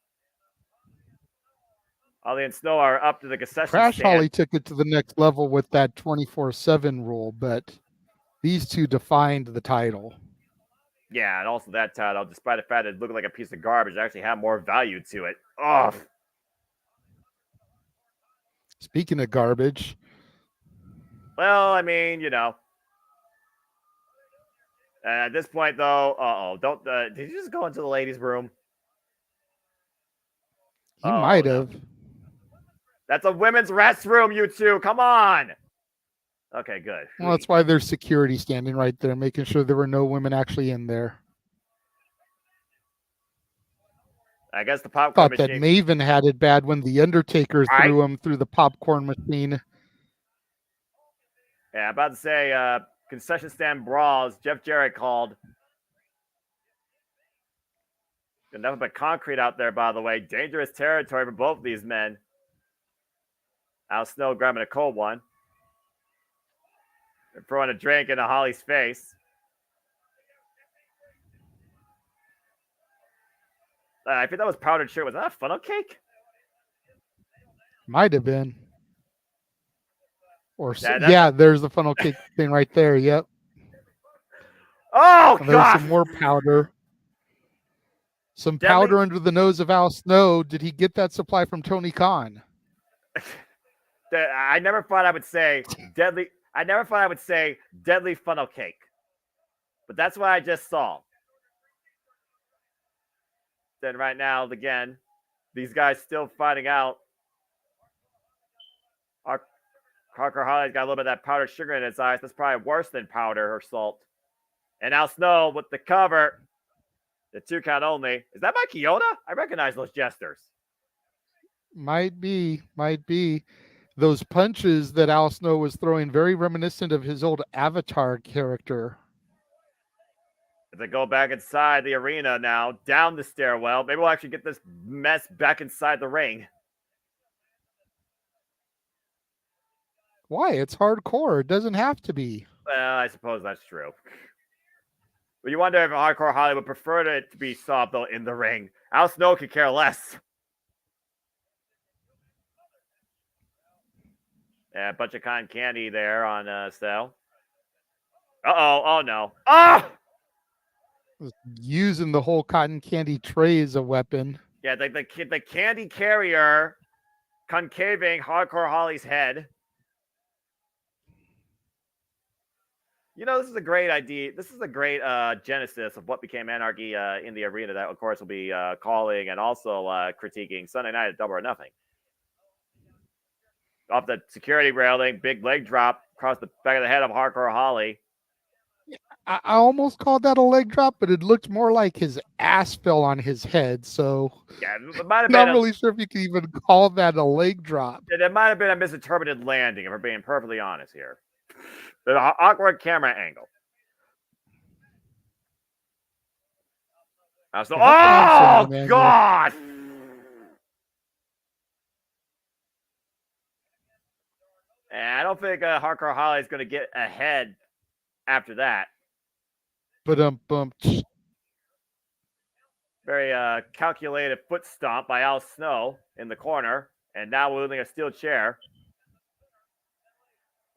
Holly and Snow are up to the concession Crash stand. Holly took it to the next level with that 24/7 rule, but these two defined the title. Yeah, and also that title, despite the fact that it looked like a piece of garbage, actually had more value to it. Oh. Speaking of garbage. Well, I mean, you know. At this point, though, don't. Did you just go into the ladies' room? He might have. No. That's a women's restroom, you two. Come on. Okay, good. Well, that's why there's security standing right there, making sure there were no women actually in there. I guess the popcorn Thought that machine. Maven had it bad when the Undertaker threw him through the popcorn machine. Yeah, about to say concession stand brawls. Jeff Jarrett called. Nothing but concrete out there, by the way. Dangerous territory for both of these men. Al Snow grabbing a cold one. They're throwing a drink into Holly's face. I think that was powdered sugar. Was that a funnel cake? Might have been. Or yeah, there's the funnel cake thing right there. Yep. Oh, and there's some more powder. Some powder under the nose of Al Snow. Did he get that supply from Tony Khan? I never thought I would say deadly. I never thought I would say deadly funnel cake. But that's what I just saw. Then right now, again, these guys still fighting out. Harker Holly's got a little bit of that powdered sugar in his eyes. That's probably worse than powder or salt. And Al Snow with the cover. The 2 count only. Is that Mike Chioda? I recognize those jesters. Might be. Those punches that Al Snow was throwing, very reminiscent of his old Avatar character. If they go back inside the arena now, down the stairwell, maybe we'll actually get this mess back inside the ring. Why? It's hardcore. It doesn't have to be. Well, I suppose that's true. But you wonder if Hardcore Holly would prefer it to be soft, though, in the ring. Al Snow could care less. Yeah, a bunch of cotton candy there on sale. Uh-oh. Oh, no. Ah! Using the whole cotton candy tray as a weapon. Yeah, the candy carrier concaving Hardcore Holly's head. You know, this is a great idea. This is a great genesis of what became Anarchy in the arena that, of course, will be calling and also critiquing Sunday night at Double or Nothing. Off the security railing, big leg drop across the back of the head of Hardcore Holly. I almost called that a leg drop, but it looked more like his ass fell on his head. So yeah, it might have been. Not really sure if you can even call that a leg drop. It might have been a misinterpreted landing, if we're being perfectly honest here. An awkward camera angle. Oh, God! And I don't think Hardcore Holly is going to get ahead after that. Very calculated foot stomp by Al Snow in the corner. And now wielding a steel chair.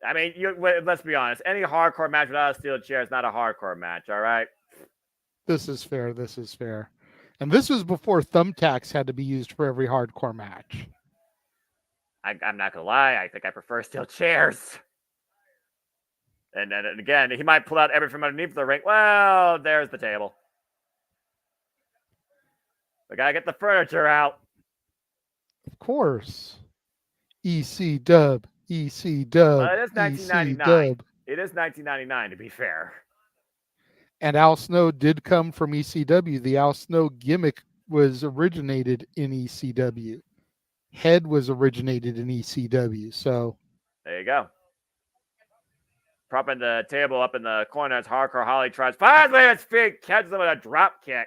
I mean, let's be honest. Any hardcore match without a steel chair is not a hardcore match, all right? This is fair. This is fair. And this was before thumbtacks had to be used for every hardcore match. I'm not going to lie. I think I prefer steel chairs. And again, he might pull out everything from underneath the ring. Well, there's the table. We got to get the furniture out. Of course. EC dub. EC dub. Well, it is 1999. It is 1999, to be fair. And Al Snow did come from ECW. The Al Snow gimmick was originated in ECW. Head was originated in ECW. So there you go. Propping the table up in the corner as Hardcore Holly tries finally his feet, catches him with a drop kick.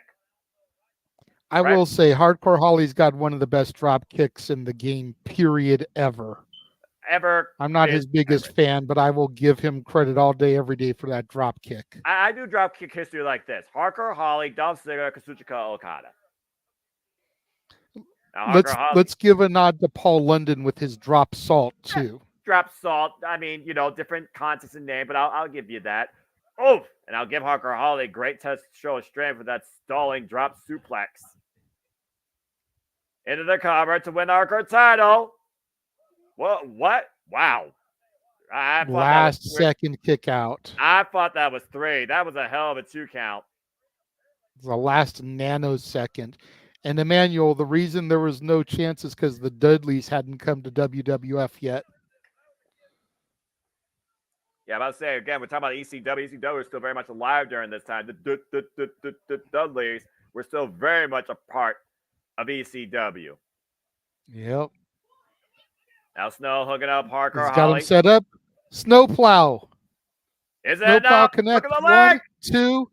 I will say Hardcore Holly's got one of the best drop kicks in the game, period, ever. I'm not his biggest fan, but I will give him credit all day, every day for that drop kick. I do drop kick history like this. Hardcore Holly, Dolph Ziggler, Kazuchika Okada. Let's give a nod to Paul London with his drop salt, too. Drop salt. I mean, different context and name, but I'll give you that. Oh, and I'll give Hardcore Holly a great test show of strength with that stalling drop suplex. Into the cover to win the Hardcore title. Well, what? Wow. Last second kick out. I thought that was 3. That was a hell of a 2 count. The last nanosecond. And Emmanuel, the reason there was no chance is because the Dudleys hadn't come to WWF yet. Yeah, I'm about to say, again, we're talking about ECW. ECW is still very much alive during this time. The Dudleys were still very much a part of ECW. Yep. Now Snow hooking up Hardcore Holly. He's got him set up. Snowplow. Is it Snowplow enough? connect. Look at the leg. 1, 2.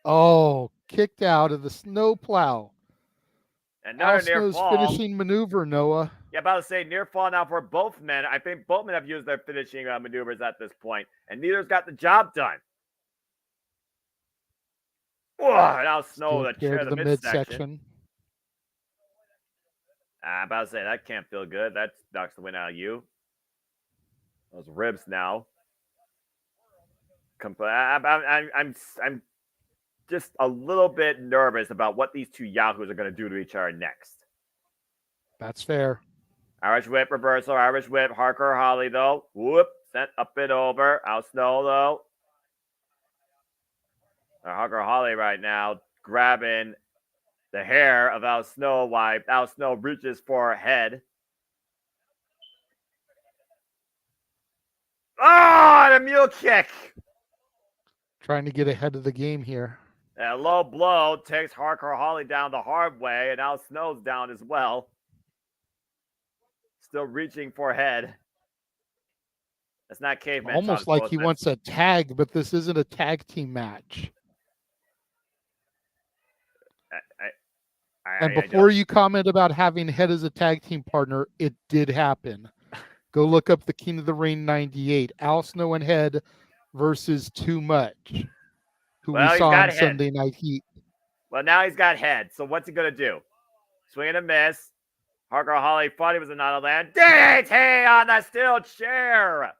Oh, kicked out of the Snowplow. Another Al near Snow's fall. finishing maneuver, Noah. Yeah, about to say near fall now for both men. I think both men have used their finishing maneuvers at this point, and neither's got the job done. Whoa, now Snow the chair the midsection. I'm about to say that can't feel good. That knocks the wind out of you. Those ribs now. I'm just a little bit nervous about what these two yahoos are going to do to each other next. That's fair. Irish whip reversal, Irish whip. Hardcore Holly though. Whoop, sent up and over. Al Snow though. Hardcore Holly right now grabbing the hair of Al Snow while Al Snow reaches for her head. Oh, and a mule kick. Trying to get ahead of the game here. A low blow takes Hardcore Holly down the hard way, and Al Snow's down as well. Still reaching for head. That's not caveman. Almost like he wants a tag, but this isn't a tag team match. And before you comment about having Head as a tag team partner, it did happen. Go look up the King of the Ring 98. Al Snow and Head versus Too Much, who we saw on Sunday Night Heat. Well, now he's got Head. So what's he going to do? Swing and a miss. Hardcore Holly thought he was a land. DDT on the steel chair.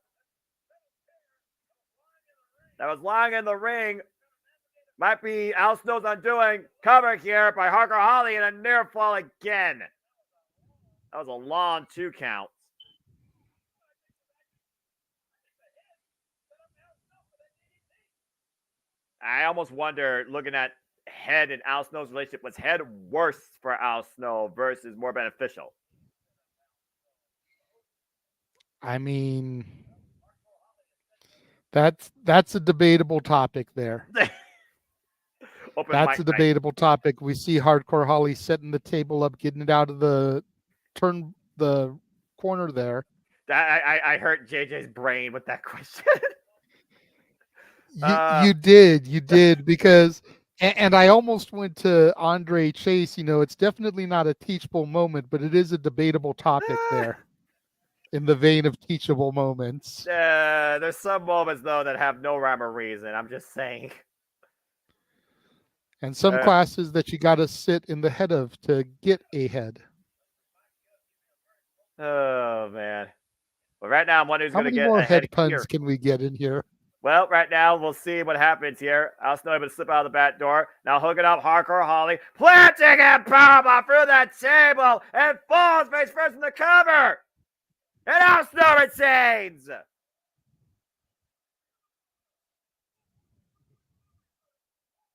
That was lying in the ring. Might be Al Snow's undoing. Cover here by Hardcore Holly and a near fall again. That was a long 2 count. I almost wonder, looking at Head and Al Snow's relationship, was Head worse for Al Snow versus more beneficial? I mean, that's a debatable topic there. That's a debatable topic. We see Hardcore Holly setting the table up, getting it out of the corner there. I hurt JJ's brain with that question. You did because, and I almost went to Andre Chase. It's definitely not a teachable moment, but it is a debatable topic there. In the vein of teachable moments. There's some moments though that have no rhyme or reason. I'm just saying. And some classes that you got to sit in the head of to get a head. Oh, man. But right now, I'm wondering who's How going to many get more ahead head puns here. can we get in here? Well, right now, we'll see what happens here. Al Snow able to slip out of the back door. Now hooking up Hardcore Holly. Planting and powerbomb through that table. And falls face first in the cover. And Al Snow retains.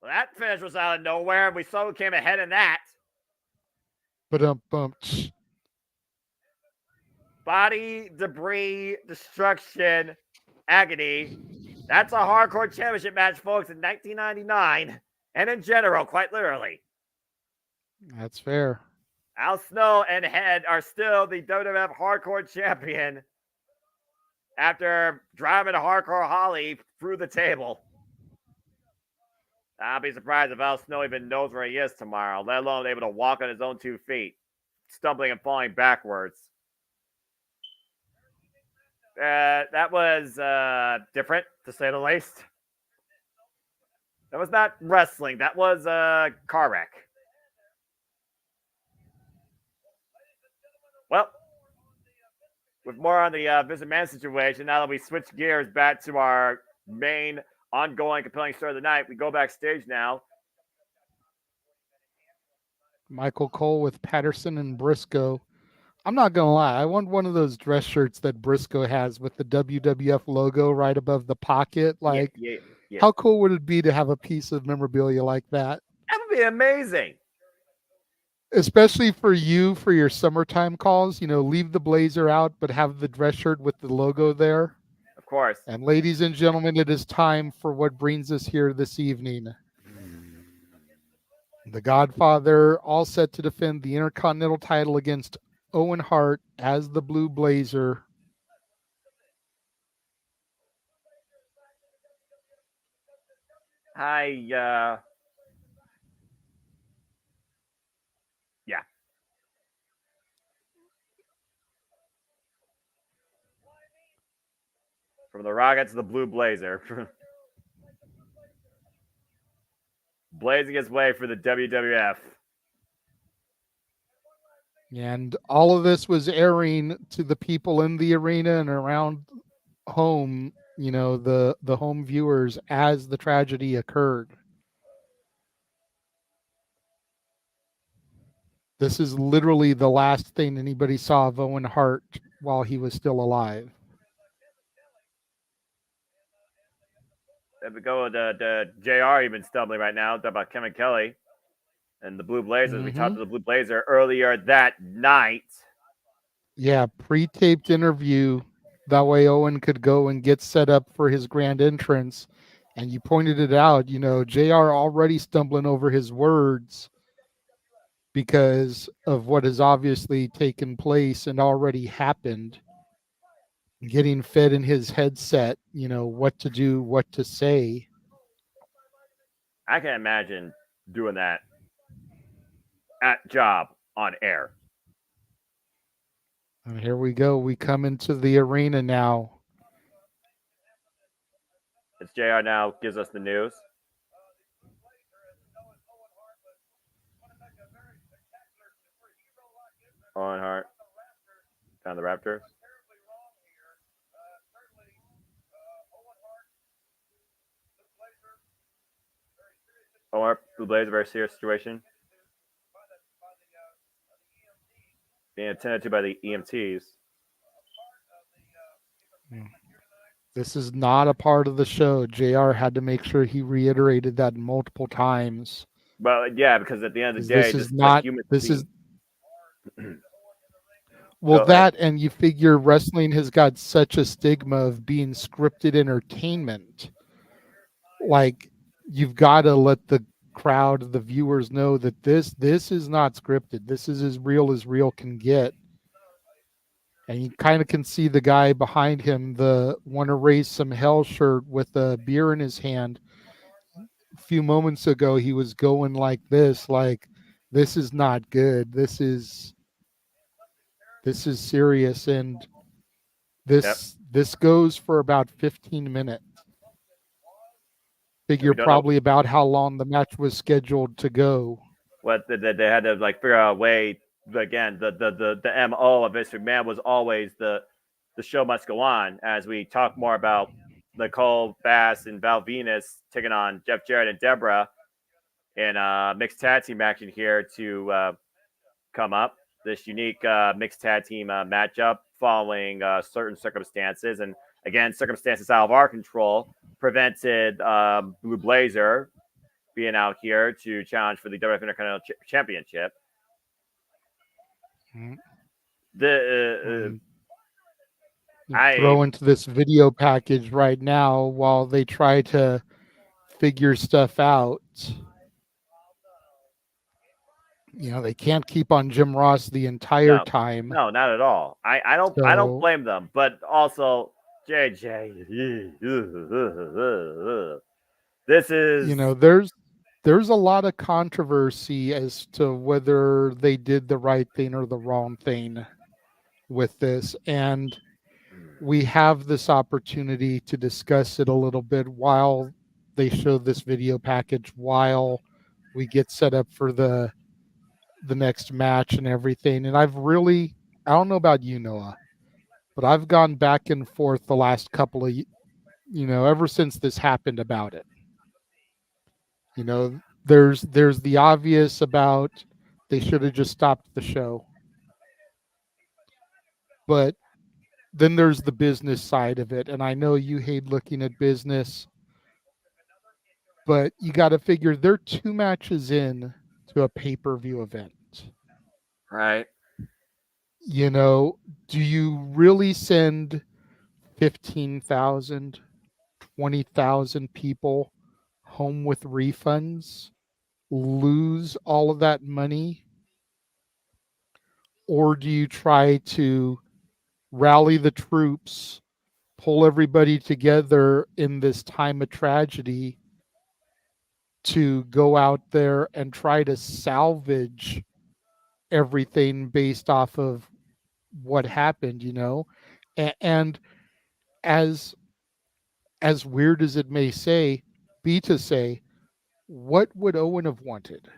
Well, that finish was out of nowhere. We saw who came ahead in that. Ba-dum-bum. Body, debris, destruction, agony. That's a hardcore championship match, folks, in 1999. And in general, quite literally. That's fair. Al Snow and Head are still the WWF Hardcore Champion after driving a Hardcore Holly through the table. I'll be surprised if Al Snow even knows where he is tomorrow, let alone able to walk on his own 2 feet, stumbling and falling backwards. That was different, to say the least. That was not wrestling. That was a car wreck. Well, with more on the Vince McMahon situation, now that we switch gears back to our main ongoing compelling story of the night, we go backstage now. Michael Cole with Patterson and Briscoe. I'm not going to lie. I want one of those dress shirts that Briscoe has with the WWF logo right above the pocket. Like, yeah. How cool would it be to have a piece of memorabilia like that? That would be amazing. Especially for you, for your summertime calls, leave the blazer out, but have the dress shirt with the logo there. Of course. And ladies and gentlemen, it is time for what brings us here this evening. The Godfather, all set to defend the Intercontinental title against Owen Hart as the Blue Blazer. Yeah. From the Rockets to the Blue Blazer. Blazing his way for the WWF. And all of this was airing to the people in the arena and around home, the home viewers as the tragedy occurred. This is literally the last thing anybody saw of Owen Hart while he was still alive. If we go to JR even stumbling right now, talk about Kevin Kelly and the Blue Blazers. We talked to the Blue Blazer earlier that night. Yeah, pre-taped interview. That way Owen could go and get set up for his grand entrance. And you pointed it out, JR already stumbling over his words because of what has obviously taken place and already happened. Getting fed in his headset, what to do, what to say. I can imagine doing that at job on air. And here we go. We come into the arena now. It's JR now gives us the news. Owen Hart found the Raptors. Owen Hart, Blue Blazer, very serious situation. Being attended to by the EMTs. This is not a part of the show. JR had to make sure he reiterated that multiple times. Well, yeah, because at the end of the day, this is not. This is. Well, and you figure wrestling has got such a stigma of being scripted entertainment. Like, you've got to let the crowd, the viewers know that this is not scripted. This is as real can get. And you kind of can see the guy behind him, the "Want to Raise Some Hell" shirt with a beer in his hand. A few moments ago, he was going like this, like, this is not good. This is serious. And this goes for about 15 minutes. Figure probably about how long the match was scheduled to go. What they had to figure out a way. Again, the MO of Vince McMahon was always the the show must go on as we talk more about Nicole Bass and Val Venus taking on Jeff Jarrett and Deborah in mixed tag team action here to come up. This unique mixed tag team matchup following certain circumstances. And again, circumstances out of our control prevented Blue Blazer being out here to challenge for the WWF Intercontinental Championship. Throw into this video package right now while they try to figure stuff out. You know, they can't keep on Jim Ross the entire time. No, not at all. I don't blame them, but also JJ. This is, you know, there's a lot of controversy as to whether they did the right thing or the wrong thing with this, and we have this opportunity to discuss it a little bit while they show this video package, while we get set up for the next match and everything. And I don't know about you, Noah, but I've gone back and forth the last couple of, ever since this happened about it. You know, there's the obvious about they should have just stopped the show. But then there's the business side of it. And I know you hate looking at business, but you got to figure they're 2 matches in to a pay-per-view event. Right. You know, do you really send 15,000, 20,000 people home with refunds, lose all of that money? Or do you try to rally the troops, pull everybody together in this time of tragedy to go out there and try to salvage everything based off of what happened, you know? And as weird as it may be to say, what would Owen have wanted?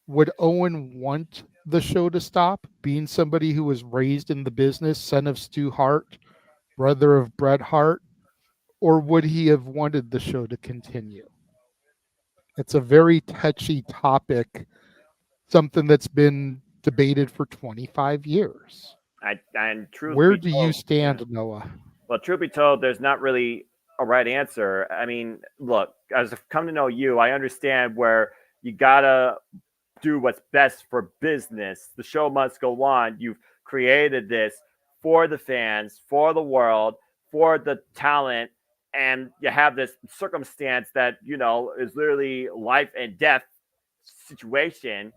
Would Owen want the show to stop, being somebody who was raised in the business, son of Stu Hart, brother of Bret Hart, or would he have wanted the show to continue? It's a very touchy topic, something that's been debated for 25 years. Where do you stand, Noah? Well, truth be told, there's not really a right answer. I mean, look, as I've come to know you, I understand where you gotta do what's best for business. The show must go on. You've created this for the fans, for the world, for the talent, and you have this circumstance that, you know, is literally life and death situation.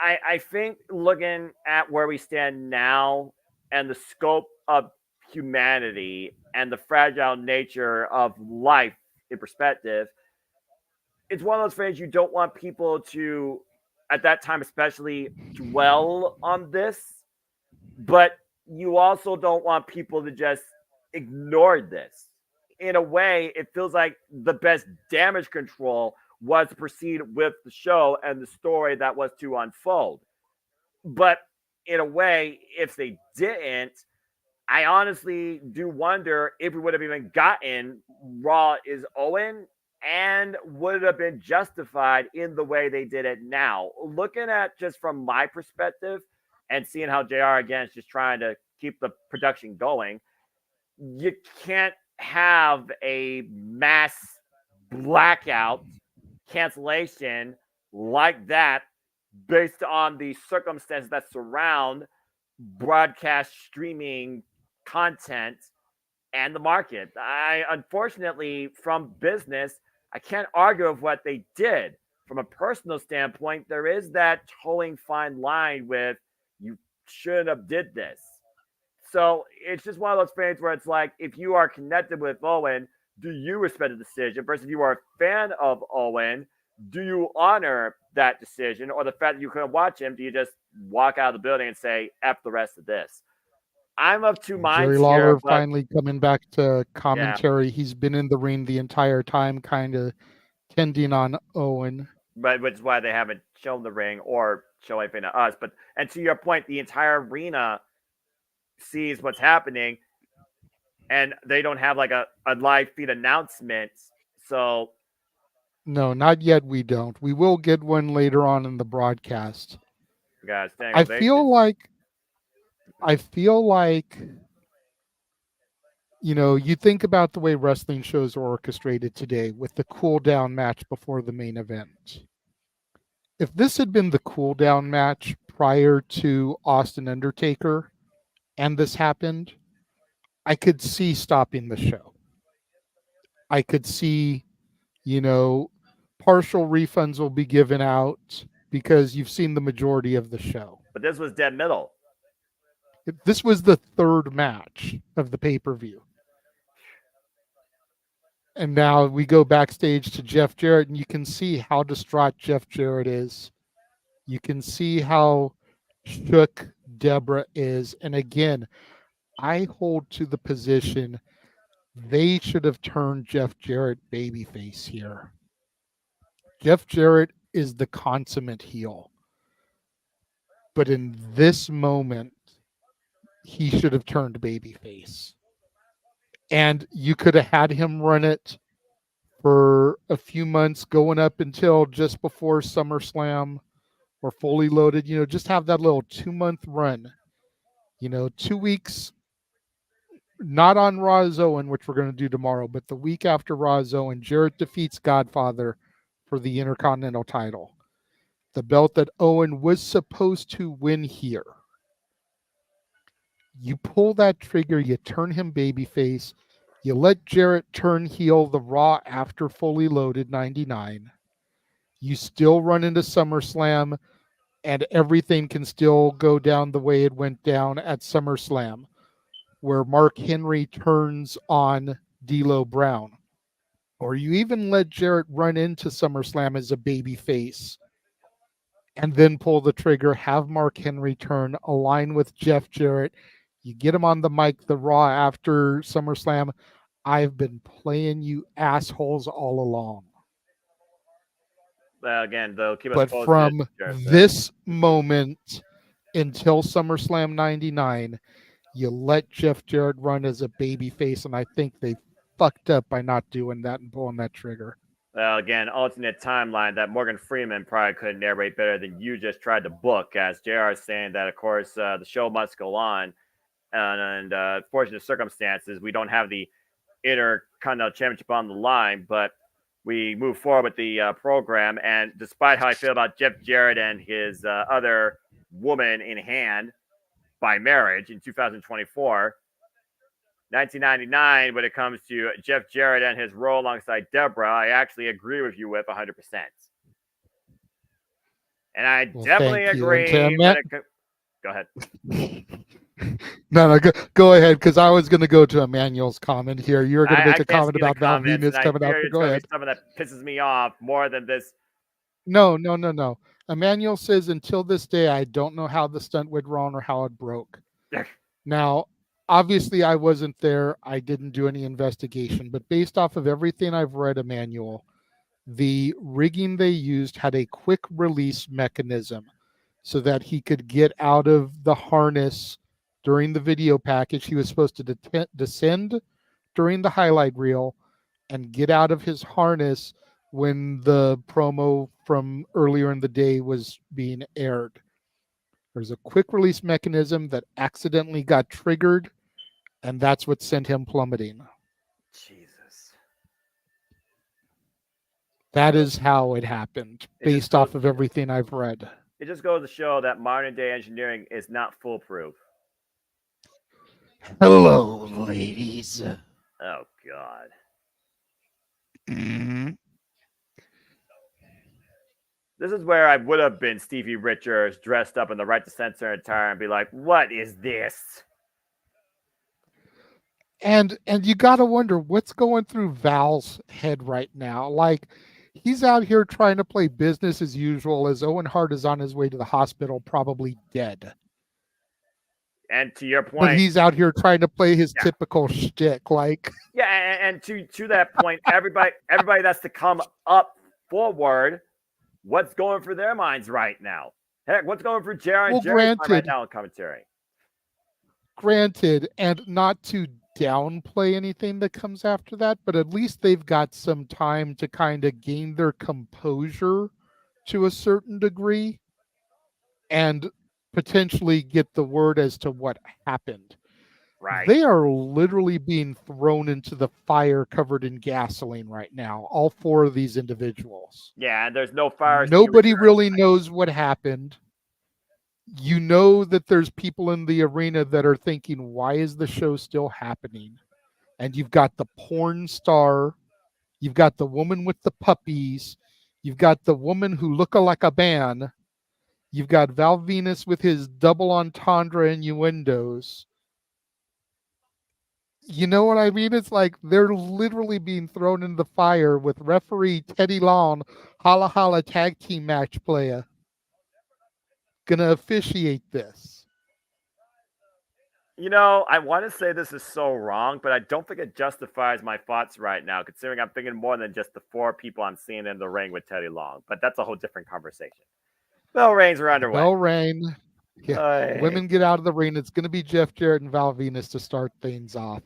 I think looking at where we stand now and the scope of humanity and the fragile nature of life in perspective, it's one of those things you don't want people to, at that time especially, dwell on this, but you also don't want people to just ignore this. In a way, it feels like the best damage control was to proceed with the show and the story that was to unfold. But in a way, if they didn't, I honestly do wonder if we would have even gotten Raw is Owen, and would it have been justified in the way they did it now. Looking at just from my perspective and seeing how JR again is just trying to keep the production going, you can't have a mass blackout cancellation like that based on the circumstances that surround broadcast streaming content and the market. Unfortunately, from business, I can't argue with what they did. From a personal standpoint, there is that towing fine line with you shouldn't have did this. So it's just one of those things where it's like, if you are connected with Owen, do you respect the decision? Versus if you are a fan of Owen, do you honor that decision? Or the fact that you couldn't watch him, do you just walk out of the building and say, F the rest of this? I'm of two minds Jerry Lawler here, but finally coming back to commentary. Yeah. He's been in the ring the entire time, kind of tending on Owen. But which is why they haven't shown the ring or show anything to us. But and to your point, the entire arena sees what's happening, and they don't have like a live feed announcement. So No, not yet. We don't. We will get one later on in the broadcast. we got a standing I ovation. feel like, you think about the way wrestling shows are orchestrated today with the cool down match before the main event. If this had been the cool down match prior to Austin Undertaker and this happened, I could see stopping the show. I could see, partial refunds will be given out because you've seen the majority of the show. But this was dead middle. This was the third match of the pay-per-view. And now we go backstage to Jeff Jarrett, and you can see how distraught Jeff Jarrett is. You can see how shook Deborah is. And again, I hold to the position they should have turned Jeff Jarrett babyface here. Jeff Jarrett is the consummate heel. But in this moment, he should have turned babyface. And you could have had him run it for a few months going up until just before SummerSlam or Fully Loaded. Just have that little 2-month run. 2 weeks, not on Raw Owen, which we're going to do tomorrow, but the week after Raw Owen, Jarrett defeats Godfather for the Intercontinental title. The belt that Owen was supposed to win here. You pull that trigger, you turn him babyface, you let Jarrett turn heel the Raw after Fully Loaded 99. You still run into SummerSlam, and everything can still go down the way it went down at SummerSlam, where Mark Henry turns on D'Lo Brown. Or you even let Jarrett run into SummerSlam as a babyface and then pull the trigger, have Mark Henry turn, align with Jeff Jarrett. You get him on the mic, the Raw after SummerSlam. I've been playing you assholes all along. Again, they'll keep us But posted, from Jarrett, this moment until SummerSlam 99, you let Jeff Jarrett run as a babyface, and I think they fucked up by not doing that and pulling that trigger. Again, alternate timeline that Morgan Freeman probably couldn't narrate better than you just tried to book, as JR is saying that, of course, the show must go on. And fortunate circumstances, we don't have the Intercontinental Championship on the line, but we move forward with the program. And despite how I feel about Jeff Jarrett and his other woman in hand by marriage in 2024, 1999, when it comes to Jeff Jarrett and his role alongside Deborah, I actually agree with you with 100%. And I definitely agree. Go ahead. No, go ahead, because I was going to go to Emmanuel's comment here. You were going to make a comment about Val Venus coming out. Go ahead. Something that pisses me off more than this. No. Emmanuel says, until this day, I don't know how the stunt went wrong or how it broke. Now, obviously, I wasn't there. I didn't do any investigation. But based off of everything I've read, Emmanuel, the rigging they used had a quick release mechanism so that he could get out of the harness during the video package. He was supposed to descend during the highlight reel and get out of his harness when the promo from earlier in the day was being aired. There's a quick release mechanism that accidentally got triggered, and that's what sent him plummeting. Jesus. That is how it happened, based off of everything I've read. It just goes to show that modern day engineering is not foolproof. Hello, ladies. Oh, God. Mm-hmm. This is where I would have been Stevie Richards dressed up in the right to censor attire and be like, what is this? And you got to wonder what's going through Val's head right now. Like, he's out here trying to play business as usual as Owen Hart is on his way to the hospital, probably dead. And to your point, but he's out here trying to play his typical shtick, like. Yeah, and to that point, everybody that's to come up forward, what's going through their minds right now? Heck, what's going through Jerry's mind right now in commentary? granted, and not to downplay anything that comes after that, but at least they've got some time to kind of gain their composure to a certain degree and potentially get the word as to what happened. Right. They are literally being thrown into the fire covered in gasoline right now, all four of these individuals. Yeah, and there's no fire. Nobody really knows what happened. You know that there's people in the arena that are thinking, why is the show still happening? And you've got the porn star, you've got the woman with the puppies, you've got the woman who look like a man, you've got Val Venus with his double entendre innuendos. You know what I mean? It's like they're literally being thrown in the fire with referee Teddy Long, Holla Holla tag team match player, gonna officiate this. You know, I want to say this is so wrong, but I don't think it justifies my thoughts right now, considering I'm thinking more than just the four people I'm seeing in the ring with Teddy Long. But that's a whole different conversation. Bell reigns are underway. Bell reign. Yeah. Women get out of the ring. It's going to be Jeff Jarrett and Val Venus to start things off.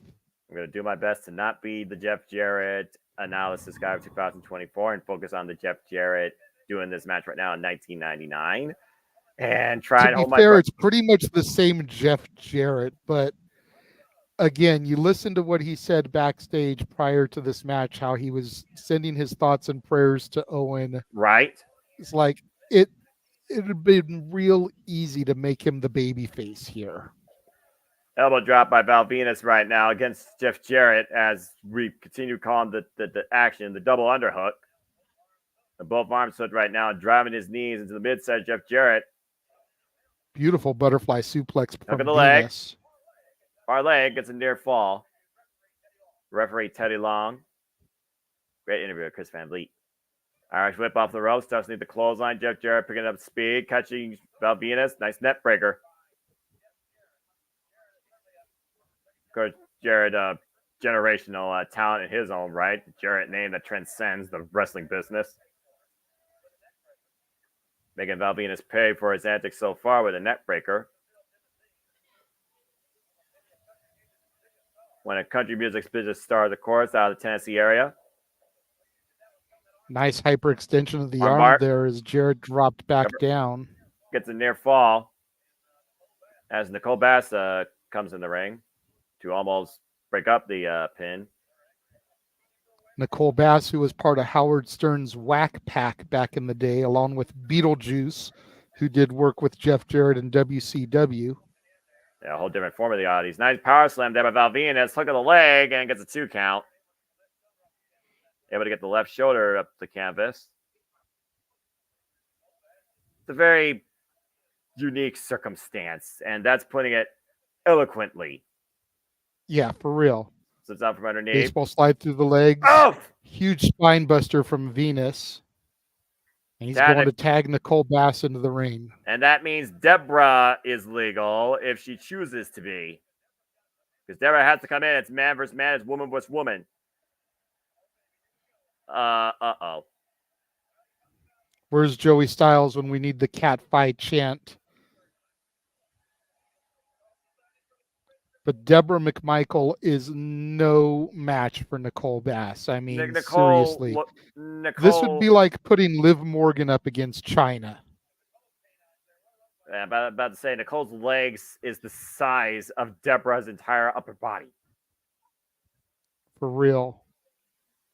I'm going to do my best to not be the Jeff Jarrett analysis guy of 2024 and focus on the Jeff Jarrett doing this match right now in 1999. And try to be fair, it's pretty much the same Jeff Jarrett, but again, you listen to what he said backstage prior to this match, how he was sending his thoughts and prayers to Owen. Right. It's like it'd been real easy to make him the baby face here. Elbow drop by Val Venus right now against Jeff Jarrett as we continue calling the action, the double underhook. And both arms hooked right now, driving his knees into the mid-set Jeff Jarrett. Beautiful butterfly suplex from the Venus. Our leg gets a near fall. Referee Teddy Long. Great interview with Chris Van Vliet. Irish whip off the rope, starts to need the clothesline. Jeff Jarrett picking up speed, catching Val Venus. Nice net breaker. Of course, Jarrett, generational talent in his own right. Jarrett name that transcends the wrestling business. Making Val Venus pay for his antics so far with a net breaker. When a country music business star, of course, out of the Tennessee area. Nice hyperextension of the arm there as Jarrett dropped back down. Gets a near fall as Nicole Bass comes in the ring to almost break up the pin. Nicole Bass, who was part of Howard Stern's Whack Pack back in the day, along with Beetlejuice, who did work with Jeff Jarrett in WCW. Yeah, a whole different form of the oddities. Nice power slam there by Val Venus. Hook of the leg and gets a 2 count. Able to get the left shoulder up the canvas. It's a very unique circumstance, and that's putting it eloquently. Yeah, for real. So it's out from underneath. Baseball slide through the legs. Oh! Huge spine buster from Venus. And he's going to tag Nicole Bass into the ring. And that means Deborah is legal if she chooses to be. Because Deborah has to come in. It's man versus man. It's woman versus woman. Uh-oh. Where's Joey Styles when we need the cat fight chant? But Deborah McMichael is no match for Nicole Bass. I mean, seriously. This would be like putting Liv Morgan up against China. I'm about to say, Nicole's legs is the size of Deborah's entire upper body. For real.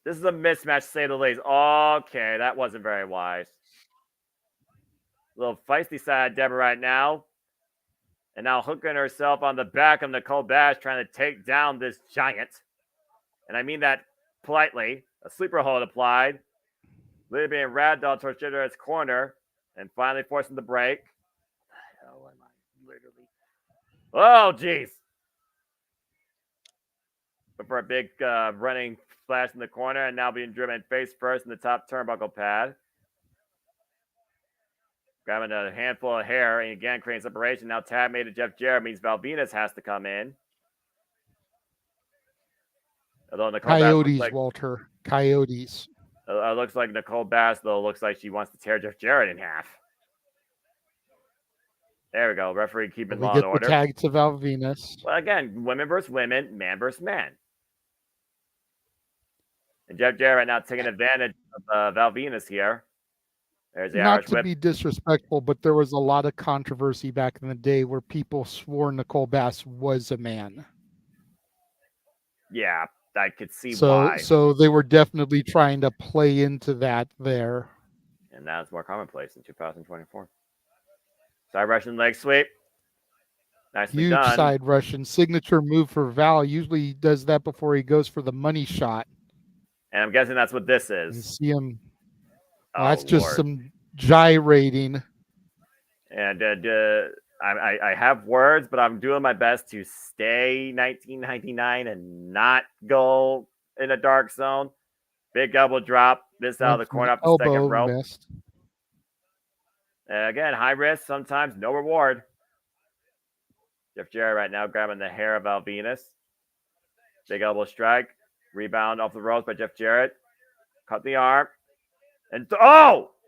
This is a mismatch, to say the least. Okay, that wasn't very wise. A little feisty side Deborah right now. And now hooking herself on the back of Nicole Bass, trying to take down this giant. And I mean that politely. A sleeper hold applied. Lily being ragdolled towards Jarrett's corner. And finally forcing the break. Oh, am I literally? Oh, jeez. But for a big running splash in the corner, and now being driven face first in the top turnbuckle pad. Grabbing a handful of hair and again creating separation. Now tag made to Jeff Jarrett means Val Venus has to come in. Although Nicole Coyotes, Bass Walter. Coyotes. Looks like Nicole Bass, though, looks like she wants to tear Jeff Jarrett in half. There we go. Referee keeping We law get and the order. tag to Val Venus. Well, again, women versus women, man versus man. And Jeff Jarrett right now taking advantage of Val Venus here. There's the Not Irish to whip. be disrespectful, but there was a lot of controversy back in the day where people swore Nicole Bass was a man. Yeah, I could see why. So they were definitely trying to play into that there. And now it's more commonplace in 2024. Side Russian leg sweep. Nicely Huge done. side Russian signature move for Val. Usually he does that before he goes for the money shot. And I'm guessing that's what this You is. see him. Well, Oh, that's just Lord. some gyrating. And I have words, but I'm doing my best to stay 1999 and not go in a dark zone. Big elbow drop. This out of the corner up the second rope. Missed. Again, high risk, sometimes no reward. Jeff Jarrett right now grabbing the hair of Val Venus. Big elbow strike. Rebound off the ropes by Jeff Jarrett. Cut the arm. And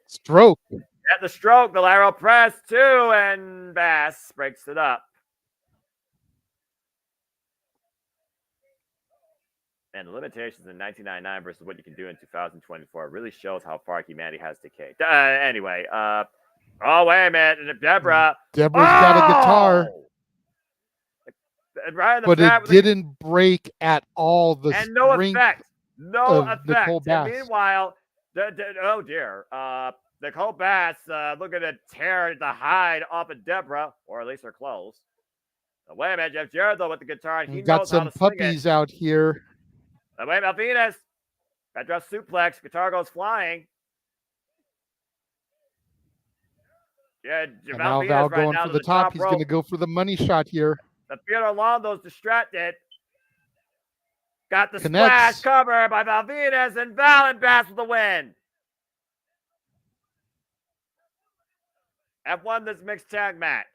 stroke. At the stroke, the lateral press too, and Bass breaks it up. And the limitations in 1999 versus what you can do in 2024 really shows how far humanity has decayed. Anyway, oh, wait a minute. Debra's got a guitar. Right in the but back it didn't break at all. And no effect. No effect. Nicole Bass. And meanwhile, oh dear. Nicole Bass looking to tear the hide off of Debra, or at least her clothes. Wait a minute, Jeff Jarrett though with the guitar. He got knows some how to swing puppies it. out here. Wait a minute, Venus. That dress suplex. Guitar goes flying. Yeah, And now Val going for the top. He's going to go for the money shot here. The Theodore Londo's distracted. Got the splash cover by Val Venus, and Val and Bass with the win. Have won this mixed tag match.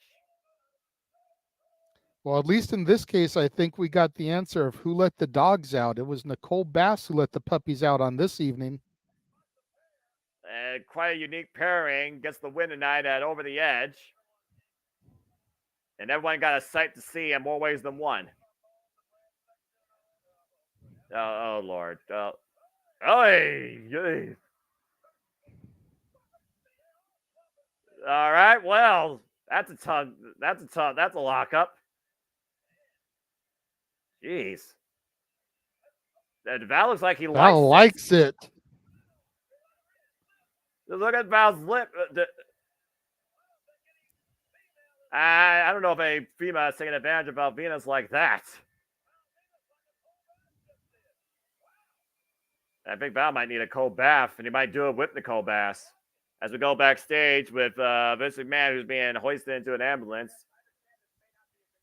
Well, at least in this case, I think we got the answer of who let the dogs out. It was Nicole Bass who let the puppies out on this evening. Quite a unique pairing. Gets the win tonight at Over the Edge. And everyone got a sight to see in more ways than one. Oh Lord. Hey. All right. Well, that's a lockup. Jeez. Val looks like he likes it. Look at Val's lip. I don't know if a female is taking advantage of Val Venus like that. I think Val might need a cold bath, and he might do it with Nicole Bass. As we go backstage with Vince McMahon, who's being hoisted into an ambulance.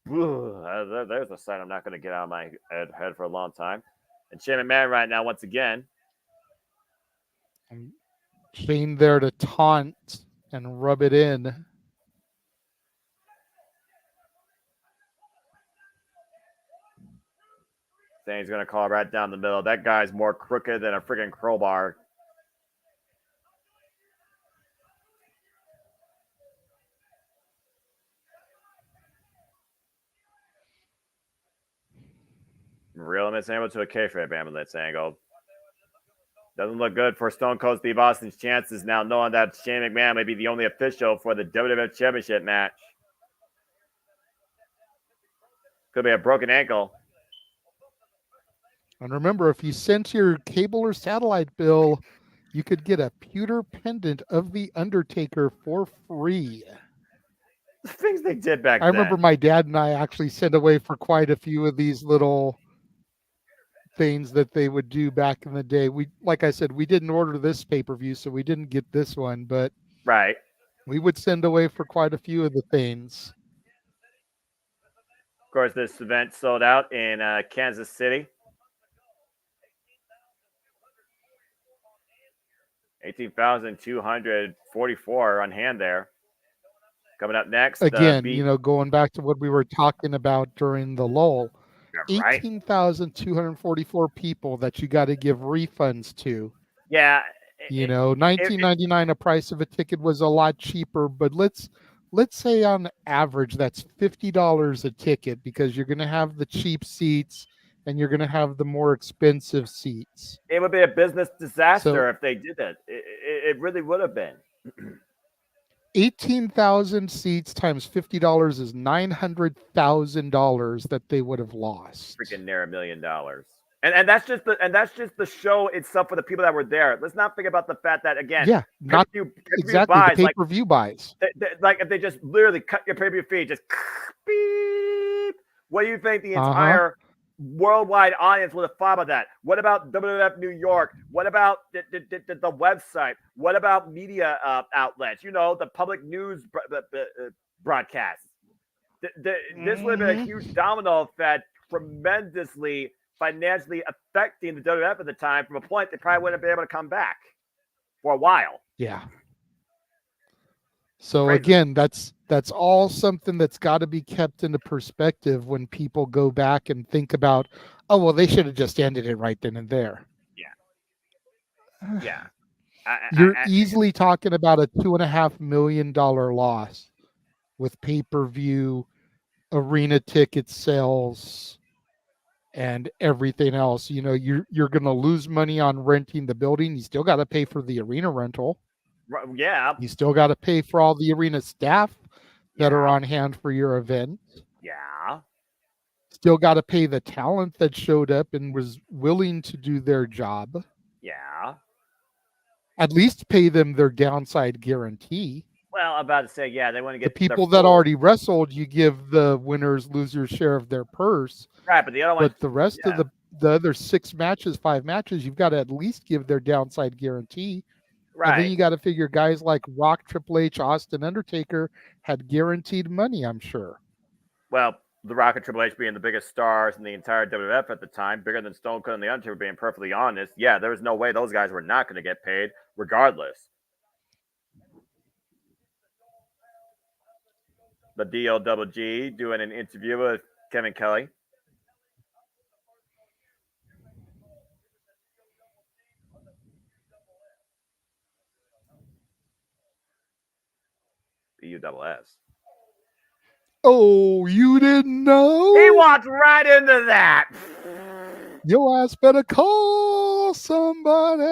There's a sight I'm not going to get out of my head for a long time. And Shane McMahon right now, once again. Shane there to taunt and rub it in. Saying he's going to call right down the middle. That guy's more crooked than a freaking crowbar. Real Miss Angle to a kayfabe ambulance angle. Doesn't look good for Stone Cold Steve Austin's chances now, knowing that Shane McMahon may be the only official for the WWF Championship match. Could be a broken ankle. And remember, if you sent your cable or satellite bill, you could get a pewter pendant of The Undertaker for free. The things they did back then. I remember my dad and I actually sent away for quite a few of these little things that they would do back in the day. We, like I said, we didn't order this pay-per-view, so we didn't get this one, but right, we would send away for quite a few of the things. Of course, this event sold out in Kansas City. 18,244 on hand there. Coming up next. Again, going back to what we were talking about during the lull. Right. 18,244 people that you got to give refunds to. Yeah. $19.99 a price of a ticket was a lot cheaper, but let's let's say on average that's $50 a ticket, because you're going to have the cheap seats and you're going to have the more expensive seats. It would be a business disaster So- if they did that. It really would have been. 18,000 seats times $50 is $900,000 that they would have lost. Freaking near $1 million. And that's just the show itself for the people that were there. Let's not think about the fact that, again, not exactly buys, the pay-per-view buys. Like if they just literally cut your pay-per-view fee, just beep. What do you think the entire worldwide audience would have thought about that? What about WWF New York? What about the website? What about media outlets? The public news broadcasts. This would have been a huge domino effect, tremendously financially affecting the WWF at the time. From a point, they probably wouldn't be able to come back for a while. Yeah. So again, that's all something that's got to be kept into perspective when people go back and think about, oh, well, they should have just ended it right then and there. Yeah. You're easily talking about a $2.5 million loss with pay-per-view, arena ticket sales, and everything else. You're going to lose money on renting the building. You still got to pay for the arena rental. Yeah. You still got to pay for all the arena staff that are on hand for your event. Yeah. Still got to pay the talent that showed up and was willing to do their job. Yeah. At least pay them their downside guarantee. Well, I'm about to say, they want to get the people that already wrestled. You give the winners, losers share of their purse. Right, but the other one. But the rest of the other 5 matches, you've got to at least give their downside guarantee. Right. And then you got to figure guys like Rock, Triple H, Austin, Undertaker had guaranteed money, I'm sure. Well, The Rock and Triple H being the biggest stars in the entire WWF at the time, bigger than Stone Cold and The Undertaker, being perfectly honest. Yeah, there was no way those guys were not going to get paid regardless. The DOWG doing an interview with Kevin Kelly. BUSS. Oh, you didn't know? He walked right into that. Your ass better call somebody.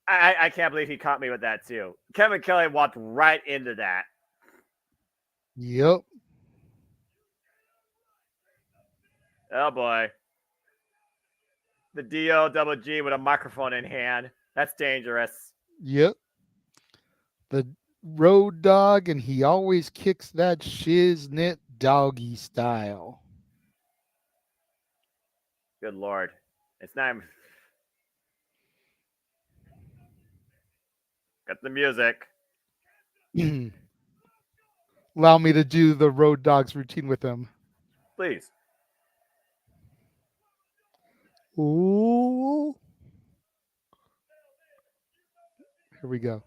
I can't believe he caught me with that too. Kevin Kelly walked right into that. Yep. Oh boy. The DOWG with a microphone in hand. That's dangerous. Yep. The Road Dog, and he always kicks that shiznit doggy style. Good Lord. It's not even... Got the music. Allow me to do the Road Dog's routine with him. Please. Ooh. Here we go.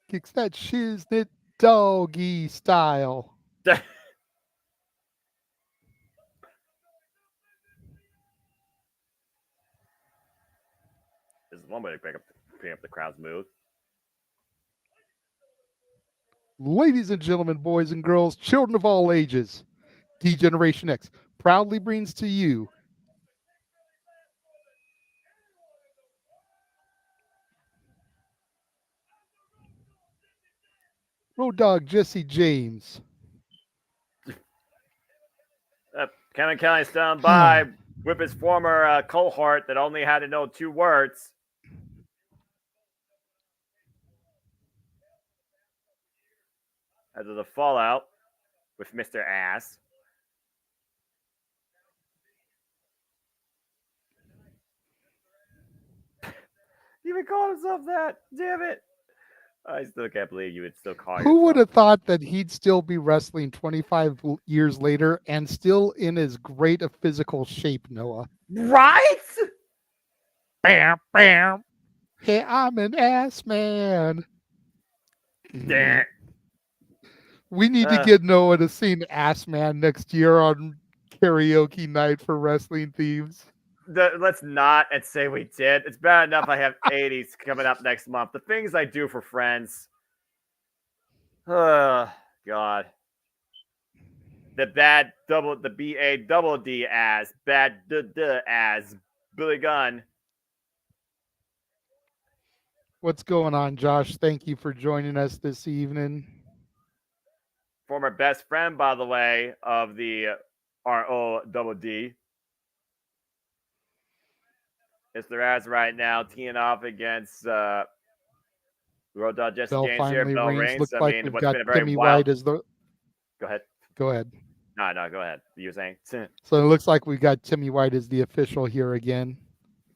Kicks that shiznit doggy style. This is one way to pick up the crowd's mood. Ladies and gentlemen, boys and girls, children of all ages, D-Generation X proudly brings to you Road Dog Jesse James. Kevin Kelly standing by with his former cohort that only had to know 2 words. As of the fallout with Mr. Ass. He even called himself that. Damn it. I still can't believe you would still call yourself. Who would have thought that he'd still be wrestling 25 years later and still in as great a physical shape, Noah? Right? Bam, bam. Hey, I'm an ass man. We need to get Noah to sing Ass Man next year on karaoke night for Wrestling Thieves. let's not and say we did. It's bad enough I have 80s coming up next month. The things I do for friends. Oh, God. The BA double D as bad as Billy Gunn. What's going on, Josh? Thank you for joining us this evening. Former best friend, by the way, of the RO double D. Mr. Az right now teeing off against Road Dogg Jesse Bell James here. finally Bell rings. Reigns. Looks I like mean, we've what's got been a very Timmy wild. White as the. Go ahead. Go ahead. No, go ahead. You were saying. So it looks like we got Timmy White as the official here again.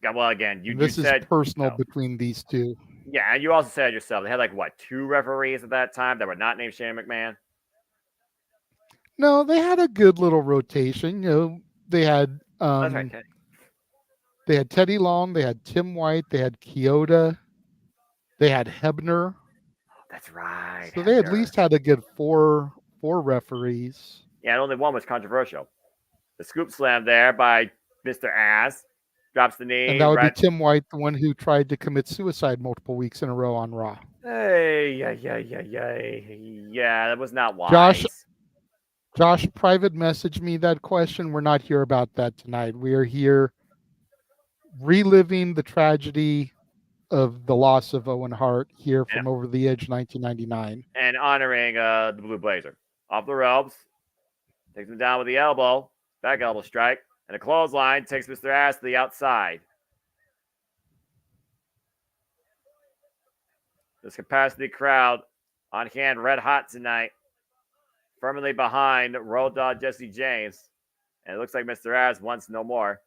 Well, again, This you is said personal between these two. Yeah, and you also said yourself they had like what 2 referees at that time that were not named Shane McMahon. No, they had a good little rotation. You know, they had That's right, Teddy. They had Teddy Long, they had Tim White, they had Kyoto, they had Hebner. That's right. So they at least had a good four referees. Yeah, and only one was controversial. The scoop slam there by Mr. Ass drops the knee. And that would be Tim White, the one who tried to commit suicide multiple weeks in a row on Raw. Hey, yeah, that was not wise. Josh, private message me that question. We're not here about that tonight. We are here reliving the tragedy of the loss of Owen Hart here from Over the Edge 1999. And honoring the Blue Blazer. Off the ropes. Takes him down with the elbow. Back elbow strike. And a clothesline takes Mr. Ass to the outside. This capacity crowd on hand red hot tonight. Firmly behind Road Dogg Jesse James. And it looks like Mr. Ass wants no more.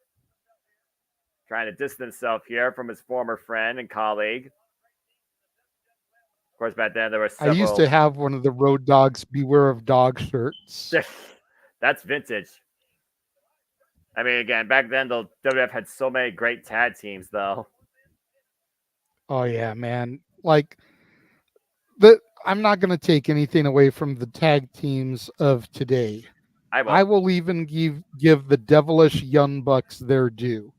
Trying to distance himself here from his former friend and colleague. Of course, back then there were several. I used to have one of the Road Dogs Beware of Dog shirts. That's vintage. I mean, again, back then the WWF had so many great tag teams, though. Oh yeah, man! Like I'm not going to take anything away from the tag teams of today. I will even give the Devilish Young Bucks their due.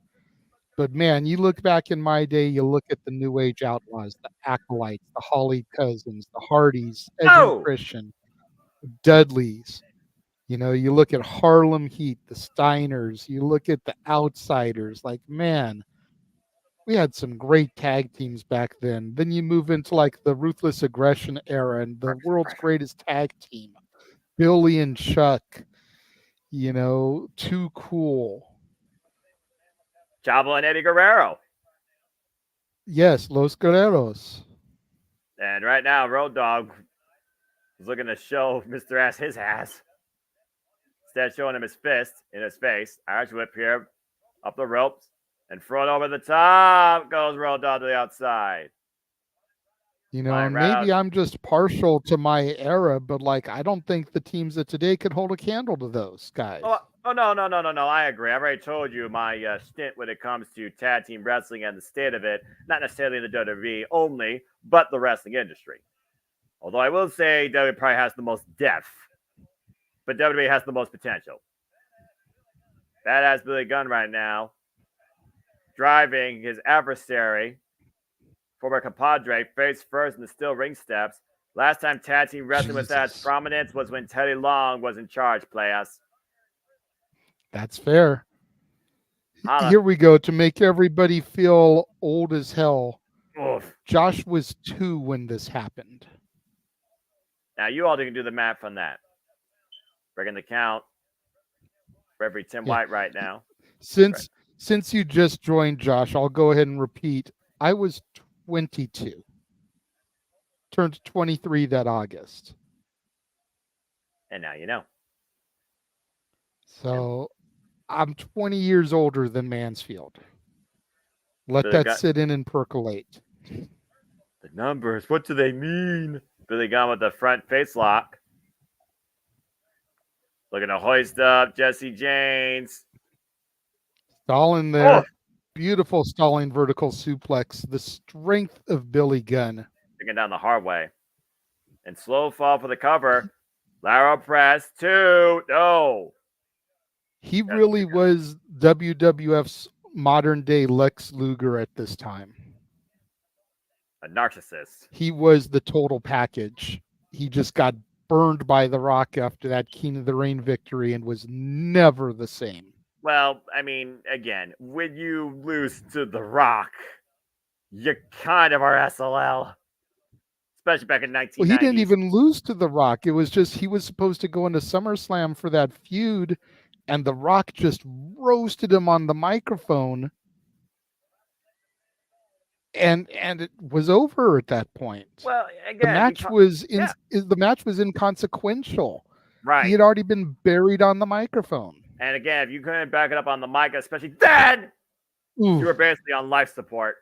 But man, you look back in my day, you look at the New Age Outlaws, the Acolytes, the Holly Cousins, the Hardys, Edge and Christian, Dudleys. You know, you look at Harlem Heat, the Steiners, you look at the Outsiders. Like, man, we had some great tag teams back then. Then you move into like the Ruthless Aggression era and the world's greatest tag team, Billy and Chuck, you know, Too Cool. Chavo and Eddie Guerrero. Yes, Los Guerreros. And right now, Road Dogg is looking to show Mr. Ass his ass. Instead, showing him his fist in his face. Irish whip here, up the ropes, and front over the top goes Road Dogg to the outside. You know, maybe I'm just partial to my era, but like I don't think the teams of today could hold a candle to those guys. Oh, no. I agree. I've already told you my stint when it comes to tag team wrestling and the state of it, not necessarily in the WWE only, but the wrestling industry. Although I will say WWE probably has the most depth, but WWE has the most potential. Badass Billy Gunn right now, driving his adversary, former compadre, face first in the steel ring steps. Last time tag team wrestling was at prominence was when Teddy Long was in charge, players. That's fair. Here we go to make everybody feel old as hell. Oof. Josh was 2 when this happened. Now you all can do the math on that. Breaking the count for every Tim White right now. Since you just joined, Josh, I'll go ahead and repeat. I was 22. Turned 23 that August. And now you know. So I'm 20 years older than Mansfield. Let that sit in and percolate. The numbers, what do they mean? Billy Gunn with the front face lock. Looking to hoist up Jesse James. Stalling there. Oh. Beautiful stalling vertical suplex. The strength of Billy Gunn. Taking down the hard way. And slow fall for the cover. Lateral press 2. No. He really was WWF's modern day Lex Luger at this time. A narcissist. He was the total package. He just got burned by The Rock after that King of the Ring victory and was never the same. Well, I mean, again, when you lose to The Rock, you kind of are SOL. Especially back in 1990s. Well, he didn't even lose to The Rock. It was just he was supposed to go into SummerSlam for that feud, and The Rock just roasted him on the microphone. And it was over at that point. Well, again, the match was inconsequential. Right. He had already been buried on the microphone. And again, if you couldn't back it up on the mic, especially then, you were basically on life support.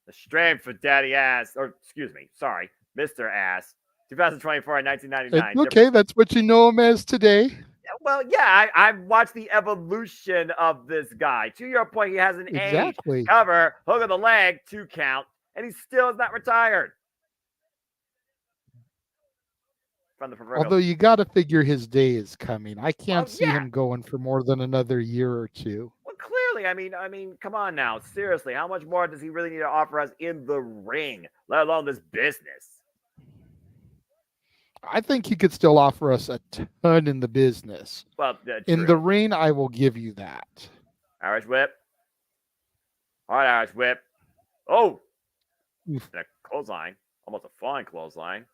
The strength for Daddy Ass, or excuse me, sorry, Mr. Ass, 2024 and 1999. Okay, that's what you know him as today. Well, yeah, I've watched the evolution of this guy. To your point, he hasn't Exactly. aged. Cover, hook of the leg, 2 count, and he still is not retired. Although you got to figure his day is coming. I can't see him going for more than another year or two. Well, clearly, I mean, come on now. Seriously, how much more does he really need to offer us in the ring, let alone this business? I think he could still offer us a ton in the business. Well, in the ring, I will give you that. Irish whip. Hard Irish whip. Oh! And a clothesline. Almost a flying clothesline.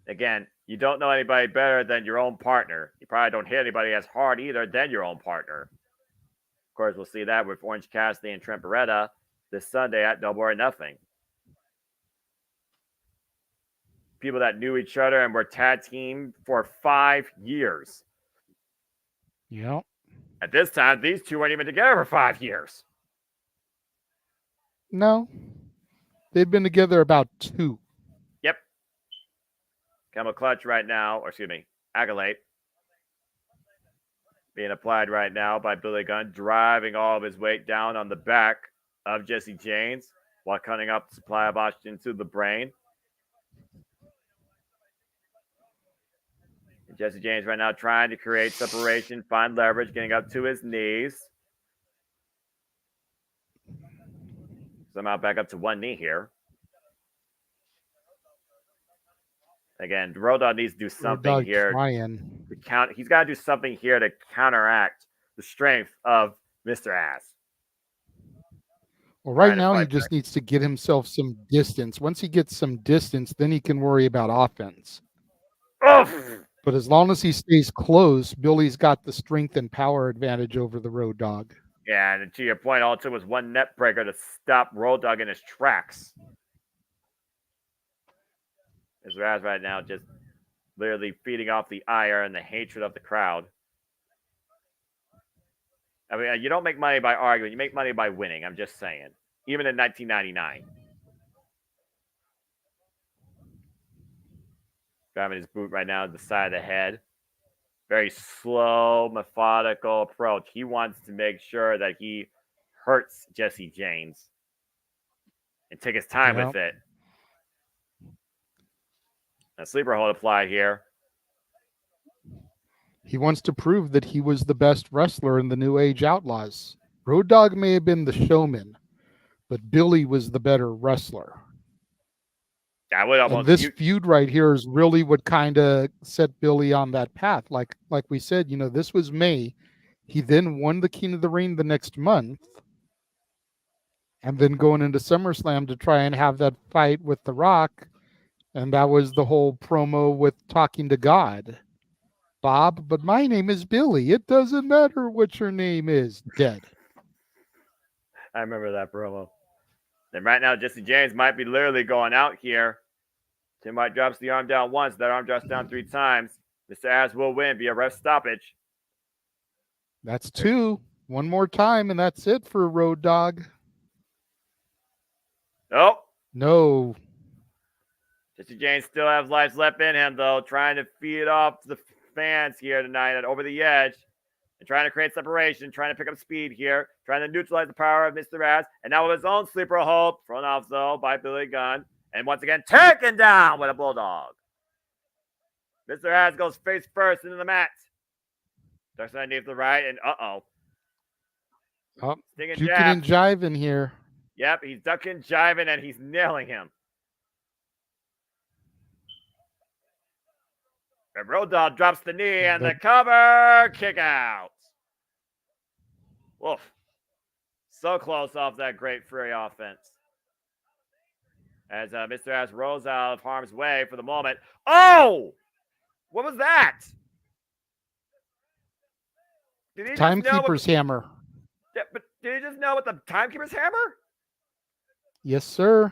Again, you don't know anybody better than your own partner. You probably don't hit anybody as hard either than your own partner. Of course, we'll see that with Orange Cassidy and Trent Beretta this Sunday at Double or Nothing. People that knew each other and were tag team for 5 years. Yep. At this time, these two weren't even together for 5 years. No. They'd been together about 2. Yep. Camel clutch right now, or excuse me, accolade. Being applied right now by Billy Gunn, driving all of his weight down on the back of Jesse James while cutting up the supply of oxygen to the brain. Jesse James right now trying to create separation, find leverage, getting up to his knees. Somehow back up to one knee here. Again, Road Dogg needs to do something here. He's got to do something here to counteract the strength of Mr. Ass. Well, right now he just needs to get himself some distance. Once he gets some distance, then he can worry about offense. But as long as he stays close, Billy's got the strength and power advantage over the Road Dogg. Yeah, and to your point, all it took was one net breaker to stop Road Dogg in his tracks. Mr. Ass right now just literally feeding off the ire and the hatred of the crowd. I mean, you don't make money by arguing. You make money by winning. I'm just saying. Even in 1999. Grabbing his boot right now to the side of the head. Very slow, methodical approach. He wants to make sure that he hurts Jesse James and take his time with it. A sleeper hold applied here. He wants to prove that he was the best wrestler in the New Age Outlaws. Road Dogg may have been the showman, but Billy was the better wrestler. And this feud right here is really what kind of set Billy on that path. Like we said, this was May. He then won the King of the Ring the next month. And then going into SummerSlam to try and have that fight with The Rock. And that was the whole promo with talking to God. Bob, but my name is Billy. It doesn't matter what your name is. Dead. I remember that promo. And right now, Jesse James might be literally going out here. Tim White drops the arm down once. That arm drops down 3 times. Mr. Ass will win via ref stoppage. That's 2. One more time, and that's it for Road Dogg. Nope. No. Jesse James still has life left in him, though, trying to feed off the fans here tonight at Over the Edge. And trying to create separation, trying to pick up speed here, trying to neutralize the power of Mr. Ass. And now with his own sleeper hold, thrown off, though, by Billy Gunn. And once again, taken down with a bulldog. Mr. Ass goes face first into the mat. Ducks underneath the right, and Oh, stinging juking jab. and jiving here. Yep, he's ducking, jiving, and he's nailing him. And Road Dogg drops the knee and the cover kick out. Woof. So close off that great Fury offense. As Mr. Ass rolls out of harm's way for the moment. Oh! What was that? Did he Timekeeper's hammer. Yeah, but did he just know what the timekeeper's hammer? Yes, sir.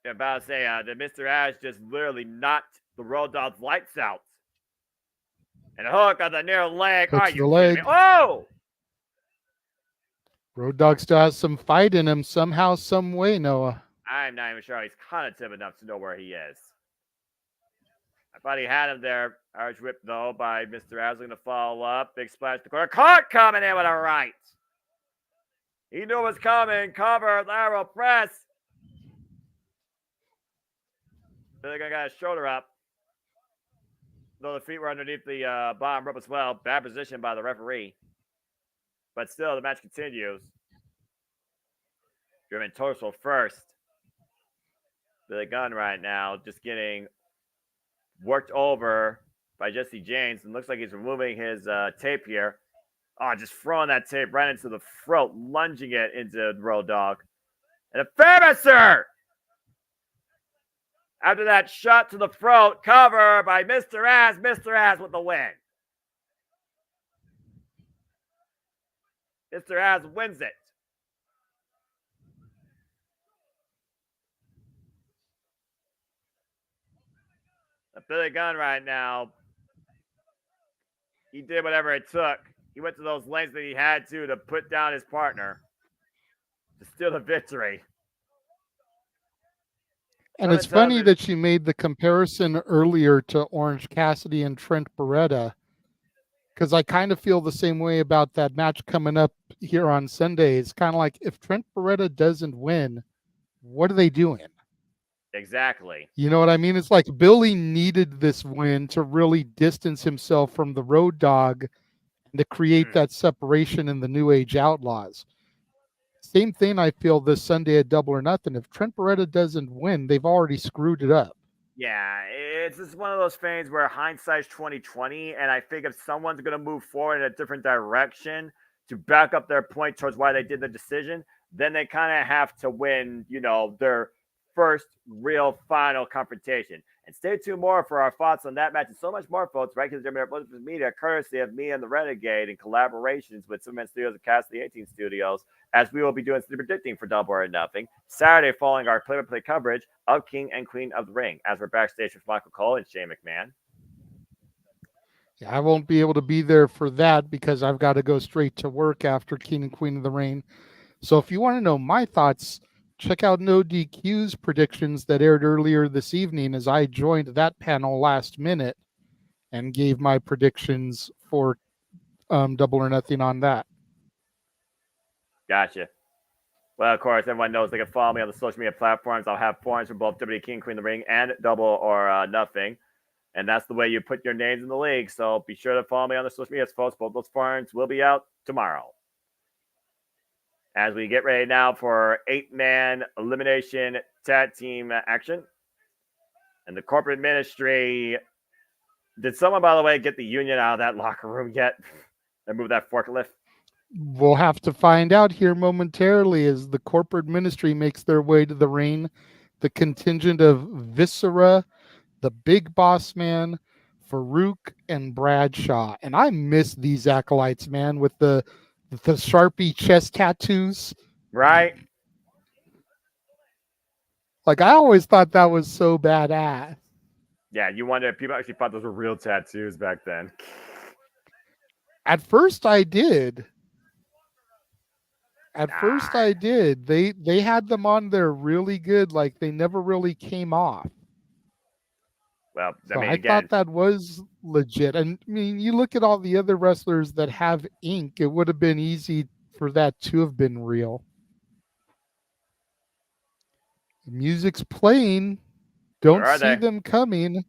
Yeah, about to say that Mr. Ash just literally knocked the Road Dogg's lights out. And a hook on the near leg. Hooks Are you the leg. kidding me? Oh! Road Dogg still has some fight in him somehow, some way, Noah. I'm not even sure he's cognitive enough to know where he is. I thought he had him there. Arch whip, though, by Mr. Ash. Looking to follow up. Big splash to the corner. Caught coming in with a right. He knew it was coming. Cover, lateral press. They're going to get his shoulder up. Though the feet were underneath the bottom rope as well. Bad position by the referee. But still, the match continues. German torso first. Billy Gunn right now just getting worked over by Jesse James. And looks like he's removing his tape here. Oh, just throwing that tape right into the throat, lunging it into Road Dogg. And a Fairmaster! After that shot to the throat, cover by Mr. Ass. Mr. Ass with the win. Mr. Ass wins it. Billy Gunn right now, he did whatever it took. He went to those lengths that he had to put down his partner to steal the victory. And it's funny that you made the comparison earlier to Orange Cassidy and Trent Beretta, because I kind of feel the same way about that match coming up here on Sunday. It's kind of like, if Trent Beretta doesn't win, what are they doing? Exactly. You know what I mean? It's like Billy needed this win to really distance himself from the Road Dogg and to create that separation in the New Age Outlaws. Same thing I feel this Sunday at Double or Nothing. If Trent Beretta doesn't win, they've already screwed it up. Yeah, it's just one of those things where hindsight's 20/20, and I think if someone's going to move forward in a different direction to back up their point towards why they did the decision, then they kind of have to win, their first real final confrontation. And stay tuned more for our thoughts on that match and so much more, folks, right? Because JMN Multiverse of Media, courtesy of me and the Renegade, in collaborations with Superman Studios and Cast the 18 Studios, as we will be doing some predicting for Double or Nothing Saturday, following our play-by-play coverage of King and Queen of the Ring, as we're backstage with Michael Cole and Shane McMahon. Yeah, I won't be able to be there for that because I've got to go straight to work after King and Queen of the Ring. So if you want to know my thoughts, check out No DQ's predictions that aired earlier this evening, as I joined that panel last minute and gave my predictions for Double or Nothing on that. Gotcha. Well, of course, everyone knows they can follow me on the social media platforms. I'll have forums for both WWE King, Queen of the Ring, and Double or Nothing. And that's the way you put your names in the league. So be sure to follow me on the social media, folks. Both those forums will be out tomorrow. As we get ready now for 8-man elimination tag team action. And the corporate ministry. Did someone, by the way, get the union out of that locker room yet? And move that forklift? We'll have to find out here momentarily as the corporate ministry makes their way to the ring. The contingent of Viscera, the Big Boss Man, Farouk, and Bradshaw. And I miss these acolytes, man, with the Sharpie chest tattoos. Right. Like, I always thought that was so badass. Yeah, you wonder if people actually thought those were real tattoos back then. At first I did. First I did. They had them on there really good. Like, they never really came off. Well, So I thought that was legit. And I mean, you look at all the other wrestlers that have ink, it would have been easy for that to have been real. The music's playing. Don't see them coming.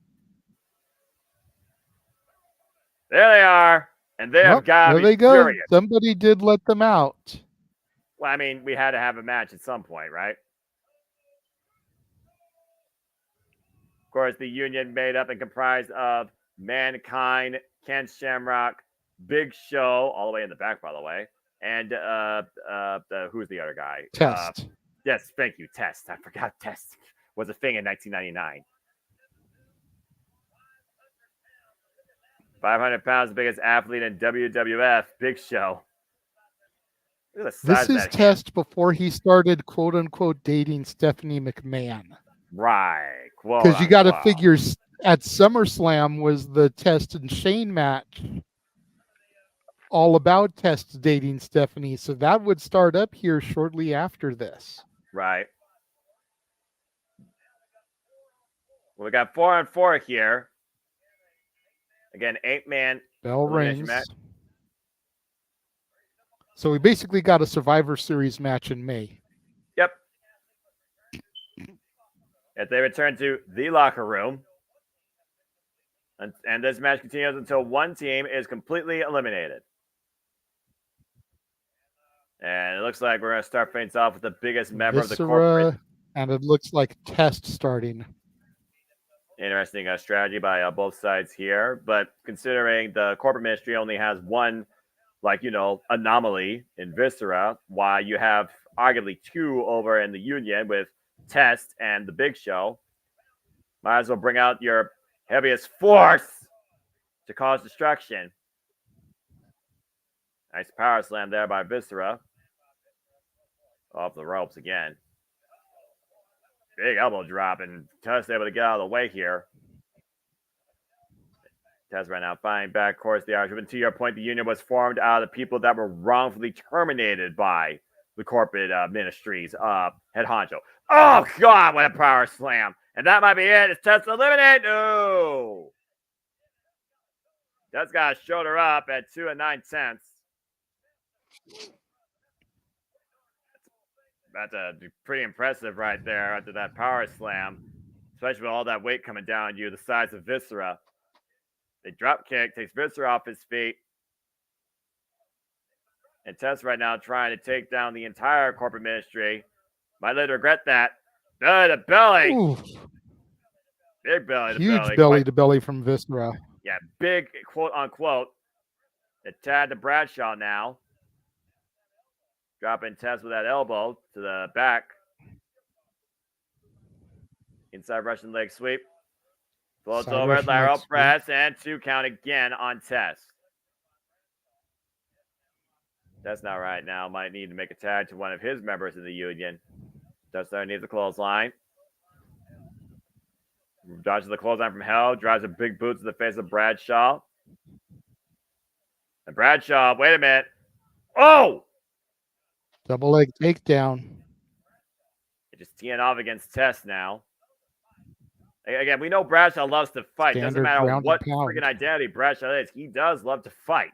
There they are. And they have got to There be they go. furious. Somebody did let them out. Well, I mean, we had to have a match at some point, right? Of course, the Union made up and comprised of Mankind, Ken Shamrock, Big Show, all the way in the back, by the way, and who's the other guy? Test. Yes, thank you, Test. I forgot Test was a thing in 1999. 500 pounds, the biggest athlete in WWF, Big Show. Look at the size This of is that Test before he started, quote unquote, dating Stephanie McMahon. Right. Because you got to figure at SummerSlam was the Test and Shane match all about Test dating Stephanie. So that would start up here shortly after this. Right. Well, we got 4-on-4 here. Again, 8-man Bell elimination rings. match. So we basically got a Survivor Series match in May. Yep. As they return to the locker room. And this match continues until one team is completely eliminated. And it looks like we're going to start things off with the biggest member of the corporate. And it looks like Test starting. Interesting strategy by both sides here. But considering the corporate ministry only has one, anomaly in Viscera, while you have arguably two over in the Union with Test and the Big Show, might as well bring out your heaviest force to cause destruction. Nice power slam there by Viscera. Off the ropes again. Big elbow drop, and Test able to get out of the way here. Test right now fighting back, of course, the Irish. But to your point, the Union was formed out of the people that were wrongfully terminated by the corporate ministries head honcho. Oh, God, what a power slam. And that might be it. It's Test eliminated. No. Test got a shoulder up at 2 9/10. That's pretty impressive right there after that power slam, especially with all that weight coming down on you, the size of Viscera. They drop kick, takes Viscera off his feet. And Test right now trying to take down the entire corporate ministry. Might later regret that. Belly to belly. Ooh. Big belly to Huge belly. belly to belly from Viscera. Yeah, big quote unquote. The Tad to Bradshaw now. Dropping Test with that elbow to the back. Inside Russian leg sweep. Floats over, lateral press, and 2 count again on Test. That's not right now. Might need to make a tag to one of his members of the Union. Test there needs a clothesline. Dodges the clothesline from hell. Drives a big boot to the face of Bradshaw. And Bradshaw, wait a minute. Oh! Double leg takedown. Just teeing off against Test now. Again, we know Bradshaw loves to fight. Standard Doesn't matter what pound. freaking identity Bradshaw is. He does love to fight,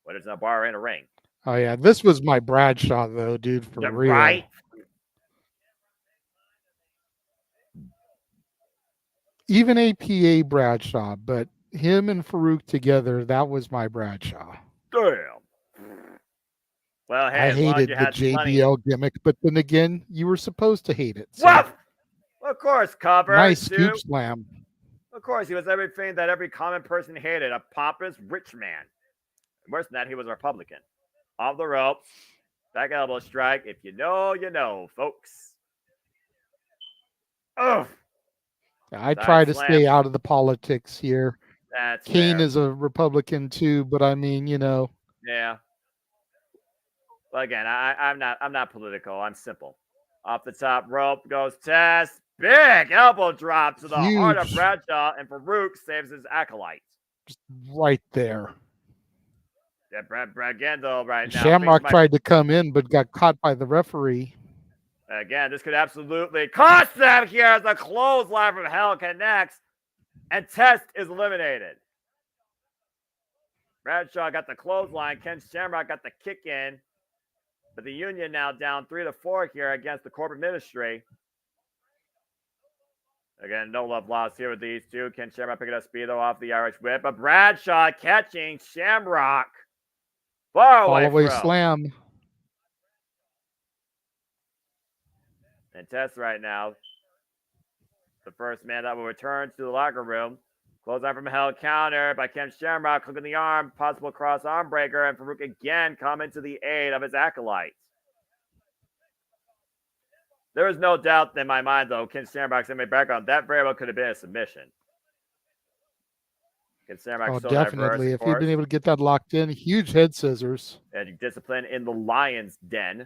whether it's in a bar or in a ring. Oh, yeah. This was my Bradshaw, though, dude, for real. Right? Even APA Bradshaw, but him and Farouk together, that was my Bradshaw. Damn. Well, hey, I hated the JBL gimmick, but then again, you were supposed to hate it. So. What? Well, of course, cover. Nice scoop slam. Of course, he was everything that every common person hated, a pompous rich man. Worse than that, he was a Republican. Off the ropes, back elbow strike. If you know, you know, folks. Oh. I try to stay out of the politics here. That's Kane fair. is a Republican too, but I mean, you know. Yeah. Well, again, I'm not political. I'm simple. Off the top rope goes Test. Big elbow drop to the heart of Bradshaw, and Farouk saves his acolyte. Just right there. Yeah, Brad Gandil right now. Shamrock tried to come in, but got caught by the referee. Again, this could absolutely cost them here as the clothesline from hell connects, and Test is eliminated. Bradshaw got the clothesline. Ken Shamrock got the kick in. But the Union now down 3-4 here against the corporate ministry. Again, no love lost here with these two. Ken Shamrock picking up speed though off the Irish whip. But Bradshaw catching Shamrock. Far away Fall-away throw. slam. And Test right now. The first man that will return to the locker room. Close on from hell counter by Ken Shamrock. Hooking the arm. Possible cross arm breaker. And Farouk again coming to the aid of his acolytes. There is no doubt in my mind, though, Ken Shamrock's in my background. That very well could have been a submission. Ken Shamrock so definitely. diverse, If you'd been able to get that locked in, huge head scissors. And discipline in the Lion's Den.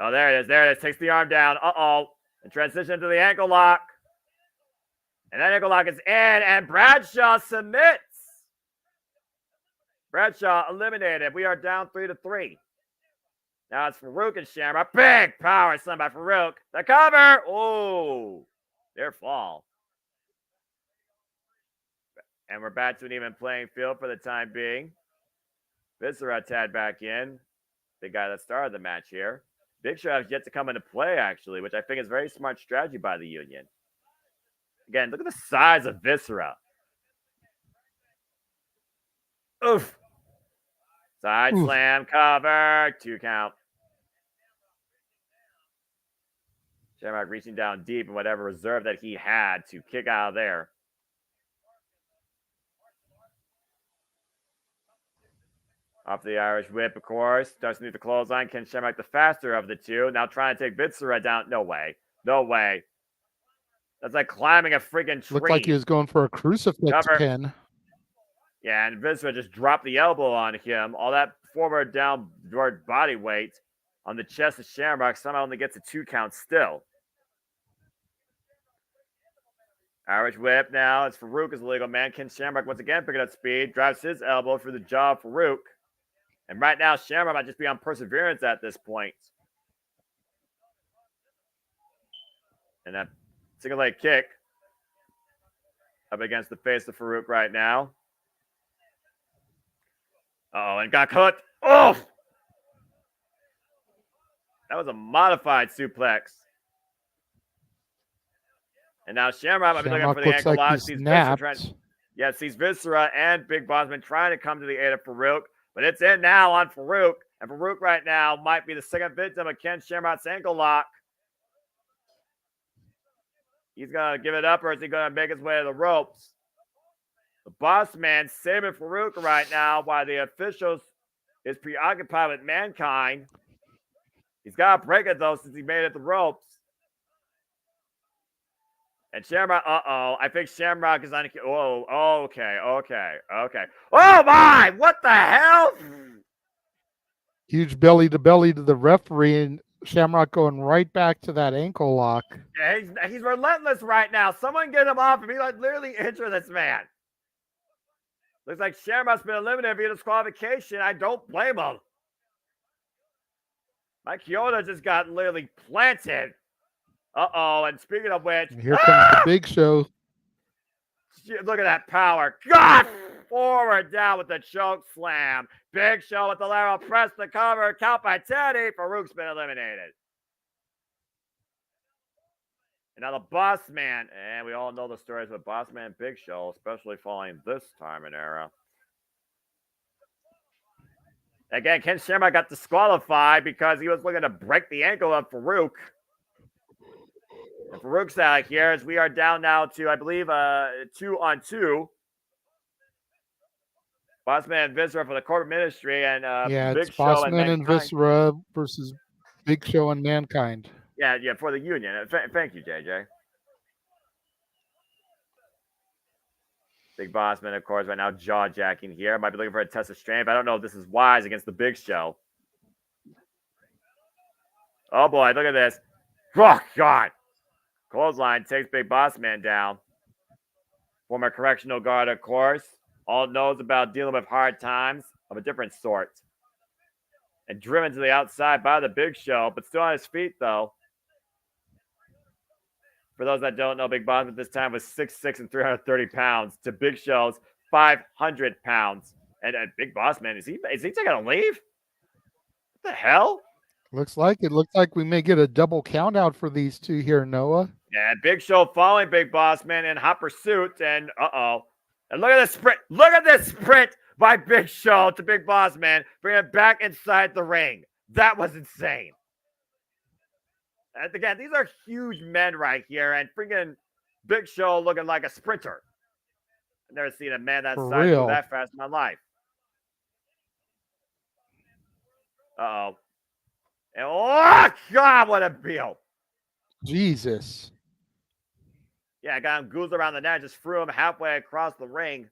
Oh, there it is. There it is. Takes the arm down. Uh-oh. And transition to the ankle lock. And that ankle lock is in. And Bradshaw submits. Bradshaw eliminated. We are down 3-3. Now it's Farouk and Shamrock. Big power slam by Farouk. The cover. Oh, their fall. And we're back to an even playing field for the time being. Viscera tad back in. The guy that started the match here. Big Show has yet to come into play, actually, which I think is very smart strategy by the Union. Again, look at the size of Viscera. Oof. Side slam, cover, 2 count. Shamrock reaching down deep in whatever reserve that he had to kick out of there. Off the Irish whip, of course. Starts to need the clothesline. Ken Shamrock the faster of the two. Now trying to take Viscera down. No way. No way. That's like climbing a freaking tree. Looked like he was going for a crucifix pin. Yeah, and Viscera just dropped the elbow on him. All that forward downward body weight on the chest of Shamrock somehow only gets a 2 count still. Irish whip now. It's Farouk as the legal man. Ken Shamrock once again picking up speed. Drives his elbow through the jaw of Farouk. And right now, Shamrock might just be on perseverance at this point. And that single leg kick up against the face of Farouk right now. Uh-oh, and got cut. Oh! That was a modified suplex. And now Shamrock might be looking for the ankle lock. Sees Viscera and Big Bossman trying to come to the aid of Farouk. But it's in now on Farouk. And Farouk right now might be the second victim of Ken Shamrock's ankle lock. He's going to give it up, or is he going to make his way to the ropes? The boss man saving Farouk right now while the officials is preoccupied with Mankind. He's got to break it, though, since he made it the ropes. And Shamrock, I think Shamrock is on. Oh, okay. Oh, my! What the hell? Huge belly-to-belly to the referee, and Shamrock going right back to that ankle lock. Yeah, he's relentless right now. Someone get him off him. He like literally injure this man. Looks like Shamrock's been eliminated via disqualification. I don't blame him. Mike Chioda just got literally planted. And speaking of which, and here comes the Big Show. Look at that power. God! Forward down with the choke slam. Big Show with the lateral press to cover. Count by Teddy. Farouk's been eliminated. And now the Boss Man. And we all know the stories with Boss Man and Big Show, especially following this time and era. Again, Ken Shamrock got disqualified because he was looking to break the ankle of Farouk. And Farouk's out here as we are down now to, I believe, 2-on-2. Bossman and Viscera for the corporate ministry, and Big Show Bossman and Viscera versus Big Show and Mankind. Yeah, for the Union. Thank you, JJ. Big Bossman, of course, right now jaw-jacking here. Might be looking for a test of strength. I don't know if this is wise against the Big Show. Oh, boy, look at this. Oh, God. Clothesline takes Big Bossman down. Former correctional guard, of course. All knows about dealing with hard times of a different sort. And driven to the outside by the Big Show, but still on his feet, though. For those that don't know, Big Bossman this time was 6'6" and 330 pounds to Big Show's 500 pounds. And Big Bossman, is he taking a leave? What the hell? Looks like we may get a double count out for these two here, Noah. And Big Show following Big Boss Man in hot pursuit. And and look at this sprint. Look at this sprint by Big Show to Big Boss Man, bringing it back inside the ring. That was insane. And again, these are huge men right here, and freaking Big Show looking like a sprinter. I've never seen a man that For size real. move that fast in my life. And oh God, what a deal! Jesus. Yeah, I got him goozled around the net, just threw him halfway across the ring.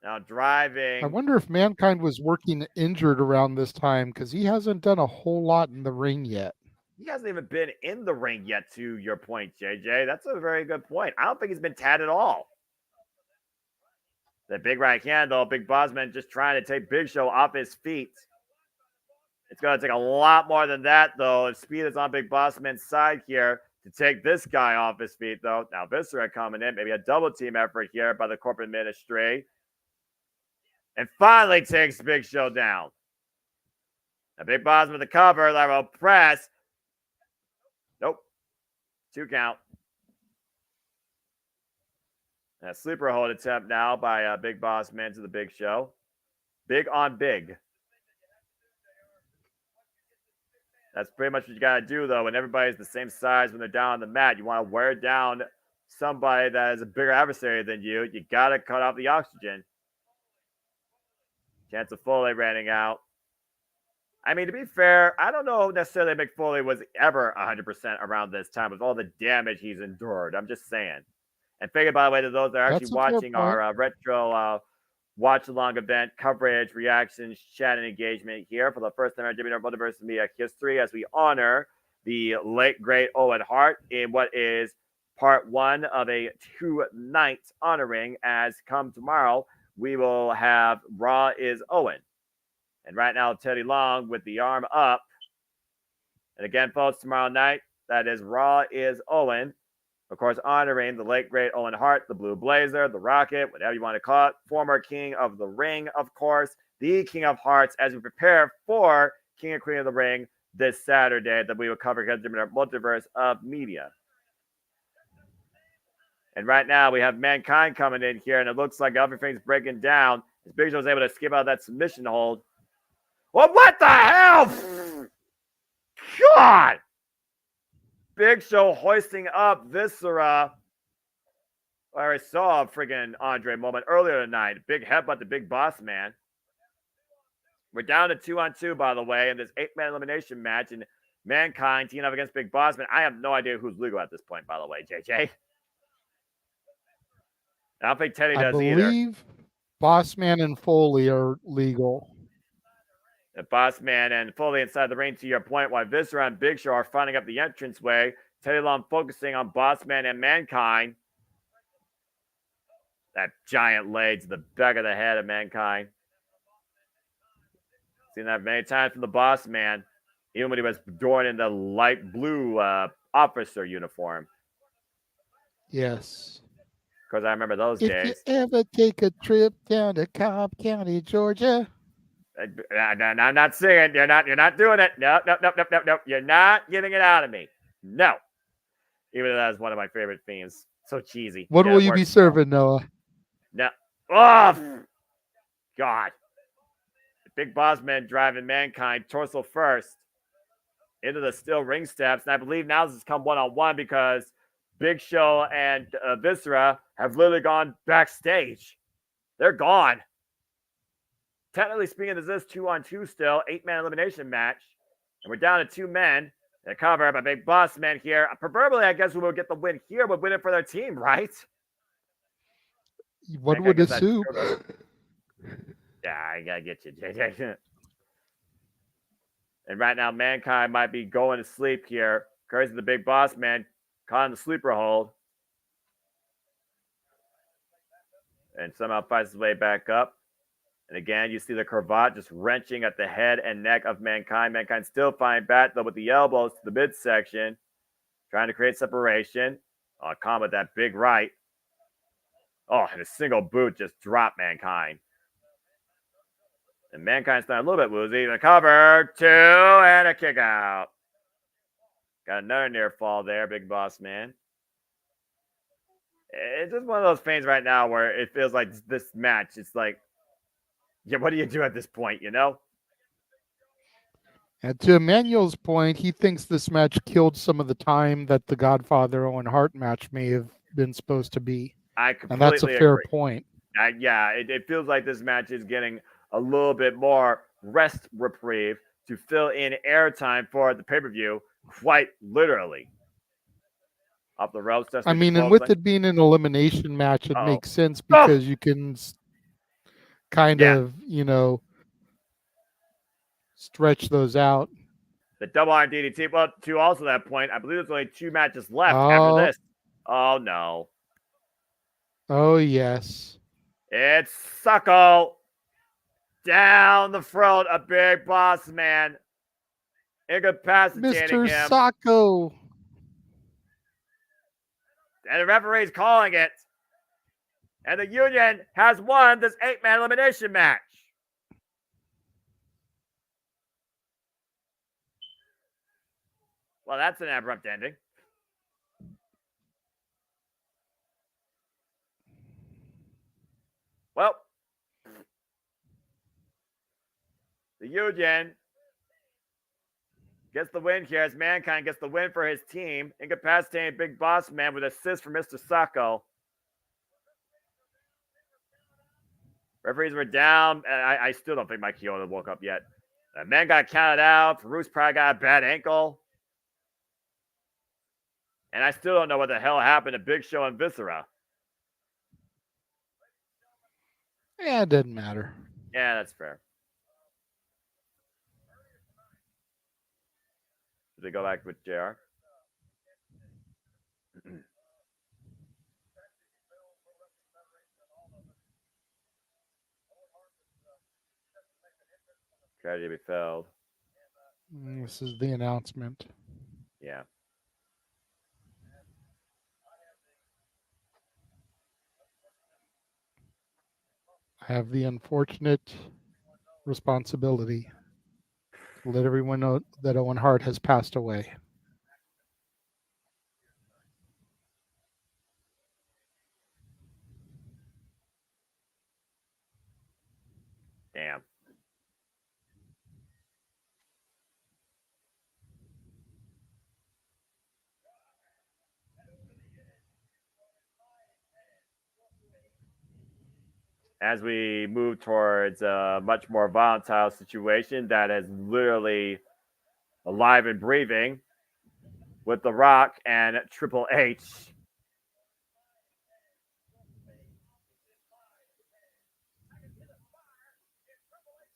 Now driving. I wonder if Mankind was working injured around this time because he hasn't done a whole lot in the ring yet. He hasn't even been in the ring yet, to your point, JJ. That's a very good point. I don't think he's been tagged at all. The big right hand, though, Big Bossman just trying to take Big Show off his feet. It's going to take a lot more than that, though. If speed is on Big Bossman's side here to take this guy off his feet, though. Now, Viscera coming in. Maybe a double team effort here by the corporate ministry. And finally takes Big Show down. Now, Big Bossman with the cover. Lateral press. Nope. 2 count. A sleeper hold attempt now by Big Boss Man to the Big Show. Big on big. That's pretty much what you got to do, though. When everybody's the same size when they're down on the mat, you want to wear down somebody that is a bigger adversary than you. You got to cut off the oxygen. Chance of Foley running out. I mean, to be fair, I don't know necessarily Mick Foley was ever 100% around this time with all the damage he's endured. I'm just saying. And figure, by the way, to those that are actually watching our retro watch-along event coverage, reactions, chat, and engagement here for the first time in JMN Multiverse of Media history as we honor the late, great Owen Hart in what is part 1 of a 2-night honoring. As come tomorrow, we will have Raw is Owen. And right now, Teddy Long with the arm up. And again, folks, tomorrow night, that is Raw is Owen. Of course, honoring the late, great Owen Hart, the Blue Blazer, the Rocket, whatever you want to call it, former King of the Ring, of course, the King of Hearts, as we prepare for King and Queen of the Ring this Saturday that we will cover here in the Multiverse of Media. And right now, we have Mankind coming in here, and it looks like everything's breaking down as Big Show was able to skip out of that submission hold. Well, what the hell? God! Big Show hoisting up Viscera. I already saw a friggin' Andre moment earlier tonight. Big headbutt to Big Boss Man. We're down to 2-on-2, by the way, in this 8-man elimination match. And Mankind teaming up against Big Boss Man. I have no idea who's legal at this point, by the way, JJ. I don't think Teddy does either. I believe Boss Man and Foley are legal. The Boss Man and Foley inside the ring, to your point, while Viscera and Big Show are finding up the entranceway. Teddy Long focusing on Boss Man and Mankind. That giant leg to the back of the head of Mankind. Seen that many times from the Boss Man, even when he was adorned in the light blue officer uniform. Yes. Because I remember those days. If you ever take a trip down to Cobb County, Georgia. I'm not singing. You're not doing it. No. You're not getting it out of me. No. Even though that is one of my favorite themes. So cheesy. What will you be serving, Noah? No. Oh, God. The Big Boss Man driving Mankind torso first into the steel ring steps. And I believe now this has come one-on-one because Big Show and Viscera have literally gone backstage. They're gone. Technically speaking, this is 2-on-2 still, 8-man elimination match. And we're down to 2 men. They're covered by Big Boss Man here. Preferably, I guess, we will get the win here, but win it for their team, right? One would assume. Yeah, I gotta get you, JJ. And right now, Mankind might be going to sleep here. Courtesy of the Big Boss Man, caught in the sleeper hold. And somehow fights his way back up. And again, you see the cravat just wrenching at the head and neck of Mankind. Mankind still fighting back, though, with the elbows to the midsection. Trying to create separation. Oh, combat that big right. Oh, and a single boot just dropped Mankind. And Mankind's starting a little bit woozy. The cover, 2, and a kick out. Got another near fall there, Big Boss Man. It's just one of those things right now where it feels like this match, it's like, yeah, what do you do at this point, you know? And to Emmanuel's point, he thinks this match killed some of the time that the Godfather Owen Hart match may have been supposed to be. I And that's a completely fair agree. point. Yeah, it feels like this match is getting a little bit more rest reprieve to fill in airtime for the pay-per-view, quite literally. Up the ropes. I mean, and with it being an elimination match, it makes sense because you can kind of, stretch those out. The double iron DDT. Well, to also that point, I believe there's only 2 matches left after this. Oh, no. Oh, yes. It's Sucko. Down the throat, a Big Boss Man. Incapacitating Mr. him. Sacco. And the referee's calling it. And the Union has won this 8-man elimination match. Well, that's an abrupt ending. Well, the Union gets the win here as Mankind gets the win for his team. Incapacitating Big Boss Man with assist from Mr. Sacco. Referees were down. I still don't think Mike Chioda woke up yet. Man got counted out. Farouk's probably got a bad ankle. And I still don't know what the hell happened to Big Show and Viscera. Yeah, it doesn't matter. Yeah, that's fair. Did they go back with JR? Tragedy be failed. This is the announcement. Yeah. I have the unfortunate responsibility to let everyone know that Owen Hart has passed away. Damn. As we move towards a much more volatile situation that is literally alive and breathing with The Rock and Triple H.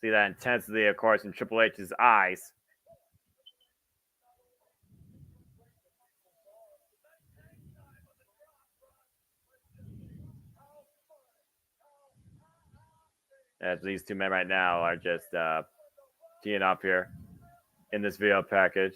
See that intensity, of course, in Triple H's eyes. As these two men right now are just teeing up here in this video package.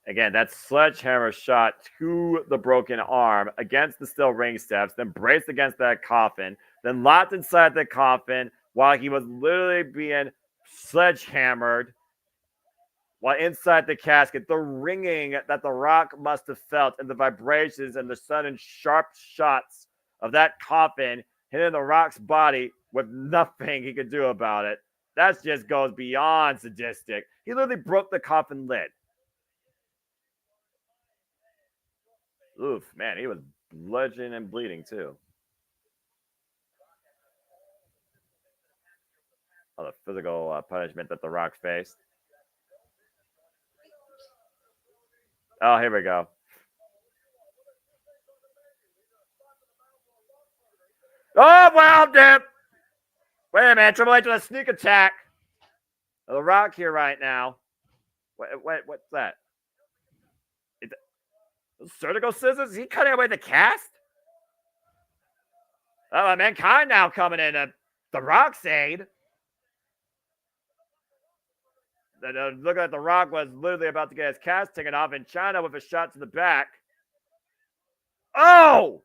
Again, that sledgehammer shot to the broken arm against the steel ring steps, then braced against that coffin, then locked inside the coffin while he was literally being sledgehammered while inside the casket. The ringing that The Rock must have felt and the vibrations and the sudden sharp shots of that coffin hitting The Rock's body with nothing he could do about it. That just goes beyond sadistic. He literally broke the coffin lid. Oof, man, he was bludgeoning and bleeding too. Oh, the physical punishment that The Rock faced. Oh, here we go. Oh, well, dip. Wait a minute, Triple H with a sneak attack. The Rock here right now. Wait, what's that? Surgical scissors? Is he cutting away the cast? Oh, Mankind now coming in. The Rock's aid. Looking at The Rock was literally about to get his cast taken off in China with a shot to the back. Oh!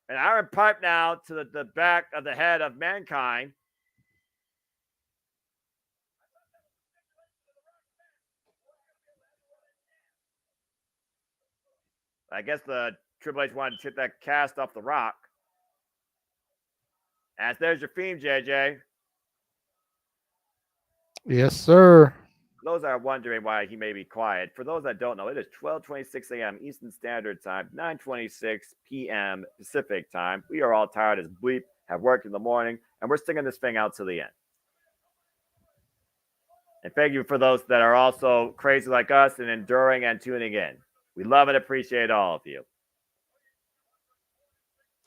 An iron pipe now to the back of the head of Mankind. I guess the Triple H wanted to take that cast off the Rock. As there's your theme, JJ. Yes, sir. For those that are wondering why he may be quiet, for those that don't know, it is 12:26 a.m. Eastern Standard Time, 9:26 p.m. Pacific Time. We are all tired as bleep, have work in the morning, and we're sticking this thing out to the end. And thank you for those that are also crazy like us and enduring and tuning in. We love and appreciate all of you.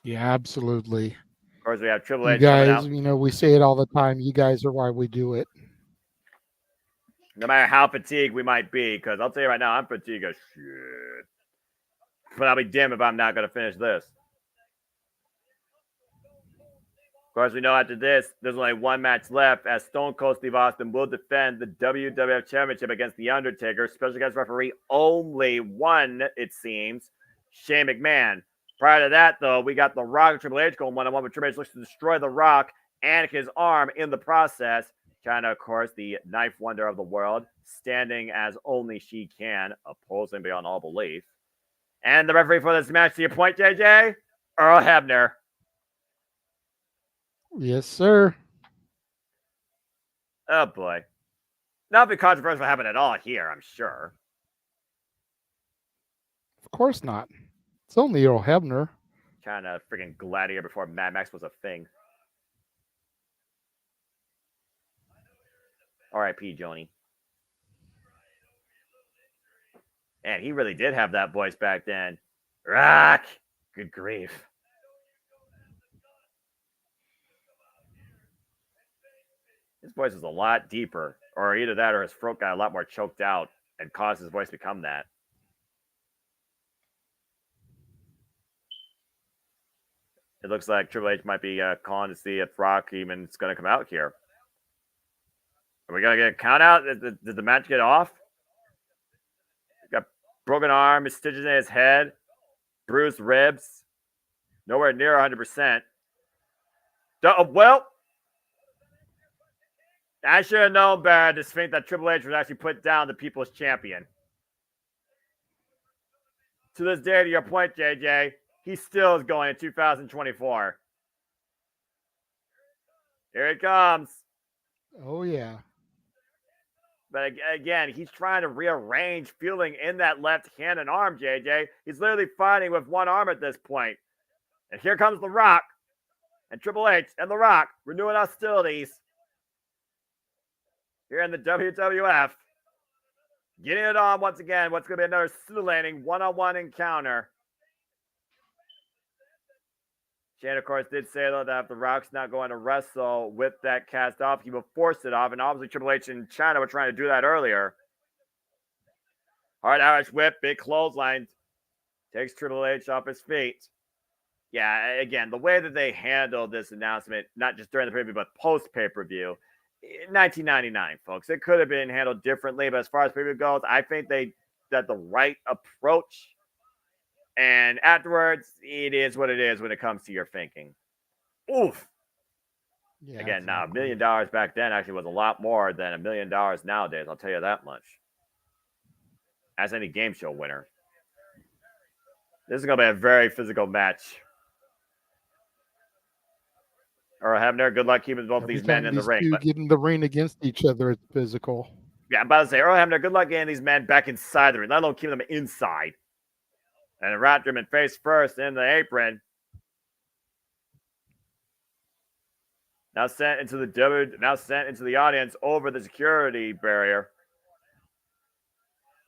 Yeah, absolutely. Of course, we have Triple You H coming guys, out. we say it all the time. You guys are why we do it. No matter how fatigued we might be, because I'll tell you right now, I'm fatigued as shit. But I'll be damned if I'm not going to finish this. Of course, we know after this, there's only one match left as Stone Cold Steve Austin will defend the WWF Championship against The Undertaker. Special guest referee only one, it seems, Shane McMahon. Prior to that, though, we got The Rock and Triple H going one-on-one, but Triple H looks to destroy The Rock and his arm in the process. China, of course, the knife wonder of the world, standing as only she can, opposing beyond all belief. And the referee for this match, to your point, JJ, Earl Hebner. Yes, sir. Oh, boy. Nothing controversial happened at all here, I'm sure. Of course not. It's only Earl Hebner. Kind of freaking gladiator before Mad Max was a thing. R.I.P. Joni. And he really did have that voice back then. Rock! Good grief. His voice is a lot deeper, or either that or his throat got a lot more choked out and caused his voice to become that. It looks like Triple H might be calling to see if Rock even is going to come out here. Are we going to get a count out? Did the match get off? Got broken arm, stitches in his head, bruised ribs. Nowhere near 100%. Well, I should have known better to think that Triple H was actually put down the People's Champion. To this day, to your point, JJ, he still is going in 2024. Here it comes. Oh, yeah. But again, he's trying to rearrange feeling in that left hand and arm, JJ. He's literally fighting with one arm at this point. And here comes The Rock and Triple H and The Rock renewing hostilities here in the WWF. Getting it on once again. What's going to be another scintillating one-on-one encounter. Shane, of course, did say, though, that if The Rock's not going to wrestle with that cast off, he will force it off. And obviously, Triple H and China were trying to do that earlier. Hard Irish whip, big clothesline. Takes Triple H off his feet. Yeah, again, the way that they handled this announcement, not just during the pay-per-view, but post-pay-per-view, 1999, folks. It could have been handled differently, but as far as pay-per-view goes, I think they did the right approach. And afterwards, it is what it is when it comes to your thinking. Oof. Yeah, again, now $1 million back then actually was a lot more than $1 million nowadays. I'll tell you that much. As any game show winner. This is going to be a very physical match. Earl Hebner, good luck keeping both these men in the ring. But get in the ring against each other, it's physical. Yeah, I'm about to say, Earl Hebner, good luck getting these men back inside the ring, let alone keeping them inside. And Ratterman face first in the apron. Now sent into the audience over the security barrier.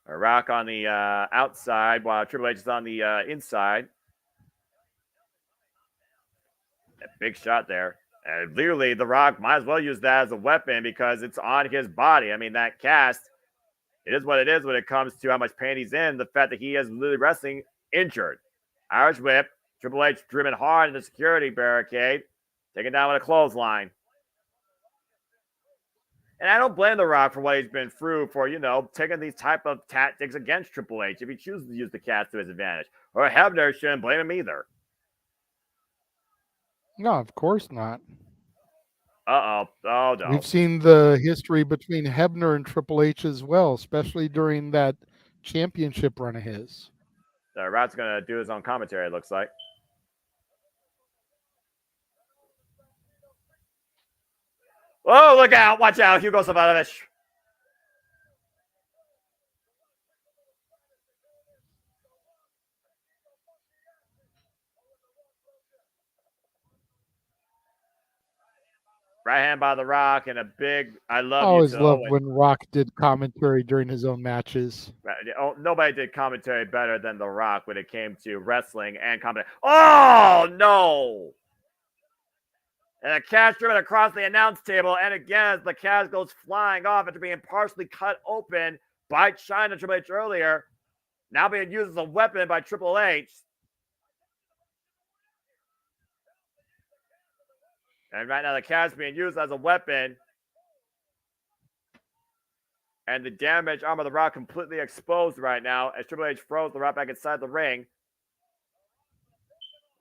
A Rock on the outside while Triple H is on the inside. A big shot there. And literally, The Rock might as well use that as a weapon because it's on his body. I mean, that cast, it is what it is when it comes to how much pain he's in. The fact that he is literally wrestling injured. Irish whip. Triple H driven hard in the security barricade. Taken down with a clothesline. And I don't blame The Rock for what he's been through for, taking these type of tactics against Triple H if he chooses to use the cast to his advantage. Or Hebner shouldn't blame him either. No, of course not. Uh-oh. Oh, no. We've seen the history between Hebner and Triple H as well, especially during that championship run of his. Rat's going to do his own commentary, it looks like. Oh, look out. Watch out. Hugo Savanovich. Right hand by The Rock and a big I love I you always to loved Owen. when Rock did commentary during his own matches. Nobody did commentary better than The Rock when it came to wrestling and commentary. Oh, no. And a catch driven across the announce table. And again, as the catch goes flying off after being partially cut open by China Triple H earlier, now being used as a weapon by Triple H. And right now the catch being used as a weapon. And the damaged arm of The Rock completely exposed right now as Triple H throws The Rock back inside the ring.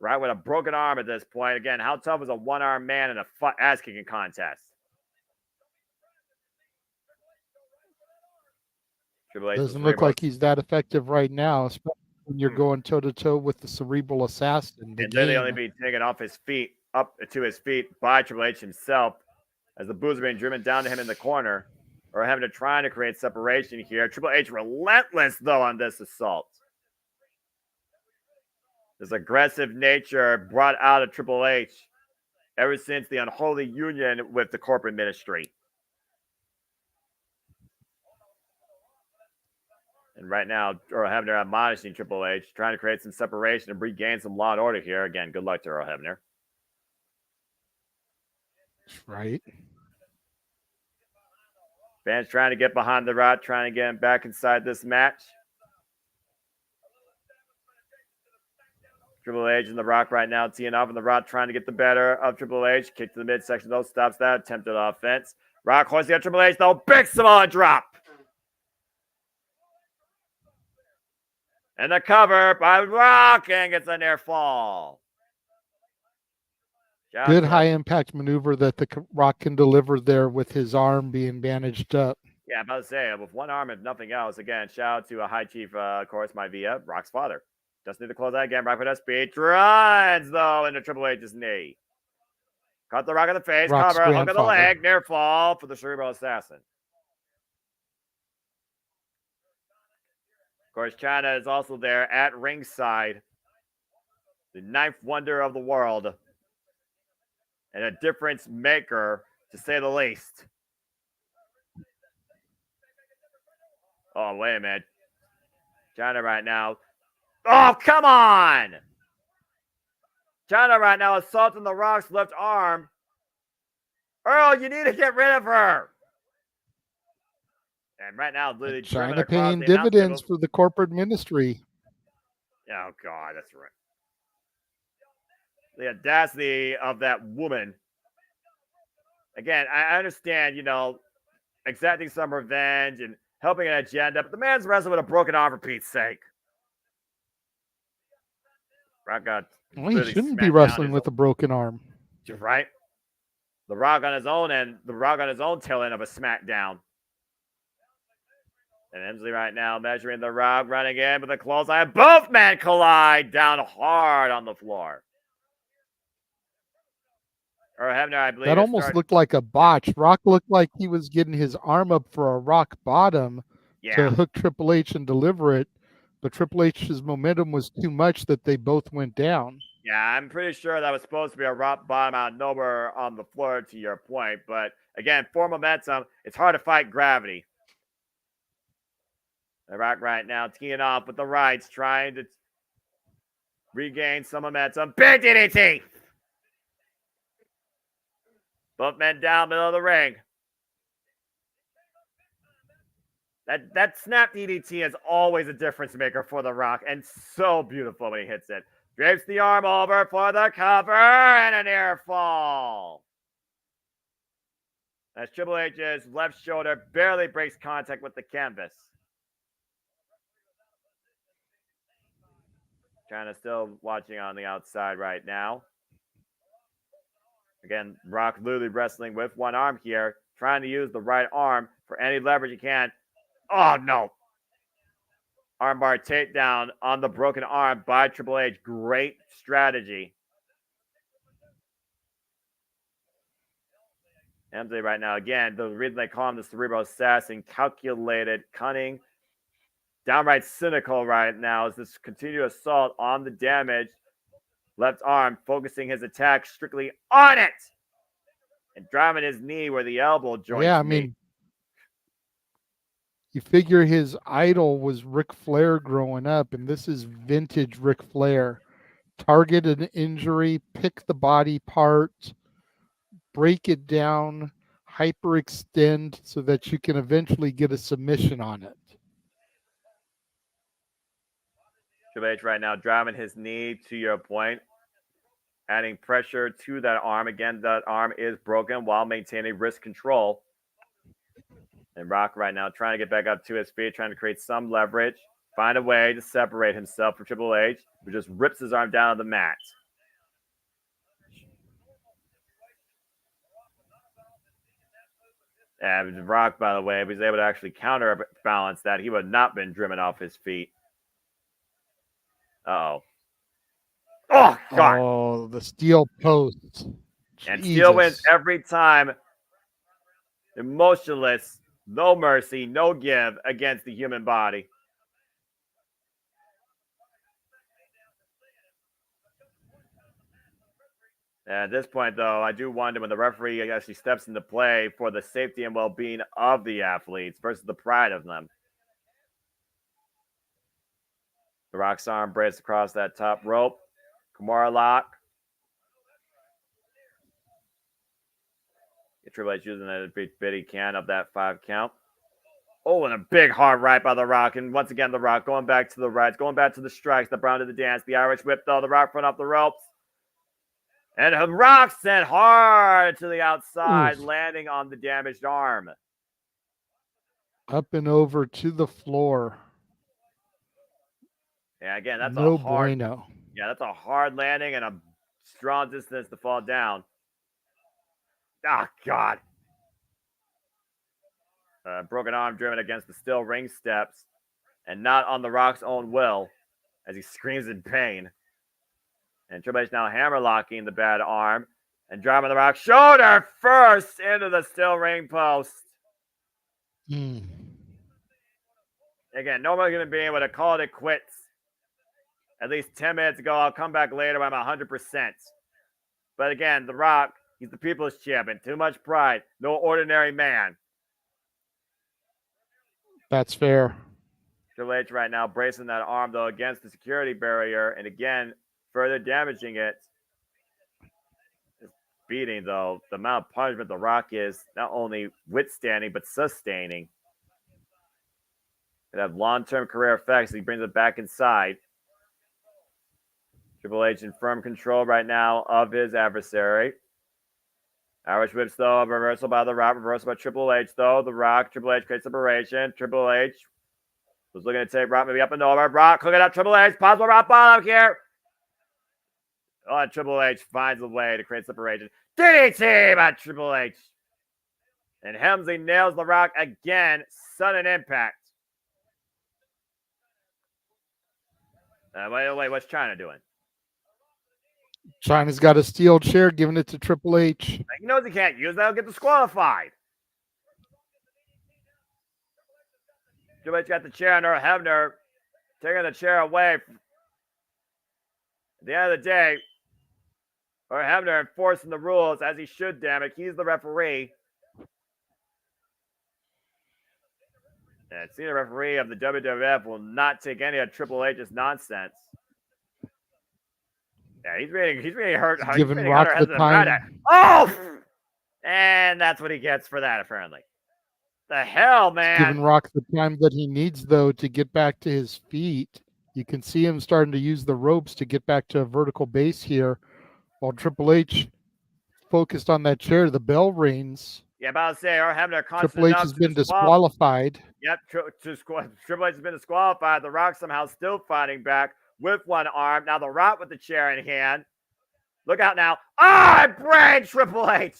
Right with a broken arm at this point. Again, how tough is a one-armed man in a ass-kicking contest? Triple H Doesn't look like he's that effective right now, especially when you're going toe-to-toe with the cerebral assassin. And literally only being taken off his feet, up to his feet by Triple H himself as the boos are being driven down to him in the corner or having to try to create separation here. Triple H relentless, though, on this assault. This aggressive nature brought out of Triple H ever since the unholy union with the corporate ministry. And right now, Earl Hebner admonishing Triple H, trying to create some separation and regain some law and order here. Again, good luck to Earl Hebner. Right. Fans trying to get behind The Rock, trying to get him back inside this match. Triple H and The Rock right now teeing off, and The Rock trying to get the better of Triple H. Kick to the midsection, though, stops that attempted offense. Rock hoisting up Triple H, though, big Samoa drop. And the cover by Rock and gets a near fall. Good high-impact maneuver that the Rock can deliver there with his arm being bandaged up. Yeah, I'm about to say, with one arm, if nothing else. Again, shout out to High Chief, of course, Maivia, Rock's father. Just need to close that again. Rock with that speed. Runs, though, into Triple H's knee. Caught the Rock in the face. Rock's cover. Hook of the grandfather. leg. Near fall for the cerebral assassin. Of course, China is also there at ringside. The ninth wonder of the world. And a difference maker, to say the least. Oh, wait a minute. China right now. Oh, come on! China right now assaulting The Rock's left arm. Earl, you need to get rid of her. And right now, literally China paying dividends for the corporate ministry. Oh, God, that's right. The audacity of that woman. Again, I understand, exacting some revenge and helping an agenda, but the man's wrestling with a broken arm for Pete's sake. Rock got well, he shouldn't be wrestling with a broken arm. Right? The Rock on his own end, the Rock on his own tail end of a smackdown. And Emsley right now measuring the Rock, running in with a clothesline. Both men collide down hard on the floor. Or Hebner, I believe. That almost looked like a botch. Rock looked like he was getting his arm up for a rock bottom to hook Triple H and deliver it. But Triple H's momentum was too much that they both went down. Yeah, I'm pretty sure that was supposed to be a rock bottom out of nowhere on the floor, to your point. But again, for momentum, it's hard to fight gravity. The Rock right now teeing off with the rights, trying to regain some momentum. Big DDT! Both men down middle of the ring. That snap DDT is always a difference maker for The Rock, and so beautiful when he hits it. Drapes the arm over for the cover and a near fall. As Triple H's left shoulder barely breaks contact with the canvas. China still watching on the outside right now. Again, Rock literally wrestling with one arm here, trying to use the right arm for any leverage he can. Oh, no. Armbar takedown on the broken arm by Triple H. Great strategy. MJ right now, again, the reason they call him the cerebral assassin, calculated, cunning, downright cynical right now is this continued assault on the damaged left arm, focusing his attack strictly on it and driving his knee where the elbow joints Yeah, I meet. mean, you figure his idol was Ric Flair growing up, and this is vintage Ric Flair. Target an injury, pick the body part, break it down, hyperextend so that you can eventually get a submission on it. Triple H right now driving his knee to your point, adding pressure to that arm. Again, that arm is broken while maintaining wrist control. And Rock right now trying to get back up to his feet, trying to create some leverage, find a way to separate himself from Triple H, who just rips his arm down on the mat. And Rock, by the way, if he's able to actually counterbalance that, he would not have been driven off his feet. Uh-oh. Oh, God. Oh, the steel post. And Jesus. Steel wins every time. Emotionless, no mercy, no give against the human body. At this point, though, I do wonder when the referee actually steps into play for the safety and well-being of the athletes versus the pride of them. The Rock's arm breaks across that top rope. Kimura lock. Triple H using a bit he can of that 5 count. Oh, and a big hard right by The Rock. And once again, The Rock going back to the rights, going back to the strikes, the Brown to the dance, the Irish whip, though. The Rock front up the ropes. And The Rock sent hard to the outside, landing on the damaged arm. Up and over to the floor. Yeah, again, that's no a hard. bueno. Yeah, that's a hard landing and a strong distance to fall down. Oh, God. Broken arm driven against the steel ring steps and not on The Rock's own will as he screams in pain. And Triple H now hammerlocking the bad arm and driving The Rock's shoulder first into the steel ring post. Again, no human being would have called it quits at least 10 minutes ago. I'll come back later when I'm 100%. But again, The Rock, he's the people's champion. Too much pride. No ordinary man. That's fair. Triple H right now bracing that arm, though, against the security barrier. And again, further damaging it. It's beating, though. The amount of punishment The Rock is not only withstanding, but sustaining. It have long-term career effects. He brings it back inside. Triple H in firm control right now of his adversary. Irish whips, though, reversal by The Rock, reversal by Triple H, though. The Rock, Triple H creates separation. Triple H was looking to take Rock maybe up and over. Rock hooking up Triple H, possible rock bottom here. Oh, Triple H finds a way to create separation. DDT by Triple H. And Helmsley nails The Rock again. Sudden impact. Wait, what's China doing? China's got a steel chair, giving it to Triple H. He knows he can't use that. He'll get disqualified. Triple H got the chair on Earl Hebner, taking the chair away. At the end of the day, Earl Hebner enforcing the rules as he should, damn it. He's the referee. And senior referee of the WWF will not take any of Triple H's nonsense. Yeah, he's being hurt. He's giving Rock the time. Oh! And that's what he gets for that, apparently. The hell, man. He's giving Rock the time that he needs, though, to get back to his feet. You can see him starting to use the ropes to get back to a vertical base here, while Triple H focused on that chair. The bell rings. Yeah, about to say, Earl Hebner Triple H has been disqualified. Yep, Triple H has been disqualified. The Rock somehow still fighting back with one arm. Now The Rock with the chair in hand. Look out now. Ah, brain Triple H.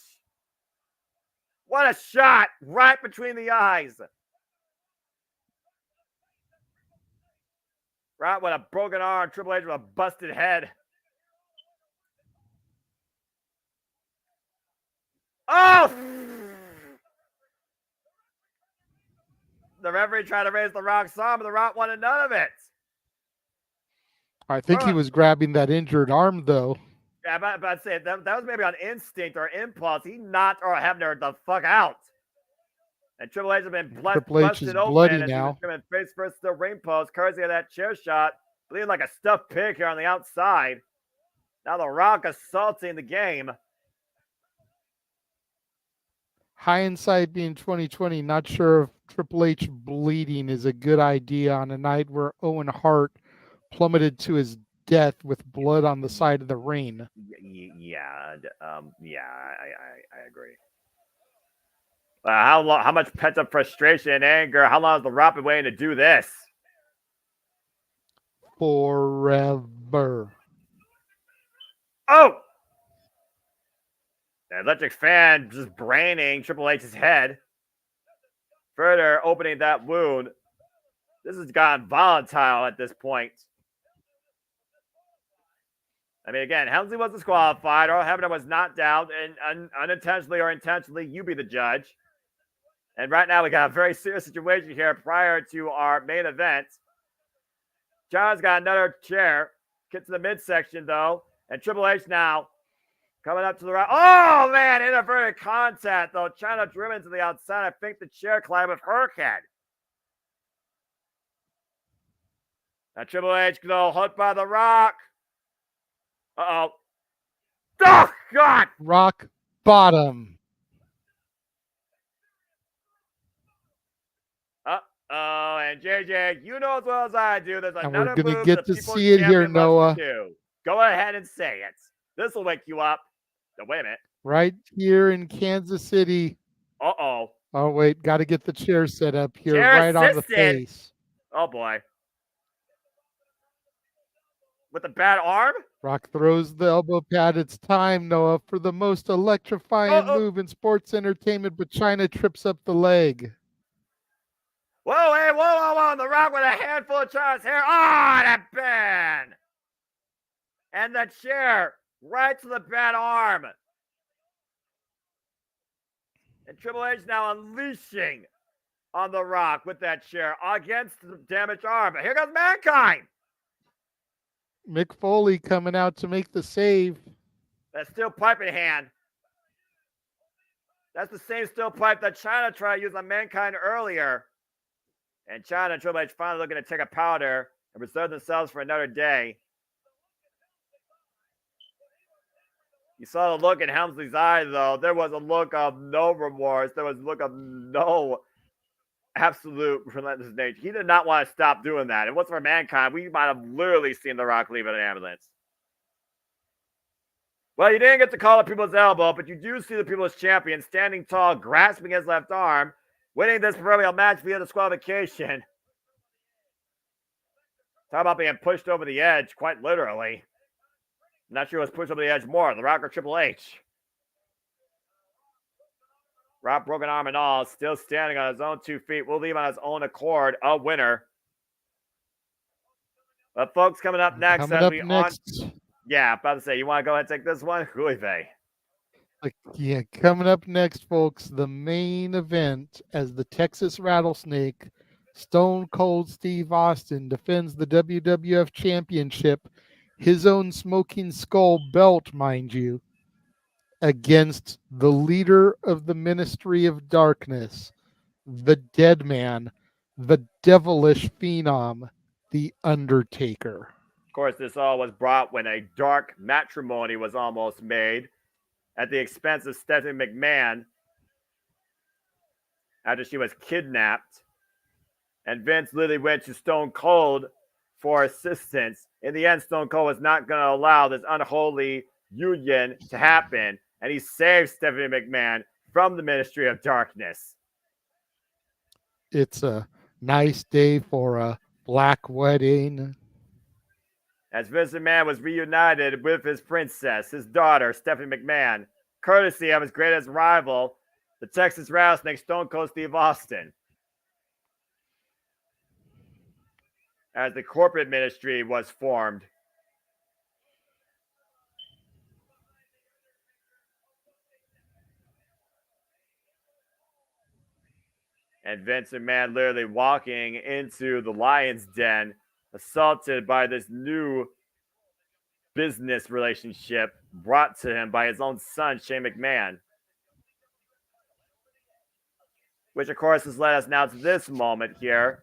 What a shot right between the eyes. Right with a broken arm, Triple H with a busted head. Oh! The referee tried to raise the Rock's arm, but the Rock wanted none of it. I think he was grabbing that injured arm, though. Yeah, but I'd say that was maybe on instinct or impulse. He knocked Earl Hebner the fuck out. And Triple H has been Triple H busted is open bloody as he was now. coming face first to the ring post, courtesy of that chair shot. Bleeding like a stuffed pig here on the outside. Now the Rock assaulting the game. Hindsight being 2020, not sure if Triple H bleeding is a good idea on a night where Owen Hart plummeted to his death with blood on the side of the ring. Yeah, I agree. How much pent-up frustration and anger? How long has the Rock been waiting to do this? Forever. Oh! The electric fan just braining Triple H's head. Further opening that wound. This has gotten volatile at this point. I mean, again, Helmsley was disqualified. Earl Hebner was knocked out, and unintentionally or intentionally, you be the judge. And right now, we got a very serious situation here prior to our main event. John's got another chair. Get to the midsection, though. And Triple H now coming up to the right. Oh, man, inadvertent contact, though. China driven to the outside. I think the chair collided with her head. Now, Triple H, though, hooked by the Rock. Uh-oh. Oh, God! Rock bottom. Uh-oh, and JJ, you know as well as I do, there's And another we're going move to get the to People's see it here, Champion loves Noah. to do. Go ahead and say it. This will wake you up. No, wait a minute. Right here in Kansas City. Uh-oh. Oh, wait. Got to get the chair set up here, Chair right on the assisted. face. Oh, boy. With a bad arm? Rock throws the elbow pad. It's time, Noah, for the most electrifying move in sports entertainment, but China trips up the leg. Whoa, hey, whoa. The Rock with a handful of China's hair. Oh, that bad. And the chair right to the bad arm. And Triple H now unleashing on the Rock with that chair against the damaged arm. But here goes Mankind. Mick Foley coming out to make the save. That steel pipe in hand. That's the same steel pipe that China tried to use on Mankind earlier. And China and Triple H finally looking to take a powder and reserve themselves for another day. You saw the look in Helmsley's eye, though. There was a look of no remorse. There was a look of no absolute relentless nature. He did not want to stop doing that. It wasn't for Mankind. We might have literally seen The Rock leave in an ambulance. Well, you didn't get to call it People's Elbow, but you do see the People's Champion standing tall, grasping his left arm, winning this proverbial match via disqualification. Talk about being pushed over the edge, quite literally. I'm not sure who was pushed over the edge more, The Rock or Triple H. Rock, broken arm and all, still standing on his own 2 feet. Will leave on his own accord, a winner. But folks, coming up next, Coming up next. Yeah, about to say, you want to go ahead and take this one? Who is they? Yeah, coming up next, folks, the main event as the Texas Rattlesnake, Stone Cold Steve Austin defends the WWF Championship, his own Smoking Skull belt, mind you, against the leader of the Ministry of Darkness, the Dead Man, the devilish phenom, the Undertaker. Of course, this all was brought when a dark matrimony was almost made at the expense of Stephanie McMahon after she was kidnapped. And Vince literally went to Stone Cold for assistance. In the end, Stone Cold was not going to allow this unholy union to happen. And he saved Stephanie McMahon from the Ministry of Darkness. It's a nice day for a black wedding. as Vince McMahon was reunited with his princess, his daughter, Stephanie McMahon, courtesy of his greatest rival, the Texas Rattlesnake, Stone Cold Steve Austin. As the corporate ministry was formed. And Vince McMahon literally walking into the lion's den, assaulted by this new business relationship brought to him by his own son, Shane McMahon. Which, of course, has led us now to this moment here,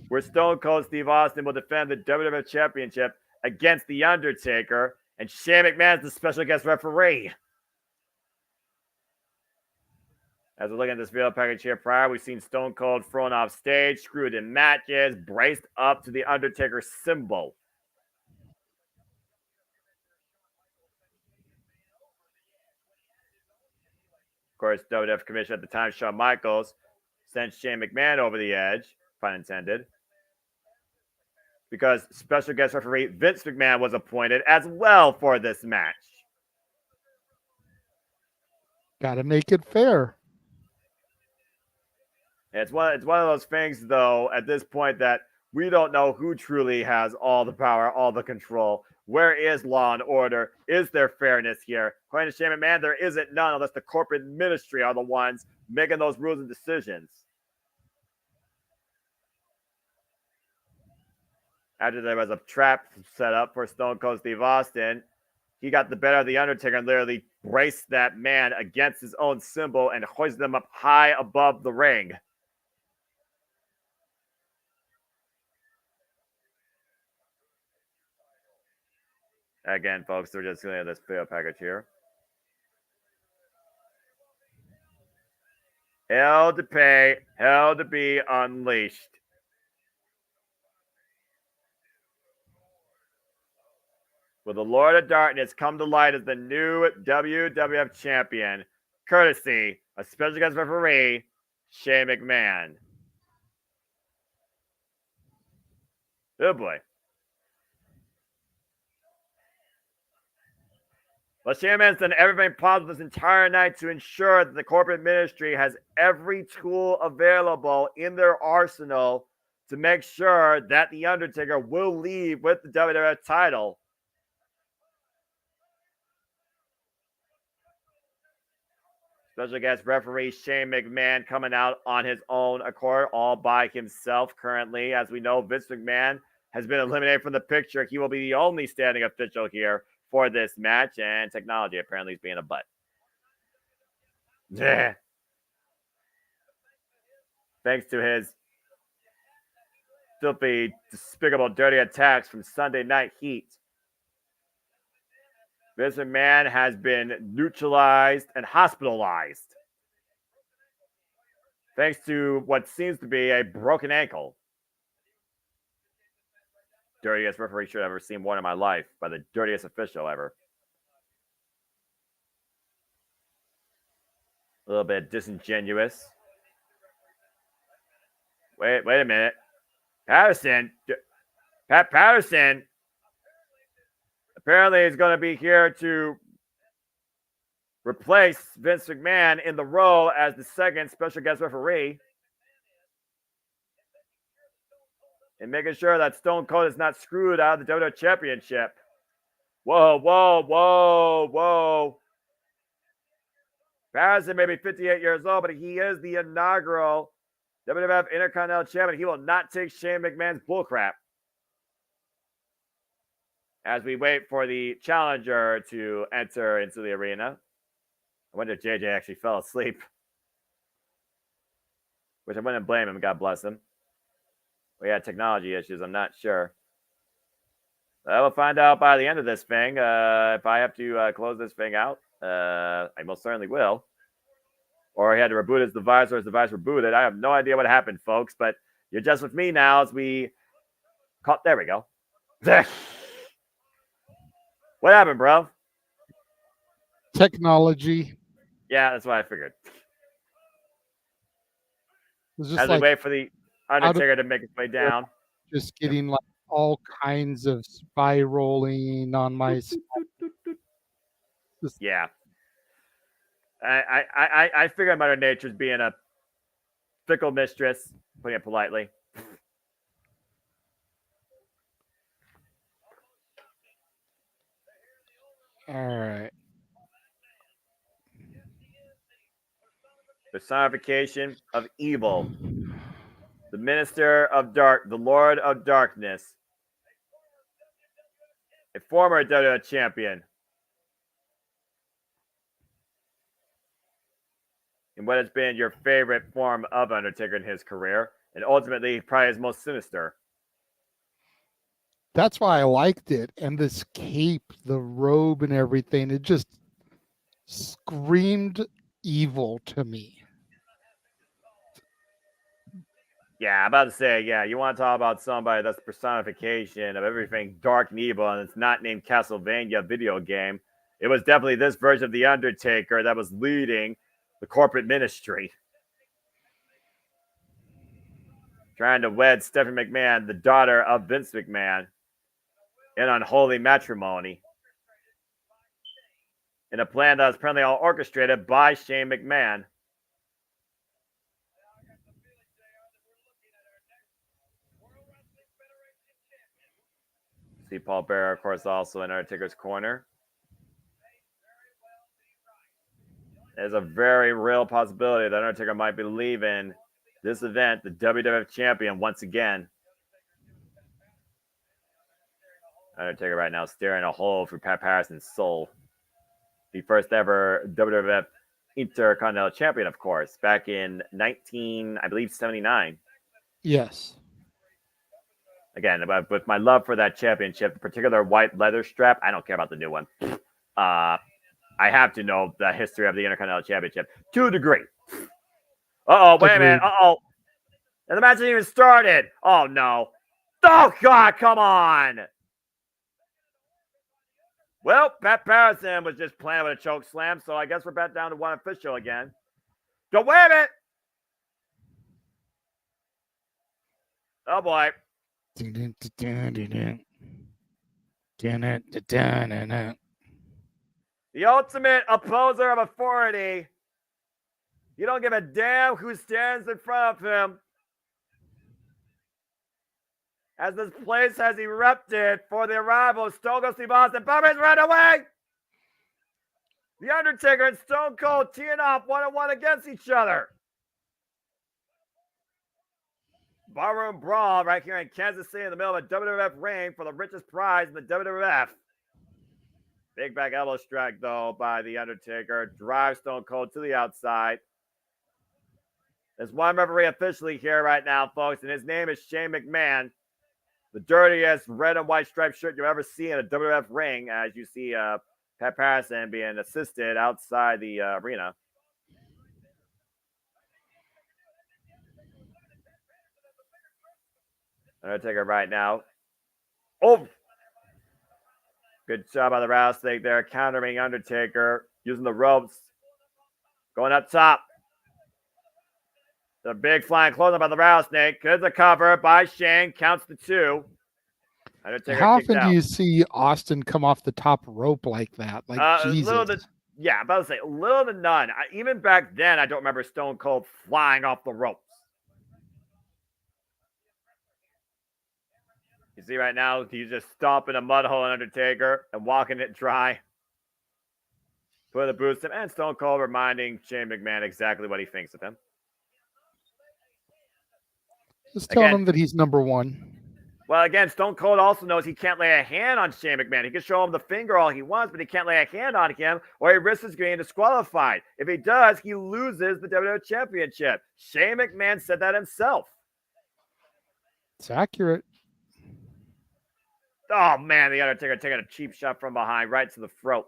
where Stone Cold Steve Austin will defend the WWF Championship against The Undertaker, and Shane McMahon is the special guest referee. As we're looking at this video package here prior, we've seen Stone Cold thrown off stage, screwed in matches, braced up to the Undertaker symbol. Of course, WWF Commissioner at the time, Shawn Michaels, sent Shane McMahon over the edge, pun intended, because special guest referee Vince McMahon was appointed as well for this match. Got to make it fair. It's one of those things, though, at this point that we don't know who truly has all the power, all the control. Where is law and order? Is there fairness here? According to Shane McMahon, there isn't none unless the corporate ministry are the ones making those rules and decisions. After there was a trap set up for Stone Cold Steve Austin, he got the better of The Undertaker and literally braced that man against his own symbol and hoisted him up high above the ring. Again, folks, we're just looking at this video package here. Hell to pay, hell to be unleashed. Will the Lord of Darkness come to light as the new WWF champion, courtesy of special guest referee Shane McMahon? Oh boy. Well, Shane McMahon's done everything possible this entire night to ensure that the corporate ministry has every tool available in their arsenal to make sure that The Undertaker will leave with the WWF title. Special guest referee Shane McMahon coming out on his own accord, all by himself currently. As we know, Vince McMahon has been eliminated from the picture. He will be the only standing official here for this match, and technology apparently is being a butt. Yeah. Thanks to his filthy, despicable, dirty attacks from Sunday Night Heat, Vince McMahon has been neutralized and hospitalized thanks to what seems to be a broken ankle. Dirtiest referee shirt I've ever seen worn in my life by the dirtiest official ever. A little bit disingenuous. Wait a minute. Patterson. Pat Patterson apparently is going to be here to replace Vince McMahon in the role as the second special guest referee. And making sure that Stone Cold is not screwed out of the WWE Championship. Whoa. Patterson may be 58 years old, but he is the inaugural WWF Intercontinental Champion. He will not take Shane McMahon's bullcrap. As we wait for the challenger to enter into the arena. I wonder if JJ actually fell asleep. Which I wouldn't blame him, God bless him. We had technology issues, I'm not sure. I will find out by the end of this thing. If I have to close this thing out, I most certainly will. Or he had to reboot his device, or his device rebooted. I have no idea what happened, folks, but you're just with me now as we... There we go. What happened, bro? Technology. Yeah, that's what I figured. As we wait for the Undertaker to make his way down. Just getting like all kinds of spiraling on my. Yeah. I figure Mother Nature's being a fickle mistress, putting it politely. All right. Personification of evil. The minister of dark, the Lord of darkness. A former WWF champion. And what has been your favorite form of Undertaker in his career, and ultimately probably his most sinister. That's why I liked it. And this cape, the robe and everything, it just screamed evil to me. Yeah, I'm about to say, yeah, you want to talk about somebody that's personification of everything dark and evil, and it's not named Castlevania video game. It was definitely this version of The Undertaker that was leading the corporate ministry. Trying to wed Stephanie McMahon, the daughter of Vince McMahon, in unholy matrimony. In a plan that was apparently all orchestrated by Shane McMahon. See Paul Bearer, of course, also in Undertaker's corner. There's a very real possibility that Undertaker might be leaving this event, the WWF champion, once again. Undertaker right now staring a hole through Pat Patterson's soul. The first ever WWF Intercontinental Champion, of course, back in 79. Yes. Again, with my love for that championship, the particular white leather strap, I don't care about the new one. I have to know the history of the Intercontinental Championship to a degree. Uh-oh, wait a minute. Uh-oh. And the match hasn't even started. Oh, no. Oh, God, come on. Well, Pat Patterson was just playing with a choke slam, so I guess we're back down to one official again. Go, wait a minute. Oh, boy. The ultimate opposer of authority. You don't give a damn who stands in front of him. As this place has erupted for the arrival of Stone Cold Steve Austin. Bubba's run away! The Undertaker and Stone Cold teeing off 1-on-1 against each other. Barroom brawl right here in Kansas City in the middle of a WWF ring for the richest prize in the WWF. Big back elbow strike, though, by The Undertaker. Drives Stone Cold to the outside. There's one referee officially here right now, folks, and his name is Shane McMahon. The dirtiest red and white striped shirt you've ever seen in a WWF ring, as you see Pat Patterson being assisted outside the arena. Undertaker right now. Oh! Good job by the Rattlesnake there, countering Undertaker, using the ropes. Going up top. The big flying clothesline by the Rattlesnake. Good the cover by Shane. Counts the 2. Undertaker How often do you see Austin come off the top rope like that? Like Jesus. I'm about to say, little to none. Even back then, I don't remember Stone Cold flying off the ropes. You see right now, he's just stomping a mud hole in Undertaker and walking it dry. Putting the boots in, and Stone Cold reminding Shane McMahon exactly what he thinks of him. Just telling him that he's number 1. Well, again, Stone Cold also knows he can't lay a hand on Shane McMahon. He can show him the finger all he wants, but he can't lay a hand on him or he risks getting disqualified. If he does, he loses the WWF Championship. Shane McMahon said that himself. It's accurate. Oh, man, the Undertaker taking a cheap shot from behind right to the throat.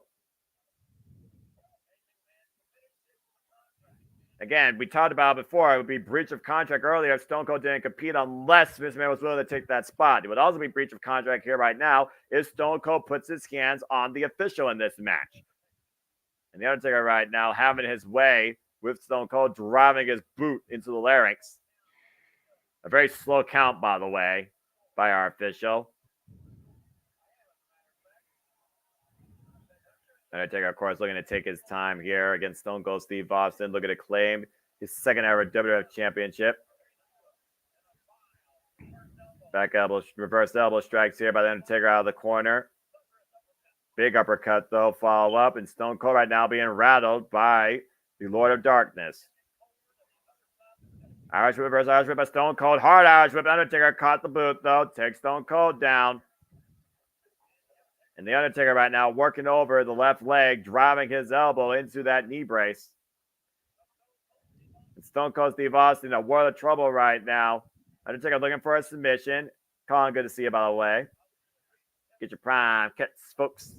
Again, we talked about it before. It would be breach of contract earlier if Stone Cold didn't compete unless Vince McMahon was willing to take that spot. It would also be breach of contract here right now if Stone Cold puts his hands on the official in this match. And the Undertaker right now having his way with Stone Cold driving his boot into the larynx. A very slow count, by the way. by our official. Undertaker, of course, looking to take his time here against Stone Cold Steve Austin, looking to claim his second ever WWF Championship. Back elbow, reverse elbow strikes here by the Undertaker out of the corner. Big uppercut, though, follow up, and Stone Cold right now being rattled by the Lord of Darkness. Irish whip, reverse Irish whip by Stone Cold. Hard Irish whip. Undertaker caught the boot, though. Takes Stone Cold down. And the Undertaker right now working over the left leg, driving his elbow into that knee brace. And Stone Cold Steve Austin, a world of trouble right now. Undertaker looking for a submission. Colin, good to see you, by the way. Get your prime cuts, folks.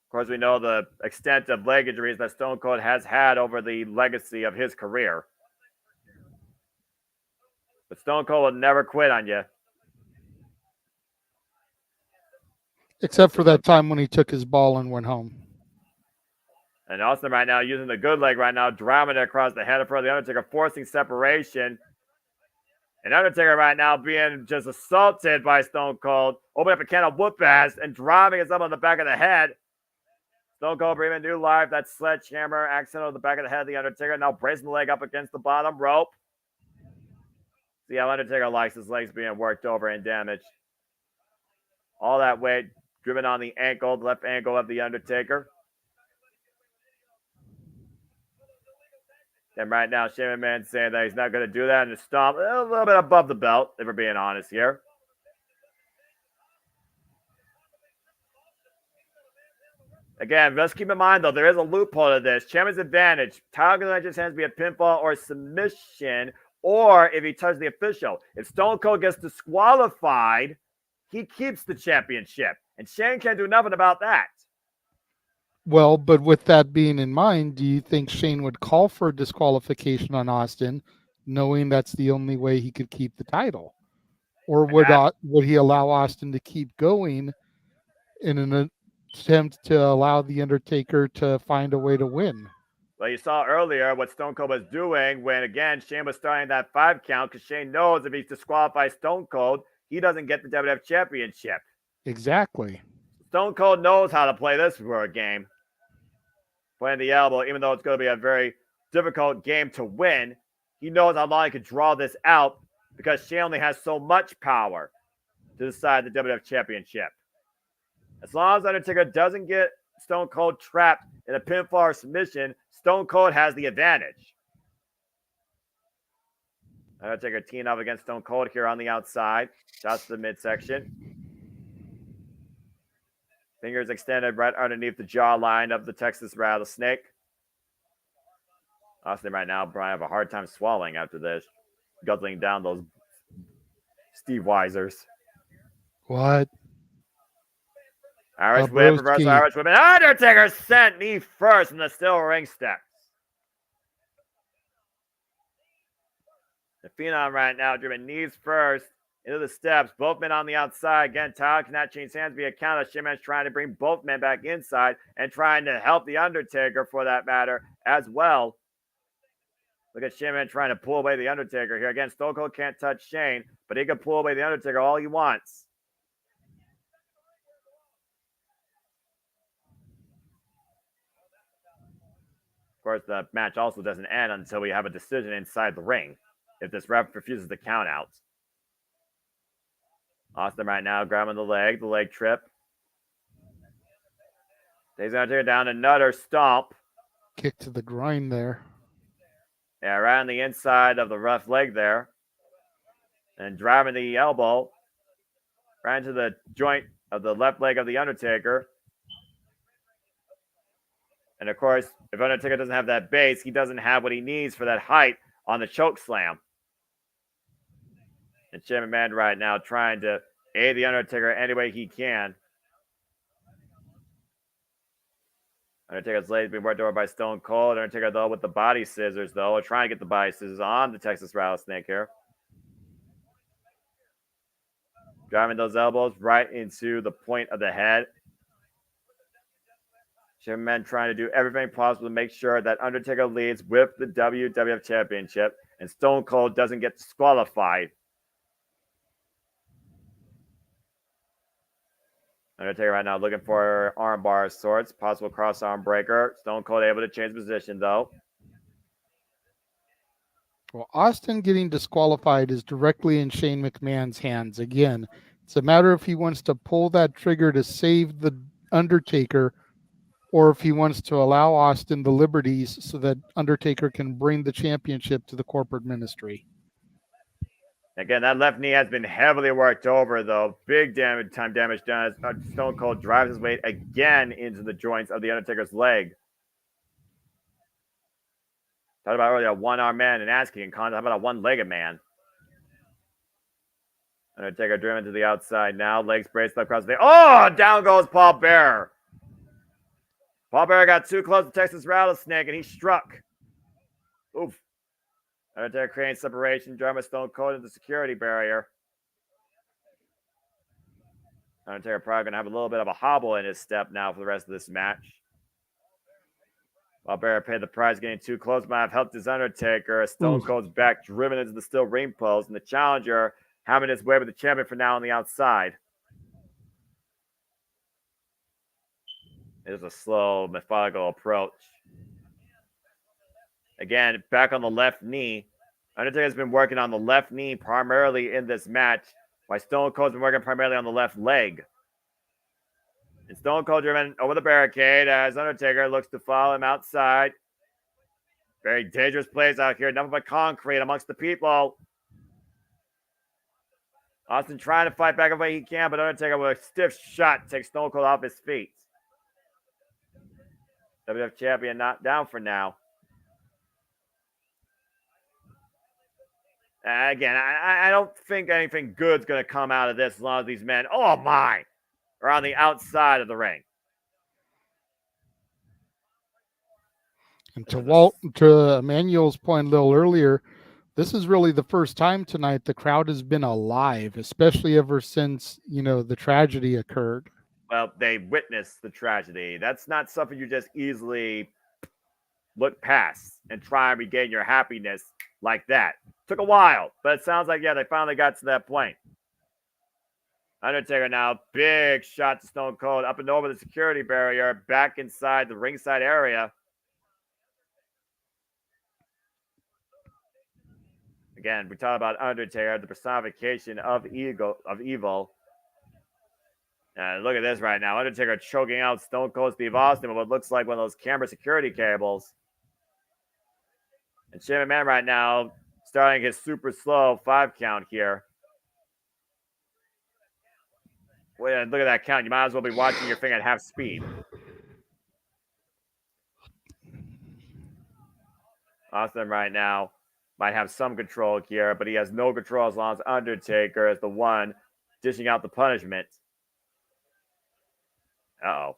Of course, we know the extent of leg injuries that Stone Cold has had over the legacy of his career. But Stone Cold will never quit on you. Except for that time when he took his ball and went home. And Austin right now using the good leg right now, driving it across the head of the Undertaker, forcing separation. And Undertaker right now being just assaulted by Stone Cold, opening up a can of whoop ass and driving his up on the back of the head. Stone Cold breathing new life. That sledgehammer accent on the back of the head of the Undertaker. Now bracing the leg up against the bottom rope. See how Undertaker likes his legs being worked over and damaged. All that weight driven on the ankle, the left ankle of the Undertaker. And right now, Shane McMahon saying that he's not going to do that and to stomp a little bit above the belt, if we're being honest here. Again, let's keep in mind, though, there is a loophole to this. Champion's advantage. Title can just has to be a pinfall or submission, or if he touches the official. If Stone Cold gets disqualified, he keeps the championship. And Shane can't do nothing about that. Well, but with that being in mind, do you think Shane would call for a disqualification on Austin, knowing that's the only way he could keep the title? Or would he allow Austin to keep going in an attempt to allow the Undertaker to find a way to win? Well, you saw earlier what Stone Cold was doing when, again, Shane was starting that 5 count because Shane knows if he's disqualified Stone Cold, he doesn't get the WWF Championship. Exactly. Stone Cold knows how to play this for a game. Playing the elbow, even though it's going to be a very difficult game to win, he knows how long he can draw this out because Shane only has so much power to decide the WWF Championship. As long as Undertaker doesn't get Stone Cold trapped in a pinfall or submission, Stone Cold has the advantage. Undertaker teeing up against Stone Cold here on the outside. Shots to the midsection. Fingers extended right underneath the jawline of the Texas Rattlesnake. Austin right now probably have a hard time swallowing after this. Guzzling down those Steve Weisers. What? Irish whip, reverse Irish whip. And Undertaker sent knee first in the steel ring steps. The Phenom right now driven knees first into the steps. Both men on the outside. Again, Tyler cannot change hands via count. Shane McMahon's trying to bring both men back inside and trying to help the Undertaker for that matter as well. Look at Shane McMahon trying to pull away the Undertaker here. Again, Stone Cold can't touch Shane, but he can pull away the Undertaker all he wants. Of course, the match also doesn't end until we have a decision inside the ring if this ref refuses to count out. Austin right now grabbing the leg trip. Takes Undertaker down, another stomp. Kick to the groin there. Yeah, right on the inside of the rough leg there. And driving the elbow right into the joint of the left leg of the Undertaker. And of course, if Undertaker doesn't have that base, he doesn't have what he needs for that height on the choke slam. And Shane McMahon right now trying to aid the Undertaker any way he can. Undertaker's legs being worked over by Stone Cold. Undertaker, though, with the body scissors, though, trying to get the body scissors on the Texas Rattlesnake here. Driving those elbows right into the point of the head. Shane McMahon trying to do everything possible to make sure that Undertaker leads with the WWF Championship and Stone Cold doesn't get disqualified Undertaker right now looking for armbar of sorts, possible cross arm breaker. Stone Cold able to change position though. Well, Austin getting disqualified is directly in Shane McMahon's hands. Again, it's a matter if he wants to pull that trigger to save the Undertaker, or if he wants to allow Austin the liberties so that Undertaker can bring the championship to the corporate ministry. Again, that left knee has been heavily worked over, though. Big damage done as Stone Cold drives his weight again into the joints of the Undertaker's leg. Talked about earlier, a one-arm man and asking in contest. How about a one-legged man? Undertaker driven to the outside now. Legs braced across the... Oh! Down goes Paul Bearer. Paul Bearer got too close to Texas Rattlesnake, and he struck. Oof. Undertaker creating separation. Driving Stone Cold into the security barrier. Undertaker probably going to have a little bit of a hobble in his step now for the rest of this match. While Bearer paid the price, getting too close might have helped his Undertaker. Stone Cold's back driven into the steel ring post, and the challenger having his way with the champion for now on the outside. It is a slow, methodical approach. Again, back on the left knee. Undertaker's been working on the left knee primarily in this match, while Stone Cold's been working primarily on the left leg. And Stone Cold driven over the barricade as Undertaker looks to follow him outside. Very dangerous plays out here. Nothing but concrete amongst the people. Austin trying to fight back every way he can, but Undertaker with a stiff shot takes Stone Cold off his feet. WWF champion not down for now. Again, I don't think anything good's going to come out of this as long as these men, oh my, are on the outside of the ring. And to Emmanuel's point a little earlier, this is really the first time tonight the crowd has been alive, especially ever since, the tragedy occurred. Well, they witnessed the tragedy. That's not something you just easily look past and try and regain your happiness like that. Took a while, but it sounds like, yeah, they finally got to that point. Undertaker now, big shot to Stone Cold, up and over the security barrier, back inside the ringside area. Again, we talk about Undertaker, the personification of evil. Look at this right now. Undertaker choking out Stone Cold Steve Austin with what looks like one of those camera security cables. And Shane McMahon right now starting his super slow 5 count here. Wait, look at that count. You might as well be watching your thing at half speed. Austin right now might have some control here, but he has no control as long as Undertaker is the one dishing out the punishment. Uh-oh.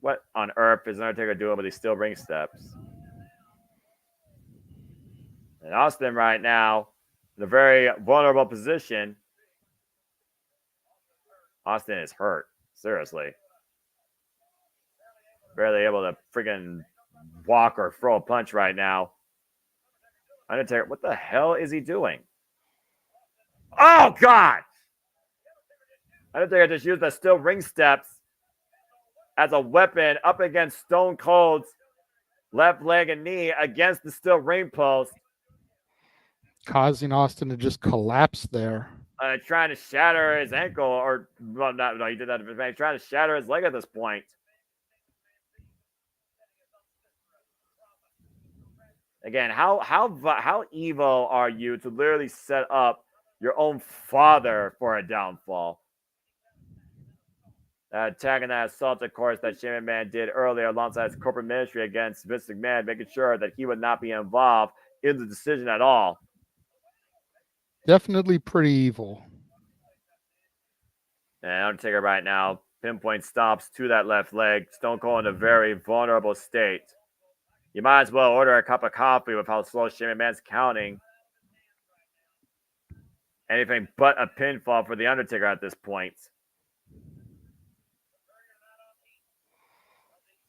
What on earth is Undertaker doing with these steel ring steps? And Austin right now in a very vulnerable position. Austin is hurt. Seriously. Barely able to freaking walk or throw a punch right now. Undertaker, what the hell is he doing? Oh, God! Undertaker just used the steel ring steps as a weapon up against Stone Cold's left leg and knee against the steel ring post. Causing Austin to just collapse there. Trying to shatter his ankle, or well, no, he did that. He's trying to shatter his leg at this point. Again, how evil are you to literally set up your own father for a downfall? Attacking that assault, of course, that Shane McMahon did earlier alongside his corporate ministry against Vince McMahon, making sure that he would not be involved in the decision at all. Definitely pretty evil. And Undertaker right now, pinpoint stomps to that left leg. Stone Cold in a very vulnerable state. You might as well order a cup of coffee with how slow Shane McMahon's counting. Anything but a pinfall for The Undertaker at this point.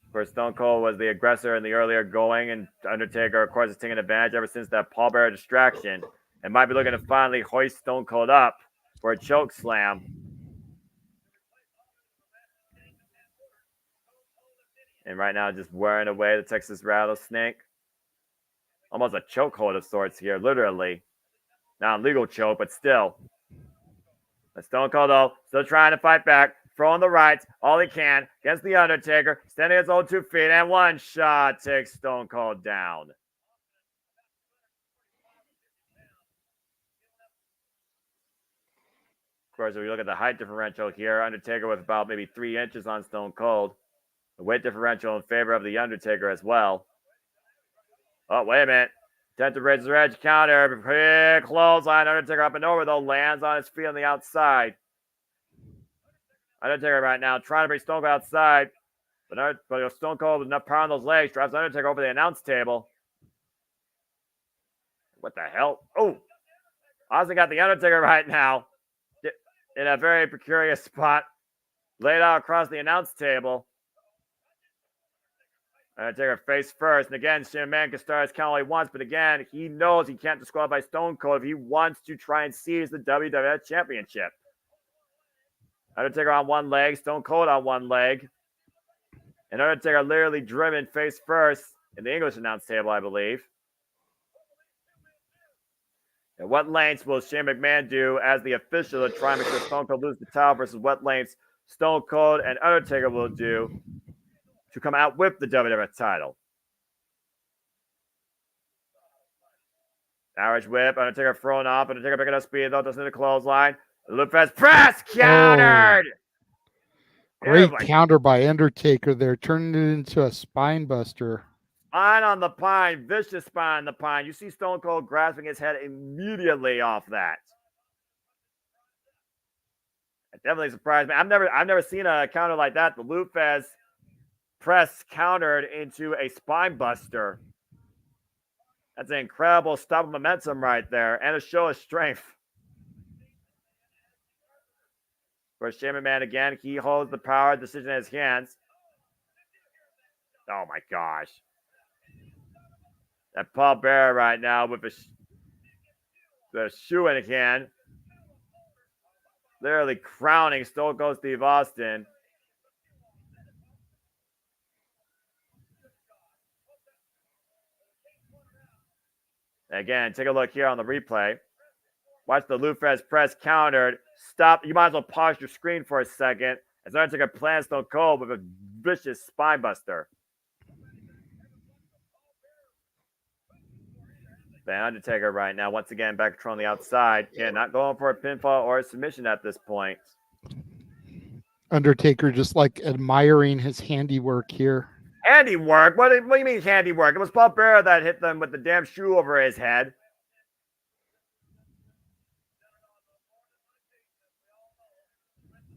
Of course, Stone Cold was the aggressor in the earlier going, and Undertaker, of course, has taken advantage ever since that Paul Bearer distraction, and might be looking to finally hoist Stone Cold up for a choke slam. And right now, just wearing away the Texas Rattlesnake. Almost a chokehold of sorts here, literally. Not a legal choke, but still. But Stone Cold, though, still trying to fight back. Throwing the rights, all he can, against The Undertaker. Standing his own 2 feet, and one shot takes Stone Cold down. Of course, if you look at the height differential here, Undertaker with about maybe 3 inches on Stone Cold. The weight differential in favor of The Undertaker as well. Oh, wait a minute. Attempt to raise his edge counter. Quick clothesline. Undertaker up and over, though. Lands on his feet on the outside. Undertaker right now trying to bring Stone Cold outside. But Stone Cold with enough power on those legs drives Undertaker over the announce table. What the hell? Oh! Austin got The Undertaker right now in a very precarious spot. Laid out across the announce table. Undertaker face first. And again, JMN can start his count all he wants. But again, he knows he can't disqualify Stone Cold if he wants to try and seize the WWF Championship. Undertaker on one leg. Stone Cold on one leg. And Undertaker literally driven face first in the English announce table, I believe. And what lengths will Shane McMahon do as the official to try and make sure Stone Cold loses the title versus what lengths Stone Cold and Undertaker will do to come out with the WWF title? Irish whip, Undertaker thrown off, Undertaker picking up speed, though, doesn't hit a clothesline. Lupez press countered! Great counter by Undertaker there, turning it into a spine buster. Spine on the pine, vicious spine on the pine. You see Stone Cold grasping his head immediately off that. It definitely surprised me. I've never seen a counter like that. The Lupez press countered into a spine buster. That's an incredible stop of momentum right there, and a show of strength. For Shane McMahon again, he holds the power decision in his hands. Oh my gosh. And Paul Bearer right now with the shoe in his hand. Literally crowning Stone Cold Steve Austin. Again, take a look here on the replay. Watch the Lupez press countered. Stop. You might as well pause your screen for a second. As Undertaker plants Stone Cold with a vicious spine buster. The Undertaker right now, once again, back controlling the outside. Yeah, not going for a pinfall or a submission at this point. Undertaker just like admiring his handiwork here. Handiwork? What do you mean handiwork? It was Paul Bearer that hit them with the damn shoe over his head.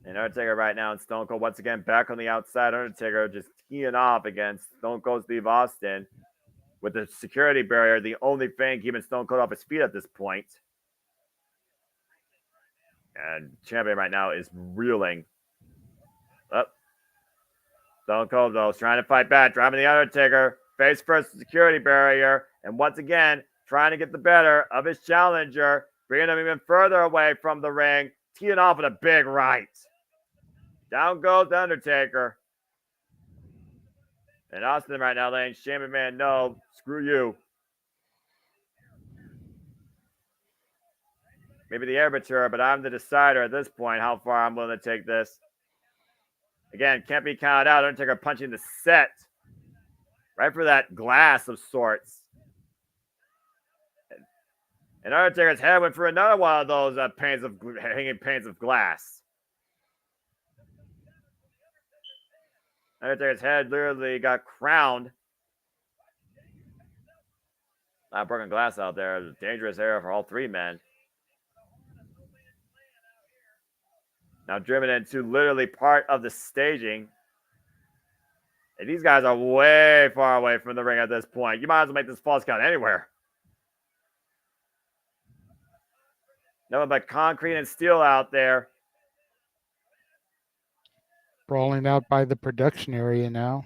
And Undertaker right now and Stone Cold once again back on the outside. Undertaker just teeing off against Stone Cold Steve Austin. With the security barrier, the only thing keeping Stone Cold off his feet at this point. And champion right now is reeling. Up. Stone Cold, though, is trying to fight back. Driving the Undertaker. Face first security barrier. And once again, trying to get the better of his challenger. Bringing him even further away from the ring. Teeing off with a big right. Down goes the Undertaker. And Austin right now laying Shane McMahon, no, screw you. Maybe the arbiter, but I'm the decider at this point how far I'm willing to take this. Again, can't be counted out. Undertaker punching the set. Right for that glass of sorts. And Undertaker's head went for another one of those hanging panes of glass. Undertaker's head literally got crowned. Not broken glass out there. It's a dangerous area for all three men. Now driven into literally part of the staging. And these guys are way far away from the ring at this point. You might as well make this false count anywhere. Nothing but concrete and steel out there. Brawling out by the production area now.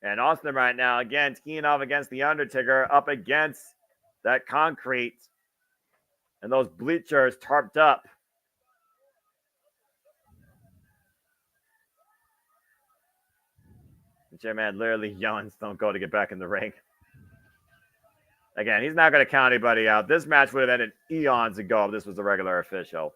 And Austin right now, again, teeing off against the Undertaker, up against that concrete. And those bleachers tarped up. JMN literally yelling Stone Cold to get back in the ring. Again, he's not going to count anybody out. This match would have ended eons ago if this was a regular official.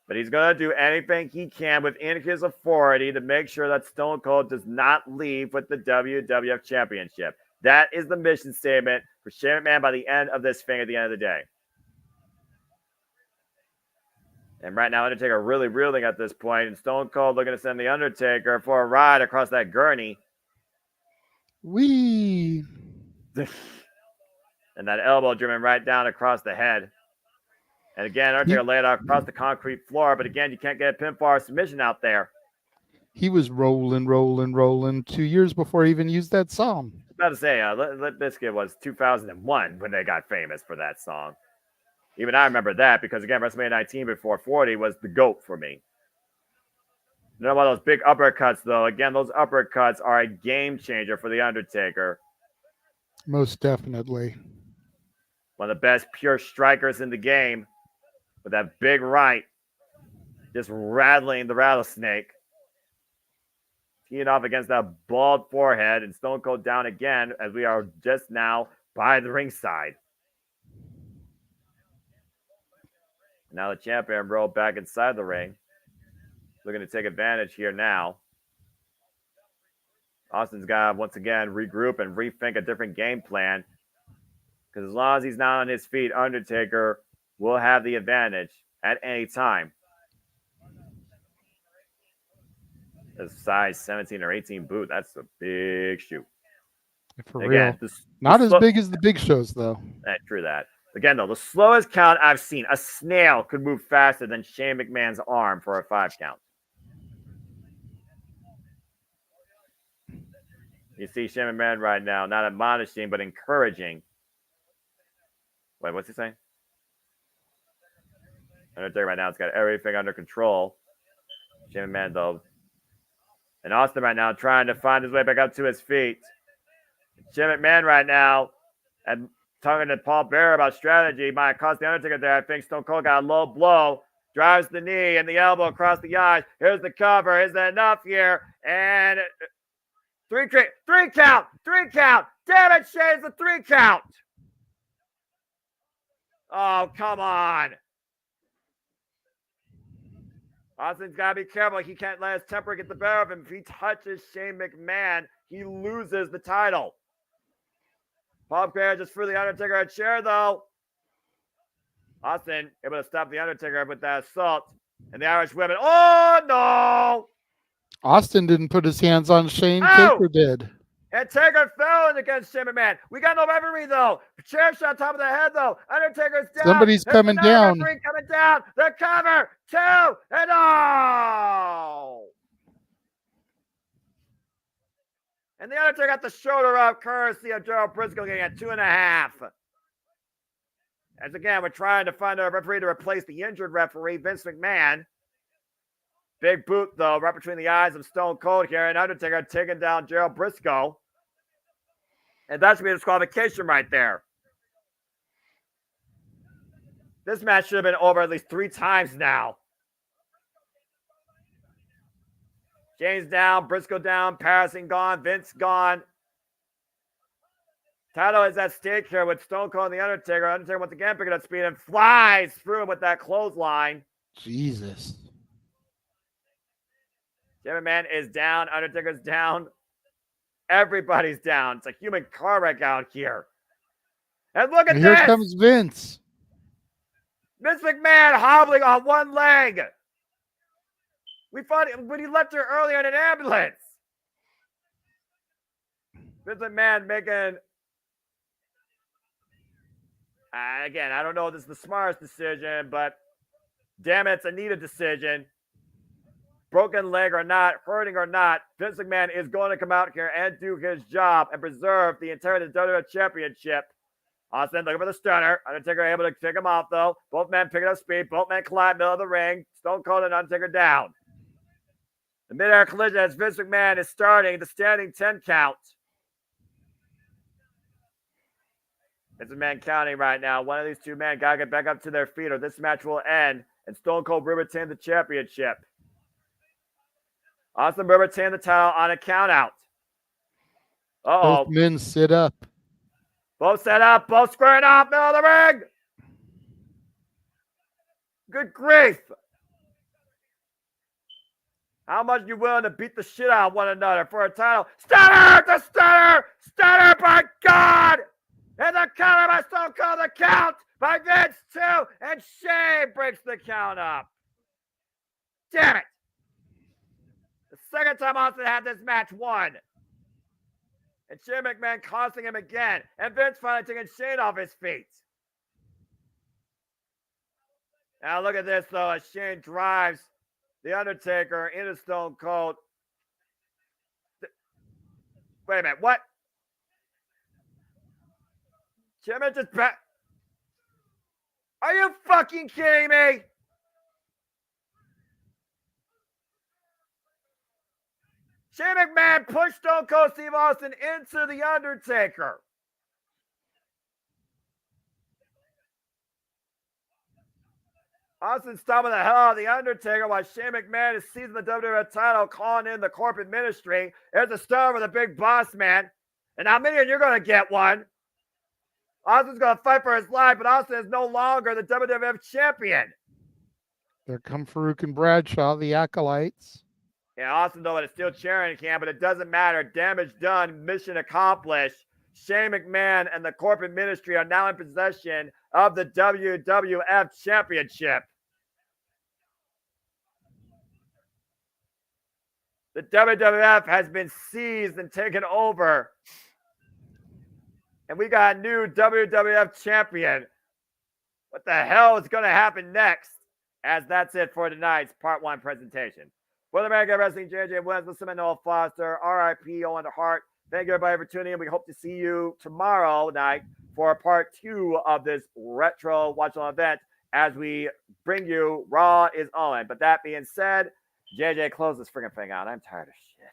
But he's going to do anything he can within his authority to make sure that Stone Cold does not leave with the WWF Championship. That is the mission statement for Shane McMahon by the end of this thing at the end of the day. And right now, Undertaker really reeling at this point, and Stone Cold looking to send the Undertaker for a ride across that gurney. Wee. And that elbow driven right down across the head. And again, Undertaker laid out across the concrete floor, but again, you can't get a pinfall or submission out there. He was rolling 2 years before he even used that song. I was about to say, Limp Bizkit was 2001 when they got famous for that song. Even I remember that because, again, WrestleMania 19 before 40 was the GOAT for me. You know about those big uppercuts, though? Again, those uppercuts are a game changer for The Undertaker. Most definitely. One of the best pure strikers in the game with that big right, just rattling the rattlesnake. Teeing off against that bald forehead and Stone Cold down again as we are just now by the ringside. Now the champion rolled back inside the ring. Looking to take advantage here now. Austin's got to, once again, regroup and rethink a different game plan. Because as long as he's not on his feet, Undertaker will have the advantage at any time. A size 17 or 18 boot, that's a big shoe. For again, real. Not as big as the big shows, though. True that. Again, though, the slowest count I've seen, a snail could move faster than Shane McMahon's arm for a 5 count. You see Shane McMahon right now, not admonishing, but encouraging. Wait, what's he saying? Undertaker right now has got everything under control. Shane McMahon, though. And Austin right now trying to find his way back up to his feet. Shane McMahon right now, and talking to Paul Bearer about strategy, might cost the Undertaker there. I think Stone Cold got a low blow, drives the knee and the elbow across the eyes. Here's the cover. Is that enough here? And three count. Damn it, Shane's the 3 count. Oh, come on. Austin's got to be careful. He can't let his temper get the better of him. If he touches Shane McMahon, he loses the title. Paul Bearer just threw the Undertaker a chair, though. Austin able to stop the Undertaker with that assault. And the Irish women. Oh, no! Austin didn't put his hands on Shane. Taker did. And Taker fell in against Shane McMahon. We got no referee, though. Chair shot top of the head, though. Undertaker's down. Somebody's coming down. Referee coming down. The cover. 2 and oh! And the Undertaker got the shoulder up, courtesy of Gerald Briscoe, getting at 2.5. As again, we're trying to find a referee to replace the injured referee, Vince McMahon. Big boot, though, right between the eyes of Stone Cold here. And Undertaker taking down Gerald Briscoe. And that should be a disqualification right there. This match should have been over at least 3 times now. James down, Briscoe down, Patterson gone, Vince gone. Title is at stake here with Stone Cold and the Undertaker. Undertaker once again picking up speed and flies through him with that clothesline. Jesus. Jimmy Man is down. Undertaker's down. Everybody's down. It's a human car wreck out here. And look at this. Here comes Vince. Vince McMahon hobbling on one leg. We thought when he left here earlier in an ambulance. Vince McMahon making... again, I don't know if this is the smartest decision, but damn it, it's a needed decision. Broken leg or not, hurting or not, Vince McMahon is going to come out here and do his job and preserve the entire WWF Championship. Austin looking for the stunner. Undertaker able to kick him off, though. Both men picking up speed. Both men collide middle of the ring. Stone Cold and Undertaker down. The mid-air collision as Vince McMahon is starting the standing 10 count. Vince McMahon counting right now. One of these 2 men got to get back up to their feet or this match will end and Stone Cold will retain the championship. Austin will retain the title on a count out. Uh-oh. Both men sit up. Both set up, both squaring off, middle of the ring. Good grief. How much are you willing to beat the shit out of one another for a title? Stunner! The stunner! Stunner, by God! And the counter by Stone Cold, the count by Vince, too. And Shane breaks the count up. Damn it. The second time Austin had this match won. And Shane McMahon costing him again. And Vince finally taking Shane off his feet. Now look at this, though, as Shane drives The Undertaker into Stone Cold. Wait a minute, what? Jimmy just back. Are you fucking kidding me? Shane McMahon pushed Stone Cold Steve Austin into The Undertaker. Austin stomping the hell out of The Undertaker while Shane McMahon is seizing the WWF title, calling in the corporate ministry. There's a star with a big boss man. And how many of you are going to get one? Austin's going to fight for his life, but Austin is no longer the WWF champion. There come Farouk and Bradshaw, the acolytes. Yeah, Austin, though, is still cheering can, but it doesn't matter. Damage done, mission accomplished. Shane McMahon and the corporate ministry are now in possession of the WWF Championship. The WWF has been seized and taken over. And we got a new WWF champion. What the hell is going to happen next? As that's it for tonight's Part 1 presentation. For the American Wrestling, JJ Wentz, listen to Noah Foster, RIP Owen Hart. Thank you, everybody, for tuning in. We hope to see you tomorrow night for Part 2 of this retro watch-along event as we bring you Raw is On. But that being said, JJ, close this freaking thing out. I'm tired of shit.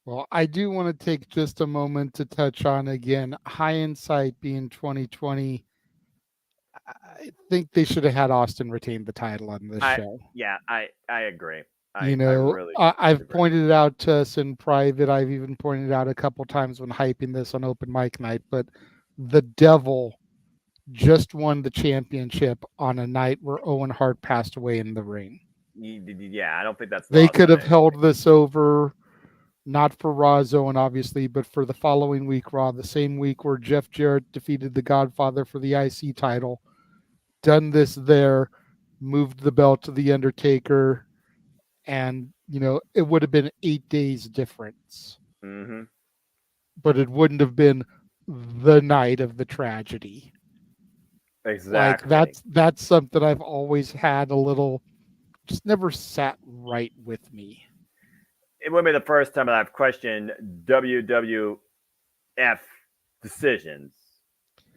Well, I do want to take just a moment to touch on, again, hindsight being 2020. I think they should have had Austin retain the title on this show. Yeah, I agree. I've pointed it out to us in private. I've even pointed out a couple times when hyping this on open mic night, but the Devil just won the championship on a night where Owen Hart passed away in the ring. Yeah, I don't think that's... They could have held this over, not for Raw's Owen, obviously, but for the following week, Raw, the same week where Jeff Jarrett defeated the Godfather for the IC title, done this there, moved the belt to the Undertaker, and, it would have been 8 days difference. Mm-hmm. But it wouldn't have been the night of the tragedy. Exactly. Like, that's something I've always had a little, just never sat right with me. It wouldn't be the first time that I've questioned WWF decisions.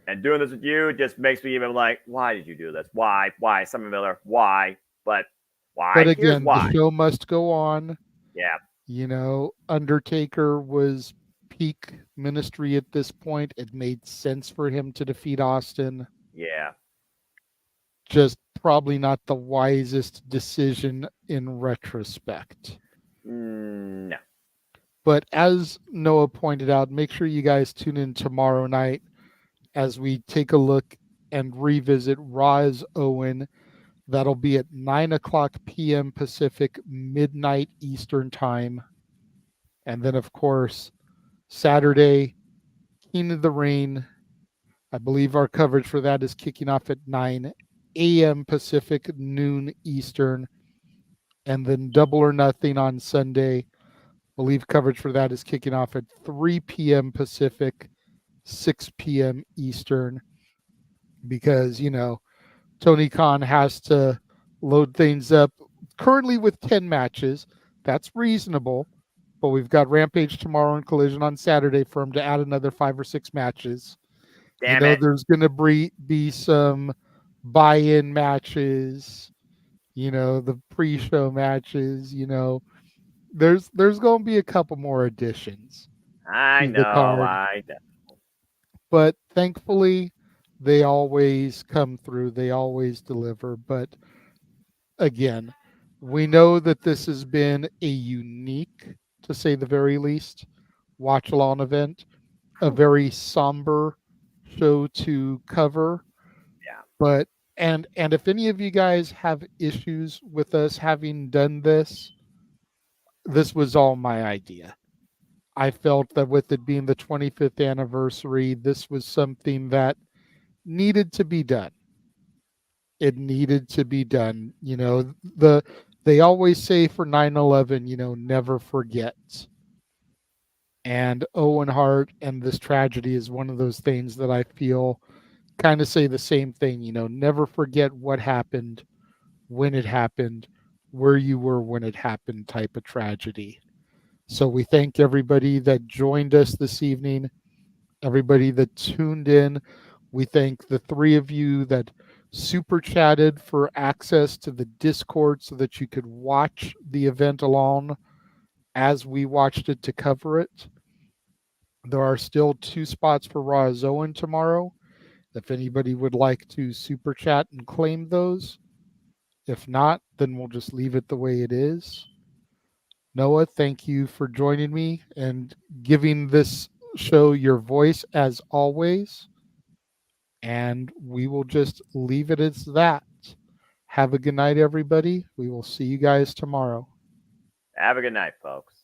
And doing this with you just makes me even like, why did you do this? Why? Simon Miller, why? But why? But again, why. The show must go on. Yeah. Undertaker was peak ministry at this point. It made sense for him to defeat Austin. Yeah. Just probably not the wisest decision in retrospect. No. But as Noah pointed out, make sure you guys tune in tomorrow night as we take a look and revisit Raw's Owen. That'll be at 9:00 p.m. Pacific, midnight Eastern time. And then, of course, Saturday, King of the Ring. I believe our coverage for that is kicking off at 9 a.m. Pacific, noon Eastern. And then Double or Nothing on Sunday. I believe coverage for that is kicking off at 3 p.m. Pacific, 6 p.m. Eastern. Because, Tony Khan has to load things up currently with 10 matches. That's reasonable. But we've got Rampage tomorrow and Collision on Saturday for him to add another 5 or 6 matches. Damn it. There's going to be some buy-in matches, the pre-show matches, there's going to be a couple more additions. I know. But thankfully, they always come through. They always deliver. But again, We know that this has been a unique, to say the very least, watch along event, a very somber show to cover. Yeah. But and if any of you guys have issues with us having done this was all my idea. I felt that with it being the 25th anniversary, this was something that needed to be done. It needed to be done. They always say for 9/11, never forget. And Owen Hart and this tragedy is one of those things that I feel kind of say the same thing, never forget what happened, when it happened, where you were when it happened type of tragedy. So we thank everybody that joined us this evening, everybody that tuned in. We thank the three of you that super chatted for access to the Discord so that you could watch the event along as we watched it to cover it. There are still 2 spots for Raw as Owen tomorrow. If anybody would like to super chat and claim those. If not, then we'll just leave it the way it is. Noah, thank you for joining me and giving this show your voice as always. And we will just leave it as that. Have a good night, everybody. We will see you guys tomorrow. Have a good night, folks.